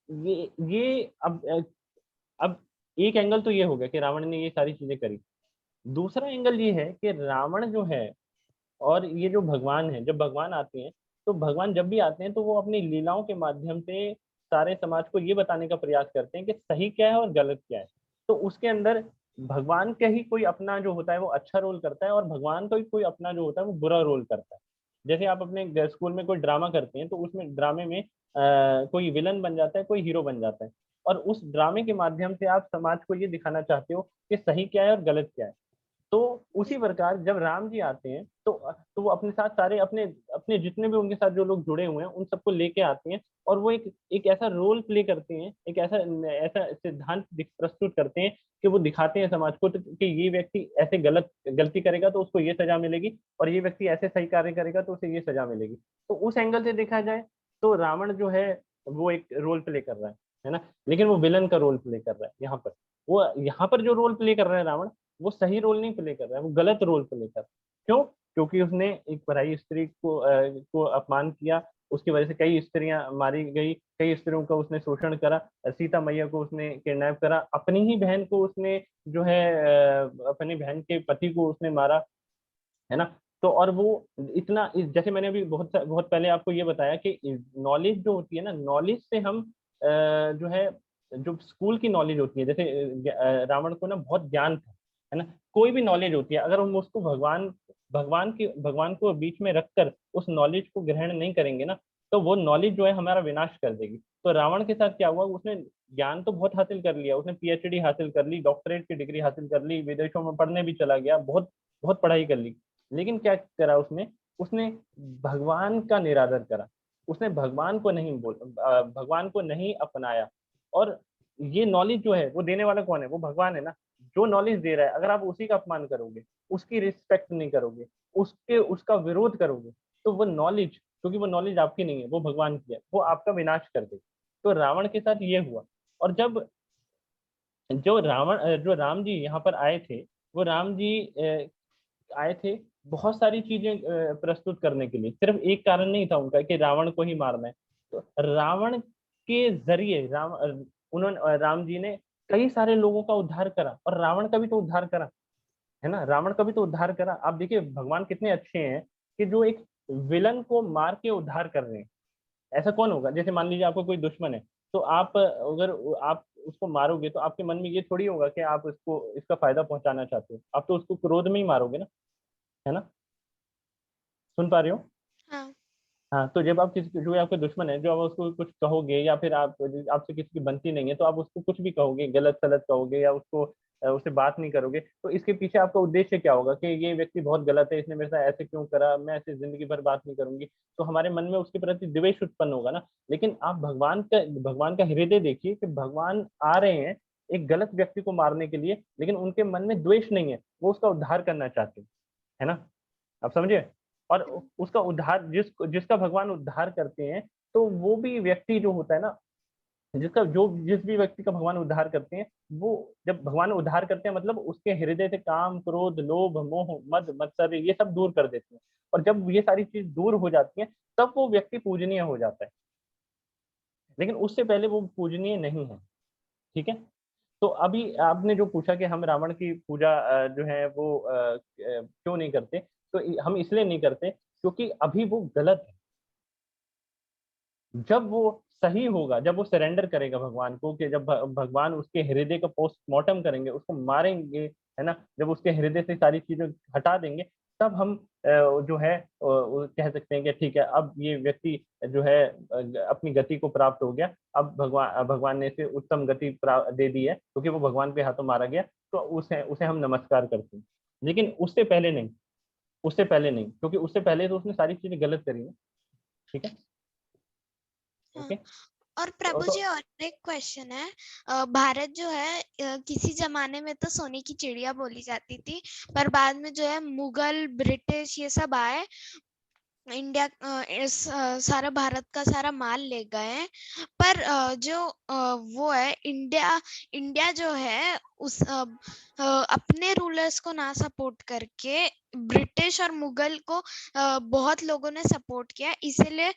ये अब एक एंगल तो ये हो गया कि रावण ने ये सारी चीजें करी। दूसरा एंगल ये है कि रावण जो है, और ये जो भगवान है, जब भगवान आते हैं, तो भगवान जब भी आते हैं तो वो अपनी लीलाओं के माध्यम से सारे समाज को ये बताने का प्रयास करते हैं कि सही क्या है और गलत क्या है। तो उसके अंदर भगवान का ही कोई अपना जो होता है वो अच्छा रोल करता है, और भगवान का ही कोई अपना जो होता है वो बुरा रोल करता है। जैसे आप अपने स्कूल में कोई ड्रामा करते हैं, तो उसमें ड्रामे में कोई विलन बन जाता है, कोई हीरो बन जाता है, और उस ड्रामे के माध्यम से आप समाज को ये दिखाना चाहते हो कि सही क्या है और गलत क्या है। तो उसी प्रकार जब राम जी आते हैं, तो वो अपने साथ सारे अपने अपने जितने भी उनके साथ जो लोग जुड़े हुए हैं उन सबको लेके आते हैं, और वो एक ऐसा रोल प्ले करते हैं, एक ऐसा ऐसा सिद्धांत प्रस्तुत करते हैं कि वो दिखाते हैं समाज को, तो कि ये व्यक्ति ऐसे गलती करेगा तो उसको ये सजा मिलेगी, और ये व्यक्ति ऐसे सही कार्य करेगा तो उसे ये सजा मिलेगी। तो उस एंगल से देखा जाए तो रावण जो है वो एक रोल प्ले कर रहा है ना? लेकिन वो विलन का रोल प्ले कर रहा है यहाँ पर। वो यहाँ पर जो रोल प्ले कर रहा है रावण, वो सही रोल नहीं प्ले कर रहा है, वो गलत रोल प्ले कर रहा है। क्यों? क्योंकि उसने एक पराई स्त्री को अपमान किया, उसकी वजह से कई स्त्रियां मारी गई, कई स्त्रियों का उसने शोषण करा, सीता मैया को उसने किडनैप करा, अपनी ही बहन को उसने जो है अपनी बहन के पति को उसने मारा, है ना? तो और वो इतना जैसे मैंने अभी बहुत बहुत पहले आपको ये बताया कि नॉलेज जो होती है ना, नॉलेज से हम जो है, जो स्कूल की नॉलेज होती है, जैसे रावण को ना बहुत ज्ञान था, है ना? कोई भी नॉलेज होती है, अगर हम उसको भगवान को बीच में रखकर उस नॉलेज को ग्रहण नहीं करेंगे ना, तो वो नॉलेज जो है हमारा विनाश कर देगी। तो रावण के साथ क्या हुआ, उसने ज्ञान तो बहुत हासिल कर लिया, उसने पीएचडी हासिल कर ली, डॉक्टरेट की डिग्री हासिल कर ली, विदेशों में पढ़ने भी चला गया, बहुत बहुत पढ़ाई कर ली, लेकिन क्या करा उसने, उसने भगवान का निरादर करा, उसने भगवान को नहीं भगवान को नहीं अपनाया। और ये नॉलेज जो है वो देने वाला कौन है, वो भगवान है ना। जो नॉलेज दे रहा है, अगर आप उसी का अपमान करोगे, उसकी रिस्पेक्ट नहीं करोगे, उसका विरोध करोगे, तो वो नॉलेज, क्योंकि वो नॉलेज आपकी नहीं है, वो भगवान की है, वो आपका विनाश कर देगी। तो रावण के साथ ये हुआ। और जब जो राम जी यहाँ पर आए थे, वो राम जी आए थे बहुत सारी चीजें प्रस्तुत करने के लिए, सिर्फ एक कारण नहीं था उनका कि रावण को ही मारना है। तो रावण के जरिए राम जी ने कई सारे लोगों का उद्धार करा, और रावण का भी तो उद्धार करा, है ना, रावण का भी तो उद्धार करा। आप देखिए भगवान कितने अच्छे हैं कि जो एक विलन को मार के उद्धार कर रहे हैं। ऐसा कौन होगा, जैसे मान लीजिए आपको कोई दुश्मन है, तो आप अगर आप उसको मारोगे तो आपके मन में ये थोड़ी होगा कि आप इसका फायदा पहुंचाना चाहते हो, आप तो उसको क्रोध में ही मारोगे ना, है ना। सुन पा रहे हो। हाँ। हाँ, तो जब आप किसी जो आपके दुश्मन है, जो आप उसको कुछ कहोगे, या फिर आप आपसे किसी की बनती नहीं है, तो आप उसको कुछ भी कहोगे, गलत सलत कहोगे, या उससे बात नहीं करोगे, तो इसके पीछे आपका उद्देश्य क्या होगा कि ये व्यक्ति बहुत गलत है, इसने मेरे साथ ऐसे क्यों करा, मैं ऐसे जिंदगी भर बात नहीं करूंगी। तो हमारे मन में उसके प्रति द्वेष उत्पन्न होगा ना। लेकिन आप भगवान का हृदय देखिए कि भगवान आ रहे हैं एक गलत व्यक्ति को मारने के लिए, लेकिन उनके मन में द्वेष नहीं है, वो उसका उद्धार करना चाहते हैं, है ना। आप समझे। और उसका उद्धार जिसका भगवान उद्धार करते हैं, तो वो भी व्यक्ति जो होता है ना, जिस भी व्यक्ति का भगवान उद्धार करते हैं, वो जब भगवान उद्धार करते हैं, मतलब उसके हृदय से काम, क्रोध, लोभ, मोह, मद, मत्सर्य ये सब दूर कर देते हैं। और जब ये सारी चीज दूर हो जाती है, तब वो व्यक्ति पूजनीय हो जाता है, लेकिन उससे पहले वो पूजनीय नहीं है। ठीक है। तो अभी आपने जो पूछा कि हम रावण की पूजा जो है वो क्यों नहीं करते, तो हम इसलिए नहीं करते क्योंकि अभी वो गलत है। जब वो सही होगा, जब वो सरेंडर करेगा भगवान को, कि जब भगवान उसके हृदय का पोस्टमार्टम करेंगे, उसको मारेंगे, है ना, जब उसके हृदय से सारी चीजें हटा देंगे, तब हम जो है वो कह सकते हैं कि ठीक है, अब ये व्यक्ति जो है अपनी गति को प्राप्त हो गया, अब भगवान ने इसे उत्तम गति दे दी है, क्योंकि वो भगवान के हाथों मारा गया, तो उसे उसे हम नमस्कार करते हैं। लेकिन उससे पहले नहीं, उससे पहले नहीं, क्योंकि उससे पहले तो उसने सारी चीजें गलत करी है। ठीक है। हाँ। ओके। और प्रभु तो जी, और एक क्वेश्चन है। भारत जो है किसी जमाने में तो सोने की चिड़िया बोली जाती थी, पर बाद में जो है मुगल, ब्रिटिश ये सब आए, इंडिया सारा भारत का सारा माल ले गए हैं। पर जो वो है इंडिया इंडिया जो है उस अपने रूलर्स को ना सपोर्ट करके ब्रिटिश और मुगल को बहुत लोगों ने सपोर्ट किया, इसीलिए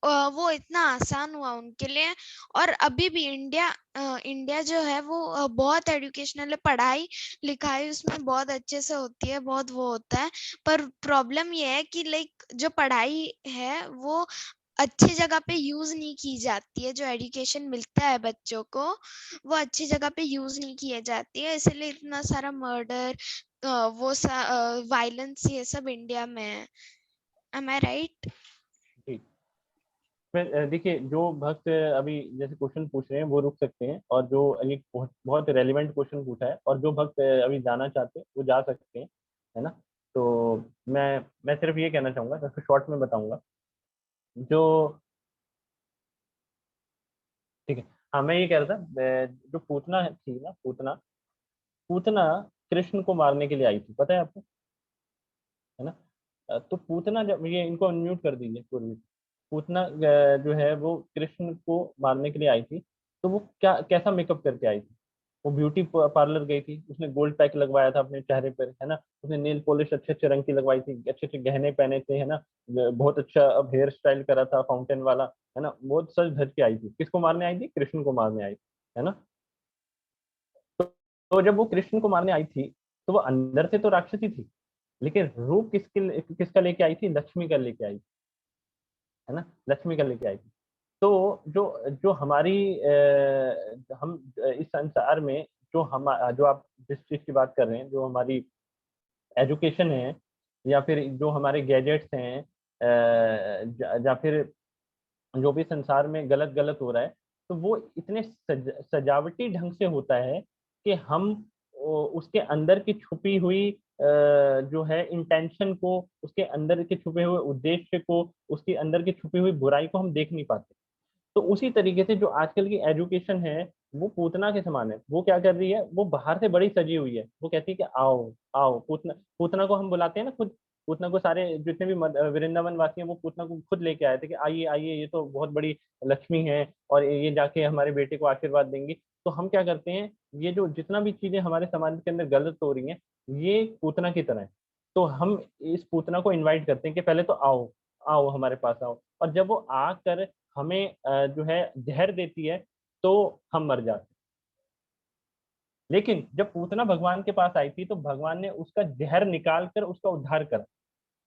वो इतना आसान हुआ उनके लिए। और अभी भी इंडिया जो है वो बहुत एजुकेशनल है, पढ़ाई लिखाई उसमें बहुत अच्छे से होती है, बहुत वो होता है। पर प्रॉब्लम ये है कि लाइक जो पढ़ाई है वो अच्छी जगह पे यूज नहीं की जाती है, जो एजुकेशन मिलता है बच्चों को वो अच्छी जगह पे यूज नहीं किया जाती है, इसलिए इतना सारा मर्डर, वो वायलेंस ये सब इंडिया में है। एम आई राइट? ठीक। मैं देखिए, जो भक्त अभी जैसे क्वेश्चन पूछ रहे हैं वो रुक सकते हैं, और जो एक बहुत बहुत रेलिवेंट क्वेश्चन पूछा है, और जो भक्त अभी जाना चाहते हैं वो जा सकते हैं, है ना। तो मैं सिर्फ ये कहना चाहूंगा, जैसे शॉर्ट में बताऊंगा जो। ठीक है। हाँ, मैं ये कह रहा था, जो पूतना थी ना, पूतना पूतना कृष्ण को मारने के लिए आई थी, पता है आपको, है ना। तो पूतना, जब ये इनको अनम्यूट कर दीजिए पूर्वी। पूतना जो है वो कृष्ण को मारने के लिए आई थी, तो वो कैसा मेकअप करके आई थी। वो ब्यूटी पार्लर गई थी, उसने गोल्ड पैक लगवाया था अपने चेहरे पर, है ना, उसने नेल पॉलिश अच्छे अच्छे रंग की लगवाई थी, अच्छे अच्छे गहने पहने थे, है ना, बहुत अच्छा अब हेयर स्टाइल करा था फाउंटेन वाला, है ना, बहुत सज धज के आई थी। किसको मारने आई थी? कृष्ण को मारने आई थी, है ना। तो जब वो कृष्ण को मारने आई थी, तो वो अंदर से तो राक्षसी थी, लेकिन रूप किसका लेके आई थी? लक्ष्मी का लेके आई थी, है ना, लक्ष्मी का लेके आई थी। तो जो जो हमारी हम इस संसार में जो आप जिस चीज की बात कर रहे हैं, जो हमारी एजुकेशन है, या फिर जो हमारे गैजेट्स हैं, या फिर जो भी संसार में गलत गलत हो रहा है, तो वो इतने सजावटी ढंग से होता है कि हम उसके अंदर की छुपी हुई जो है इंटेंशन को, उसके अंदर के छुपे हुए उद्देश्य को, उसके अंदर की छुपी हुई बुराई को हम देख नहीं पाते। तो उसी तरीके से जो आजकल की एजुकेशन है वो पूतना के समान है। वो क्या कर रही है, वो बाहर से बड़ी सजी हुई है, वो कहती है कि आओ आओ। पूतना, पूतना को हम बुलाते हैं ना खुद, पूतना को सारे जितने भी वृंदावन वासी हैं वो पूतना को खुद लेके आए थे कि आइए आइए, ये तो बहुत बड़ी लक्ष्मी है और ये जाके हमारे बेटे को आशीर्वाद देंगी। तो हम क्या करते हैं, ये जो जितना भी चीजें हमारे समाज के अंदर गलत हो रही हैं, ये पूतना की तरह है। तो हम इस पूतना को इनवाइट करते हैं कि पहले तो आओ आओ हमारे पास आओ, और जब वो आकर हमें जो है जहर देती है तो हम मर जाते हैं। लेकिन जब पूतना भगवान के पास आई थी तो भगवान ने उसका जहर निकाल कर उसका उद्धार करा।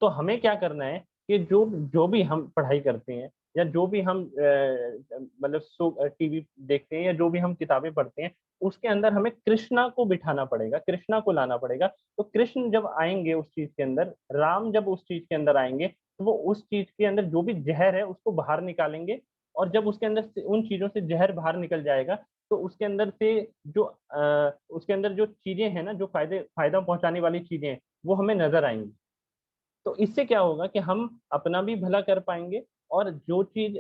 तो हमें क्या करना है कि जो जो भी हम पढ़ाई करते हैं या जो भी हम मतलब टीवी देखते हैं या जो भी हम किताबें पढ़ते हैं, उसके अंदर हमें कृष्णा को बिठाना पड़ेगा, कृष्णा को लाना पड़ेगा। तो कृष्ण जब आएंगे उस चीज के अंदर, राम जब उस चीज के अंदर आएंगे, तो वो उस चीज के अंदर जो भी जहर है उसको बाहर निकालेंगे। और जब उसके अंदर से उन चीजों से जहर बाहर निकल जाएगा, तो उसके अंदर से जो उसके अंदर जो चीजें हैं ना, जो फायदा पहुंचाने वाली चीजें हैं, वो हमें नजर आएंगी। तो इससे क्या होगा कि हम अपना भी भला कर पाएंगे, और जो चीजें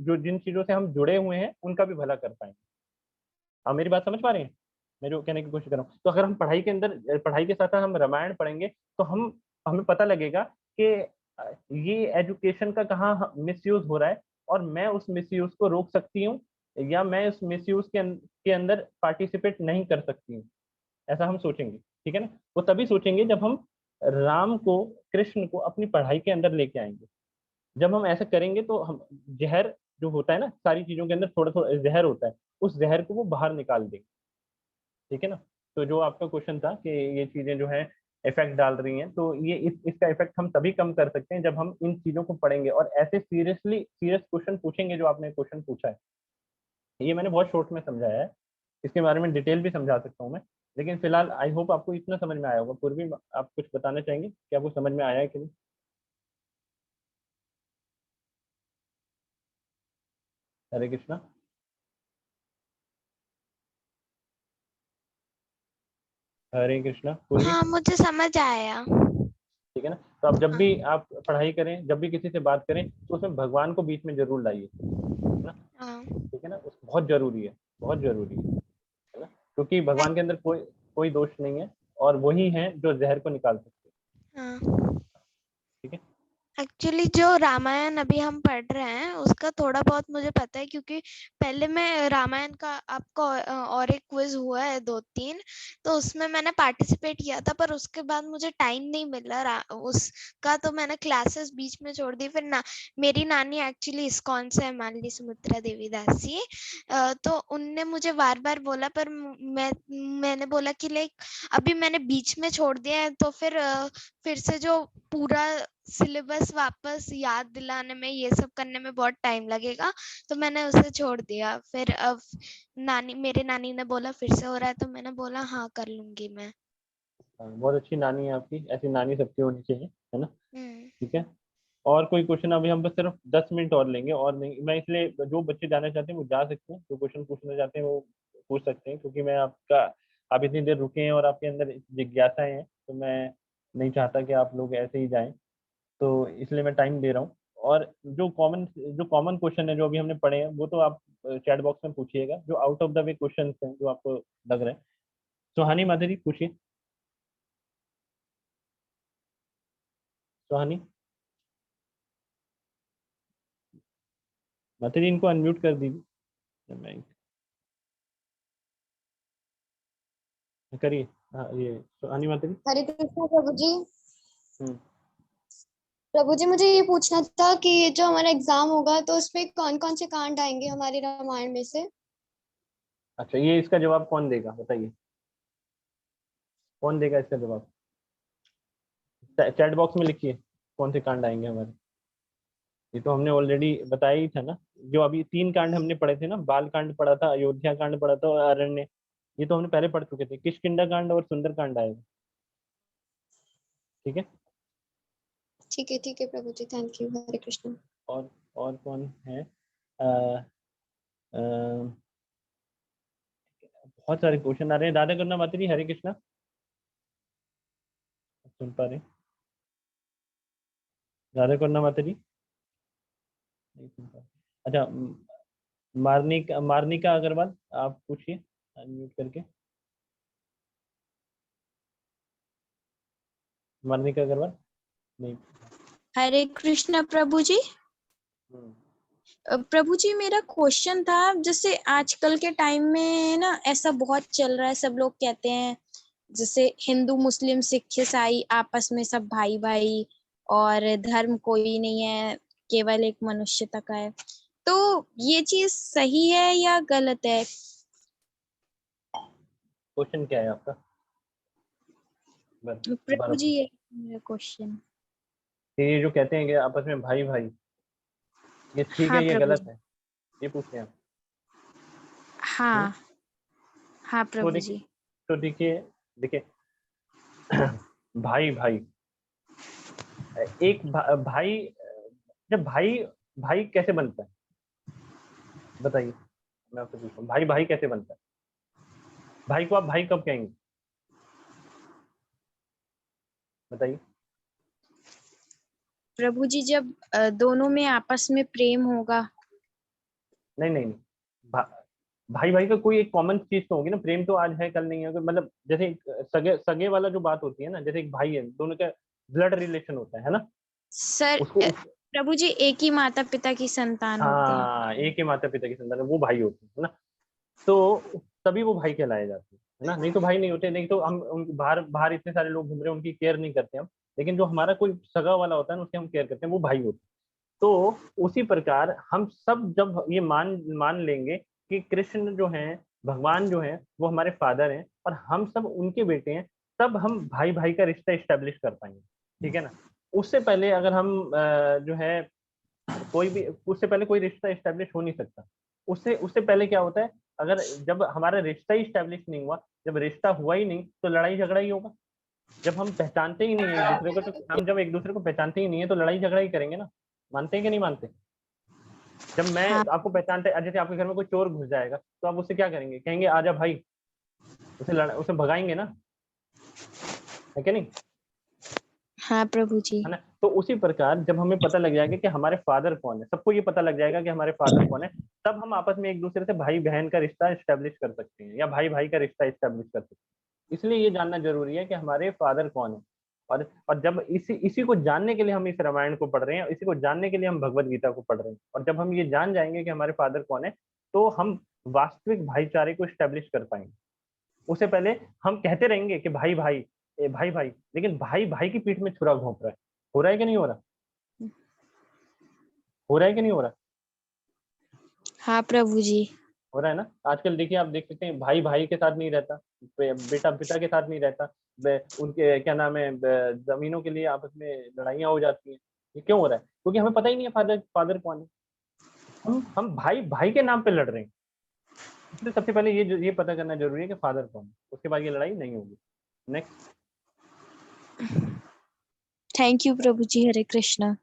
जो जिन चीजों से हम जुड़े हुए हैं उनका भी भला कर पाएंगे। आप मेरी बात समझ पा रहे हैं, मैं जो कहने की कोशिश कर रहा हूँ? तो अगर हम पढ़ाई के अंदर, पढ़ाई के साथ साथ हम रामायण पढ़ेंगे, तो हमें पता लगेगा कि ये एजुकेशन का कहाँ मिसयूज हो रहा है, और मैं उस मिसयूज को रोक सकती हूँ, या मैं उस मिसयूज के अंदर पार्टिसिपेट नहीं कर सकती हूँ। ऐसा हम सोचेंगे, ठीक है ना? वो तभी सोचेंगे जब हम राम को, कृष्ण को अपनी पढ़ाई के अंदर लेके आएंगे। जब हम ऐसा करेंगे तो हम जहर जो होता है ना, सारी चीजों के अंदर थोड़ा थोड़ा जहर होता है, उस जहर को वो बाहर निकाल देंगे, ठीक है ना? तो जो आपका क्वेश्चन था कि ये चीजें जो है इफेक्ट डाल रही हैं, तो ये इसका इफेक्ट हम तभी कम कर सकते हैं जब हम इन चीजों को पढ़ेंगे और ऐसे सीरियस क्वेश्चन पूछेंगे जो आपने क्वेश्चन पूछा है। ये मैंने बहुत शॉर्ट में समझाया है, इसके बारे में डिटेल भी समझा सकता हूँ मैं, लेकिन फिलहाल आई होप आपको इतना समझ में आया होगा। पूर्वी, आप कुछ बताना चाहेंगे कि आपको समझ में आया है कि नहीं? हरे कृष्णा। हरे कृष्णा। पूर्वी। हाँ, मुझे समझ आया। ठीक है ना? तो आप जब हाँ, भी आप पढ़ाई करें, जब भी किसी से बात करें, तो उसमें भगवान को बीच में जरूर लाइए, है ना? हाँ, ठीक है ना? बहुत जरूरी है, बहुत जरूरी है ना? क्योंकि भगवान के अंदर कोई कोई दोष नहीं है, और वही है जो जहर को निकाल सकते हैं। हाँ। ठीक है। एक्चुअली जो रामायण अभी हम पढ़ रहे हैं उसका थोड़ा बहुत मुझे पता है, क्योंकि पहले मैं रामायण का आपको और एक क्विज हुआ है 2-3, तो उसमें मैंने पार्टिसिपेट किया था, पर उसके बाद मुझे टाइम नहीं मिला उसका, तो मैंने क्लासेस बीच में छोड़ दी। फिर मेरी नानी एक्चुअली इस्कॉन से है, मानली सुमित्रा देवी दास जी, तो उनने मुझे बार बार बोला, पर मैंने बोला कि लाइक अभी मैंने बीच में छोड़ दिया है, तो फिर से जो पूरा सिलेबस वापस याद दिलाने में, ये सब करने में बहुत टाइम लगेगा, तो मैंने उसे छोड़ दिया। फिर अब मेरे नानी ने बोला फिर से हो रहा है, तो मैंने बोला हाँ कर लूंगी मैं। बहुत अच्छी नानी है आपकी, ऐसी नानी सबकी होनी चाहिए, है ना? हम्म। ठीक है। और कोई क्वेश्चन? अभी हम बस सिर्फ 10 मिनट और लेंगे, और नहीं, मैं इसलिए, जो बच्चे जाना चाहते हैं वो जा सकते हैं, जो क्वेश्चन पूछना चाहते हैं वो पूछ सकते हैं, क्योंकि मैं आप इतनी देर रुके हैं और आपके अंदर जिज्ञासाएं हैं, तो मैं नहीं चाहता कि आप लोग ऐसे ही जाएं, तो इसलिए मैं टाइम दे रहा हूँ। और जो कॉमन क्वेश्चन है जो अभी हमने पढ़े हैं, वो तो आप चैट बॉक्स में पूछिएगा। जो out of the way question हैं जो आपको लग रहे हैं, सुहानी माधुरी पूछिए। सुहानी माधुरी, इनको अनम्यूट कर दीजिए, मैं करिए। हाँ, ये सुहानी माधुरी। हरे कृष्णा प्रभु जी। हम्म। प्रभु जी, मुझे ये पूछना था कि जो हमारा एग्जाम होगा तो उसमें कौन कौन से कांड आएंगे हमारे रामायण में से? अच्छा, ये इसका जवाब कौन देगा, बताइए, कौन देगा इसका जवाब? चैट बॉक्स में लिखिए कौन से कांड आएंगे हमारे। ये तो हमने ऑलरेडी बताया ही था ना, जो अभी 3 कांड हमने पढ़े थे ना, बाल कांड पढ़ा था, अयोध्या कांड पढ़ा था, और अरण्य, ये तो हमने पहले पढ़ चुके थे। किष्किंधा कांड और सुंदर कांड आएगा। ठीक है। ठीक है प्रभु जी, थैंक यू। हरे कृष्णा। और कौन है? बहुत सारे क्वेश्चन आ रहे हैं। राधा कृष्णा माता जी, हरे कृष्णा, सुन पा रहे? राधा कृष्णा माता जी नहीं सुन पा रहे। अच्छा, मार्निका अग्रवाल, आप पूछिए अनम्यूट करके। मार्निका अग्रवाल नहीं। हरे कृष्णा प्रभु जी। प्रभु जी, मेरा क्वेश्चन था, जैसे आजकल के टाइम में ना ऐसा बहुत चल रहा है, सब लोग कहते हैं जैसे हिंदू मुस्लिम सिख ईसाई आपस में सब भाई भाई, और धर्म कोई नहीं है, केवल एक मनुष्यता का है। तो ये चीज सही है या गलत है? क्वेश्चन क्या है आपका? प्रभु जी, ये मेरा क्वेश्चन। ये जो कहते हैं कि आपस में भाई भाई, ये ठीक हाँ है, ये प्रभु गलत जी। है, ये पूछ रहे हैं आप? हाँ हाँ प्रभु जी। तो देखिए देखिए भाई भाई, एक भाई, जब भाई भाई कैसे बनता है बताइए? मैं आपसे पूछता हूँ, भाई भाई कैसे बनता है? भाई को आप भाई कब कहेंगे बताइए? प्रभु जी, जब दोनों में आपस में प्रेम होगा। नहीं नहीं नहीं, भाई भाई का कोई एक कॉमन चीज तो होगी ना। प्रेम तो आज है कल नहीं है, मतलब जैसे सगे सगे वाला जो बात होती है ना, जैसे एक भाई है, दोनों का ब्लड रिलेशन होता है ना। सर उसको प्रभु जी, एक ही माता पिता की संतान होते हैं। हाँ, एक ही माता पिता की संतान है, वो भाई होते हैं ना। तो तभी वो भाई कहलाए जाते हैं, है ना। नहीं तो भाई नहीं होते। नहीं तो हम बाहर बाहर इतने सारे लोग घूम रहे हैं, उनकी केयर नहीं करते हम, लेकिन जो हमारा कोई सगा वाला होता है ना, उसकी हम केयर करते हैं, वो भाई होते हैं। तो उसी प्रकार हम सब जब ये मान मान लेंगे कि कृष्ण जो हैं, भगवान जो हैं, वो हमारे फादर हैं और हम सब उनके बेटे हैं, तब हम भाई भाई का रिश्ता इस्टेब्लिश कर पाएंगे, ठीक है ना। उससे पहले अगर हम जो है कोई भी, उससे पहले कोई रिश्ता इस्टेब्लिश हो नहीं सकता। उससे उससे पहले क्या होता है, अगर जब हमारा रिश्ता ही इस्टेब्लिश नहीं हुआ, जब रिश्ता हुआ ही नहीं, तो लड़ाई झगड़ा ही होगा। जब हम पहचानते ही नहीं है एक दूसरे को, तो हम जब एक दूसरे को पहचानते ही नहीं है, तो लड़ाई झगड़ा ही करेंगे ना। मानते हैं कि नहीं मानते? जब मैं हाँ आपको पहचानते, जैसे आपके घर में कोई चोर घुस जाएगा, तो आप उससे क्या करेंगे? कहेंगे आजा भाई, उसे भगाएंगे ना, है कि नहीं? हाँ प्रभु जी। है ना। तो उसी प्रकार जब हमें पता लग जाएगा कि हमारे फादर कौन है, सबको ये पता लग जाएगा कि हमारे फादर कौन है, तब हम आपस में एक दूसरे से भाई बहन का रिश्ता इस्टेब्लिश कर सकते हैं, या भाई भाई का रिश्ता इस्टेब्लिश कर सकते हैं। इसलिए ये जानना जरूरी है कि हमारे फादर कौन है। और जब इसी को जानने के लिए हम इस रामायण को पढ़ रहे हैं, इसी को जानने के लिए हम भगवत गीता को पढ़ रहे हैं, और जब हम ये जान जाएंगे कि हमारे फादर कौन है, तो हम वास्तविक भाईचारे को इस्टेब्लिश कर पाएंगे। उससे पहले हम कहते रहेंगे कि भाई भाई, भाई भाई, लेकिन भाई भाई की पीठ में छुरा घोंप रहा है। हो रहा है कि नहीं हो रहा? हो रहा है कि नहीं हो रहा? हाँ प्रभु जी। हो रहा है ना। आजकल देखिए, आप देख सकते हैं, भाई भाई के साथ नहीं रहता, बेटा पिता के साथ नहीं रहता, उनके क्या नाम है, जमीनों के लिए आपस में लड़ाइयाँ हो जाती हैं। ये क्यों हो रहा है? क्योंकि हमें पता ही नहीं है फादर फादर कौन है। हम भाई भाई के नाम पे लड़ रहे हैं। इसलिए सबसे पहले ये पता करना जरूरी है कि फादर कौन है, उसके बाद ये लड़ाई नहीं होगी। नेक्स्ट। थैंक यू प्रभु जी। हरे कृष्णा।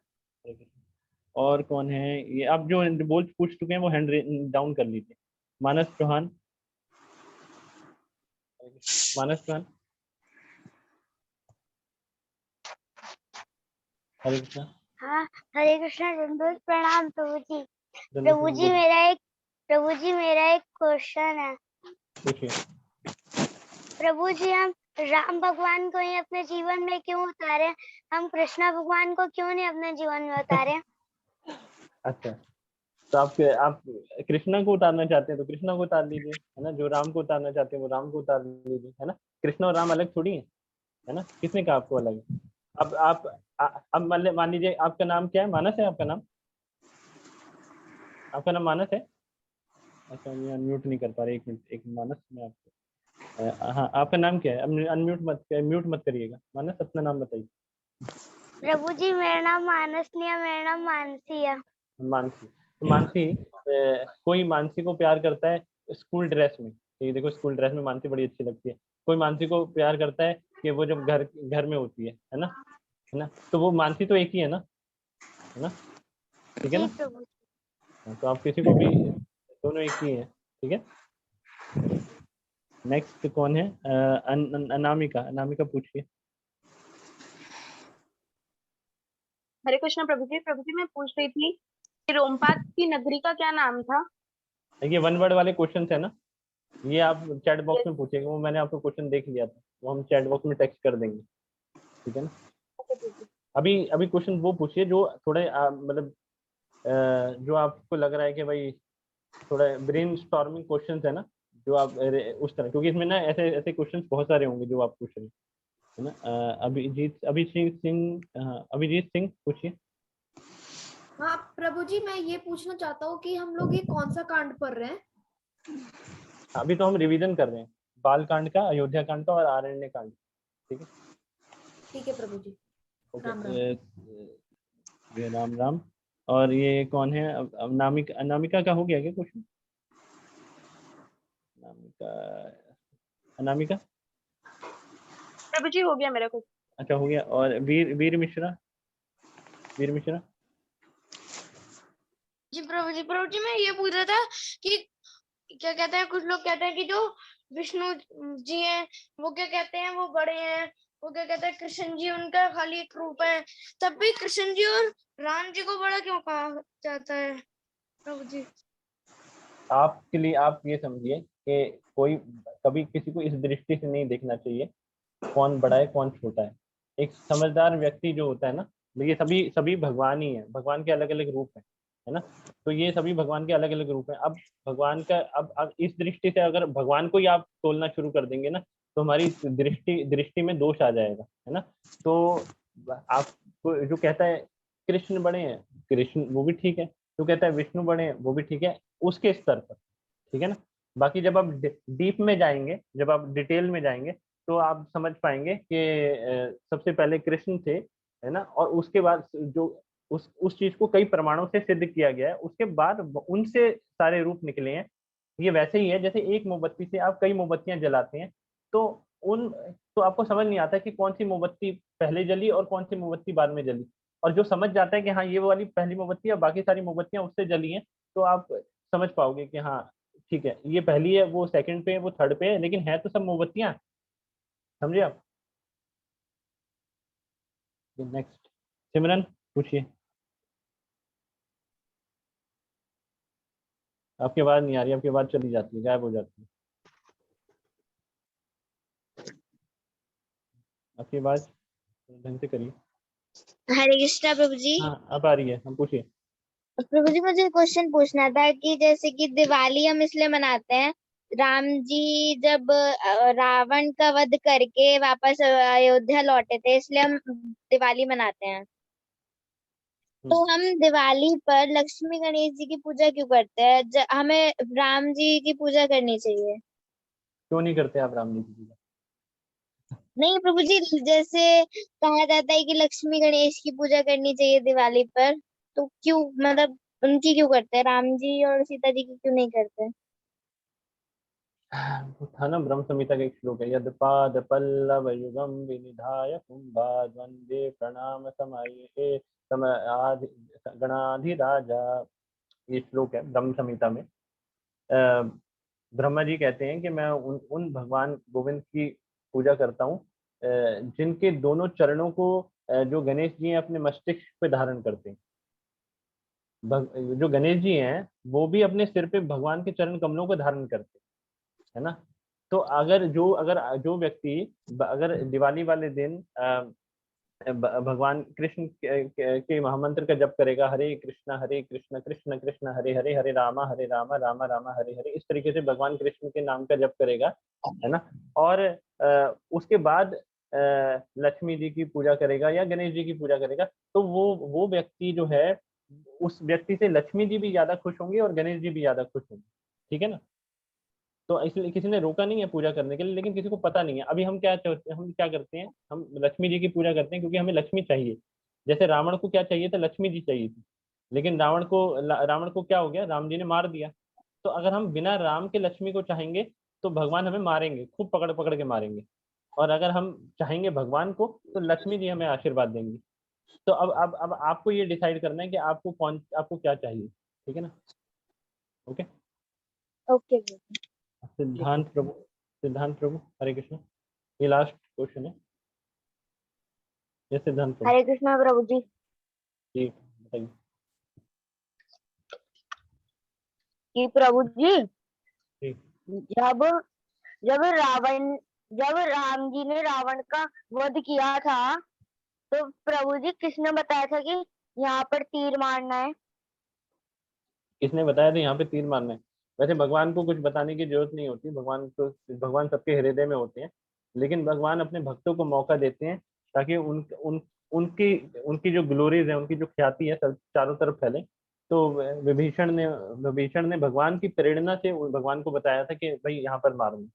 और कौन है? ये आप जो बोल पूछ चुके हैं, वो हैंड डाउन कर लीजिए। मानस चौहान, मानस चौहान, हरे कृष्णा। हाँ, हरे कृष्णा। दंडोत प्रणाम प्रभु जी। जल्दी प्रभु से जी बोलिए। मेरा एक क्वेश्चन है। पूछिए। प्रभु जी, हम राम भगवान को ही अपने जीवन में क्यों उतारे? हम कृष्णा भगवान को क्यों नहीं अपने जीवन में उतारे? अच्छा, तो आप कृष्णा को उतारना चाहते हैं तो कृष्णा को उतार लीजिए, है ना। जो राम को उतारना चाहते हैं वो राम को उतार लीजिए, है ना। कृष्णा और राम अलग थोड़ी है ना। किसने कहा आपको अलग है? अब अब मान लीजिए, आपका नाम क्या है? मानस है आपका नाम? आपका नाम मानस है? अच्छा, मैं अनम्यूट नहीं कर पा रही, एक मिनट, एक मिनट मानस, मैं आपको हाँ, आपका नाम क्या है? अनम्यूट म्यूट मत करिएगा। मानस, अपना नाम बताइए। प्रभु जी, मेरा नाम मानस नहीं है, मेरा नाम मानसी है। मानसी। तो मानसी, कोई मानसी को प्यार करता है स्कूल ड्रेस में। ये देखो, स्कूल ड्रेस में मानसी बड़ी अच्छी लगती है। कोई मानसी को प्यार करता है कि वो जब घर में होती है ना, है ना। तो वो मानसी तो एक ही है ना, है ना। ठीक है ना? जी प्रभु जी। हाँ, तो आप किसी को भी, दोनों एक ही है, ठीक है। नेक्स्ट कौन है? अनामिका, अनामिका पूछिए। हरे कृष्ण प्रभु जी। प्रभु जी मैं पूछ रही थी कि रोमपाद की नगरी का क्या नाम था? ये वन वर्ड वाले क्वेश्चन है ना, ये आप चैट बॉक्स में पूछेंगे, वो मैंने आपको क्वेश्चन देख लिया था, वो हम चैट बॉक्स में टेक्स्ट कर देंगे, ठीक है ना। अभी अभी क्वेश्चन वो पूछिए जो थोड़े मतलब जो आपको लग रहा है कि भाई थोड़ा ब्रेन स्टॉर्मिंग क्वेश्चन है ना, जो आप उस तरह, क्योंकि इसमें ना ऐसे ऐसे क्वेश्चन बहुत सारे होंगे जो आप पूछ रहे हैं, है ना। अभिजीत सिंह, अभिजीत सिंह पूछिए। हाँ प्रभु जी, मैं ये पूछना चाहता हूँ कि हम लोग ये कौन सा कांड पढ़ रहे हैं? अभी तो हम रिवीजन कर रहे हैं बाल कांड का, अयोध्या कांड का और आरण्य कांड, ठीक है। ठीक है प्रभु जी। ओके, राम राम। ये राम राम। और ये कौन है? अनामिका, अनामिका का हो गया क्या क्वेश्चन? अनामिका, अनामिका, प्रभु जी हो गया मेरा कुछ। अच्छा हो गया। और वीर मिश्रा, वीर मिश्रा। जी प्रभु जी मैं ये पूछ रहा था कि क्या कहते हैं, कुछ लोग कहते हैं कि जो विष्णु जी हैं वो क्या कहते हैं, वो बड़े हैं, वो क्या कहते हैं कृष्ण जी उनका खाली एक रूप है, तब भी कृष्ण जी और राम जी को बड़ा क्यों कहा जाता है प्रभु जी? आपके लिए आप ये समझिए कि कोई कभी किसी को इस दृष्टि से नहीं देखना चाहिए कौन बड़ा है कौन छोटा है। एक समझदार व्यक्ति जो होता है ना, ये सभी सभी भगवान ही है, भगवान के अलग अलग रूप है ना। तो ये सभी भगवान के अलग अलग रूप हैं। अब भगवान का अब इस दृष्टि से अगर भगवान को ही आप तोलना शुरू कर देंगे ना, तो हमारी दृष्टि दृष्टि में दोष आ जाएगा, है ना। तो आप जो कहता है कृष्ण बड़े हैं, कृष्ण वो भी ठीक है, जो कहता है विष्णु बड़े हैं वो भी ठीक है उसके स्तर पर, ठीक है ना। बाकी जब आप डीप में जाएंगे, जब आप डिटेल में जाएंगे, तो आप समझ पाएंगे कि सबसे पहले कृष्ण थे, है ना, और उसके बाद जो उस चीज को कई प्रमाणों से सिद्ध किया गया है, उसके बाद उनसे सारे रूप निकले हैं। ये वैसे ही है जैसे एक मोमबत्ती से आप कई मोमबत्तियां जलाते हैं, तो उन तो आपको समझ नहीं आता कि कौन सी मोमबत्ती पहले जली और कौन सी मोमबत्ती बाद में जली। और जो समझ जाता है कि हाँ ये वाली पहली मोमबत्ती है, बाकी सारी मोमबत्तियां उससे जली हैं, तो आप समझ पाओगे कि हाँ ठीक है, ये पहली है, वो सेकंड पे है, वो थर्ड पे है, लेकिन है तो सब मोमबत्तियां। समझे आप? नेक्स्ट सिमरन पूछिए। आपकी आवाज नहीं आ रही, आपकी आवाज चली जाती है, गायब हो जाती है आपकी आवाज, ढंग से करिए। हरे कृष्णा प्रभु जी। हाँ अब आ रही है, हम पूछिए। प्रभु जी मुझे क्वेश्चन पूछना था कि जैसे कि दिवाली हम इसलिए मनाते हैं, राम जी जब रावण का वध करके वापस अयोध्या लौटे थे, इसलिए हम दिवाली मनाते हैं। तो हम दिवाली पर लक्ष्मी गणेश जी की पूजा क्यों करते हैं? हमें राम जी की पूजा करनी चाहिए। क्यों नहीं करते आप राम जी की पूजा? नहीं प्रभु जी, जैसे कहा जाता है कि लक्ष्मी गणेश की पूजा करनी चाहिए दिवाली पर, तो क्यों, मतलब उनकी क्यों करते हैं, राम जी और सीता जी की क्यों नहीं करते? वो था ना ब्रह्म संहिता का एक श्लोक है, यद पाद पल्लव युगम विनिधाय कुंभाज वंदे प्रणाम समाये सम आदि गणाधिराजा। ये श्लोक है ब्रह्म संहिता में। ब्रह्मा जी कहते हैं कि मैं उन भगवान गोविंद की पूजा करता हूँ जिनके दोनों चरणों को जो गणेश जी हैं अपने मस्तिष्क पे धारण करते हैं। जो गणेश जी हैं वो भी अपने सिर पे भगवान के चरण कमलों को धारण करते हैं, है ना। तो अगर जो व्यक्ति अगर दिवाली वाले दिन भगवान कृष्ण के महामंत्र का जप करेगा, हरे कृष्ण कृष्ण कृष्ण हरे हरे, हरे रामा रामा रामा हरे हरे, इस तरीके से भगवान कृष्ण के नाम का जप करेगा, है ना। और उसके बाद लक्ष्मी जी की पूजा करेगा या गणेश जी की पूजा करेगा, तो वो व्यक्ति जो है, उस व्यक्ति से लक्ष्मी जी भी ज्यादा खुश होंगे और गणेश जी भी ज्यादा खुश होंगे, ठीक है ना। तो इसलिए किसी ने रोका नहीं है पूजा करने के लिए, लेकिन किसी को पता नहीं है। अभी हम क्या करते हैं, हम लक्ष्मी जी की पूजा करते हैं क्योंकि हमें लक्ष्मी चाहिए। जैसे रावण को क्या चाहिए था, लक्ष्मी जी चाहिए थी, लेकिन रावण को क्या हो गया, राम जी ने मार दिया। तो अगर हम बिना राम के लक्ष्मी को चाहेंगे तो भगवान हमें मारेंगे, खूब पकड़ पकड़ के मारेंगे। और अगर हम चाहेंगे भगवान को तो लक्ष्मी जी हमें आशीर्वाद देंगी। तो अब आपको ये डिसाइड करना है कि आपको क्या चाहिए, ठीक है ना। ओके। ओके सिद्धांत प्रभु, हरे कृष्ण। ये लास्ट क्वेश्चन है। ये सिद्धांत प्रभु हरे कृष्णा प्रभु जी। जी बताइए। कि प्रभु जी, जी जब जब राम जी ने रावण का वध किया था, तो प्रभु जी किसने बताया था कि यहाँ पर तीर मारना है? किसने बताया था यहाँ पे तीर मारना है? वैसे भगवान को कुछ बताने की जरूरत नहीं होती, भगवान सबके हृदय में होते हैं, लेकिन भगवान अपने भक्तों को मौका देते हैं ताकि उनकी उनकी जो ग्लोरीज है, उनकी जो ख्याति है सब चारों तरफ फैले। तो विभीषण ने भगवान की प्रेरणा से भगवान को बताया था कि भाई यहाँ पर मारना,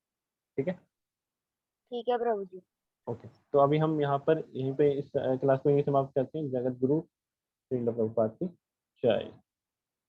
ठीक है। ठीक है प्रभु जी। ओके, तो अभी हम यहाँ पर यहीं पे इस क्लास को यहीं समाप्त करते हैं। जगत गुरु श्रील प्रभुपाद की जय।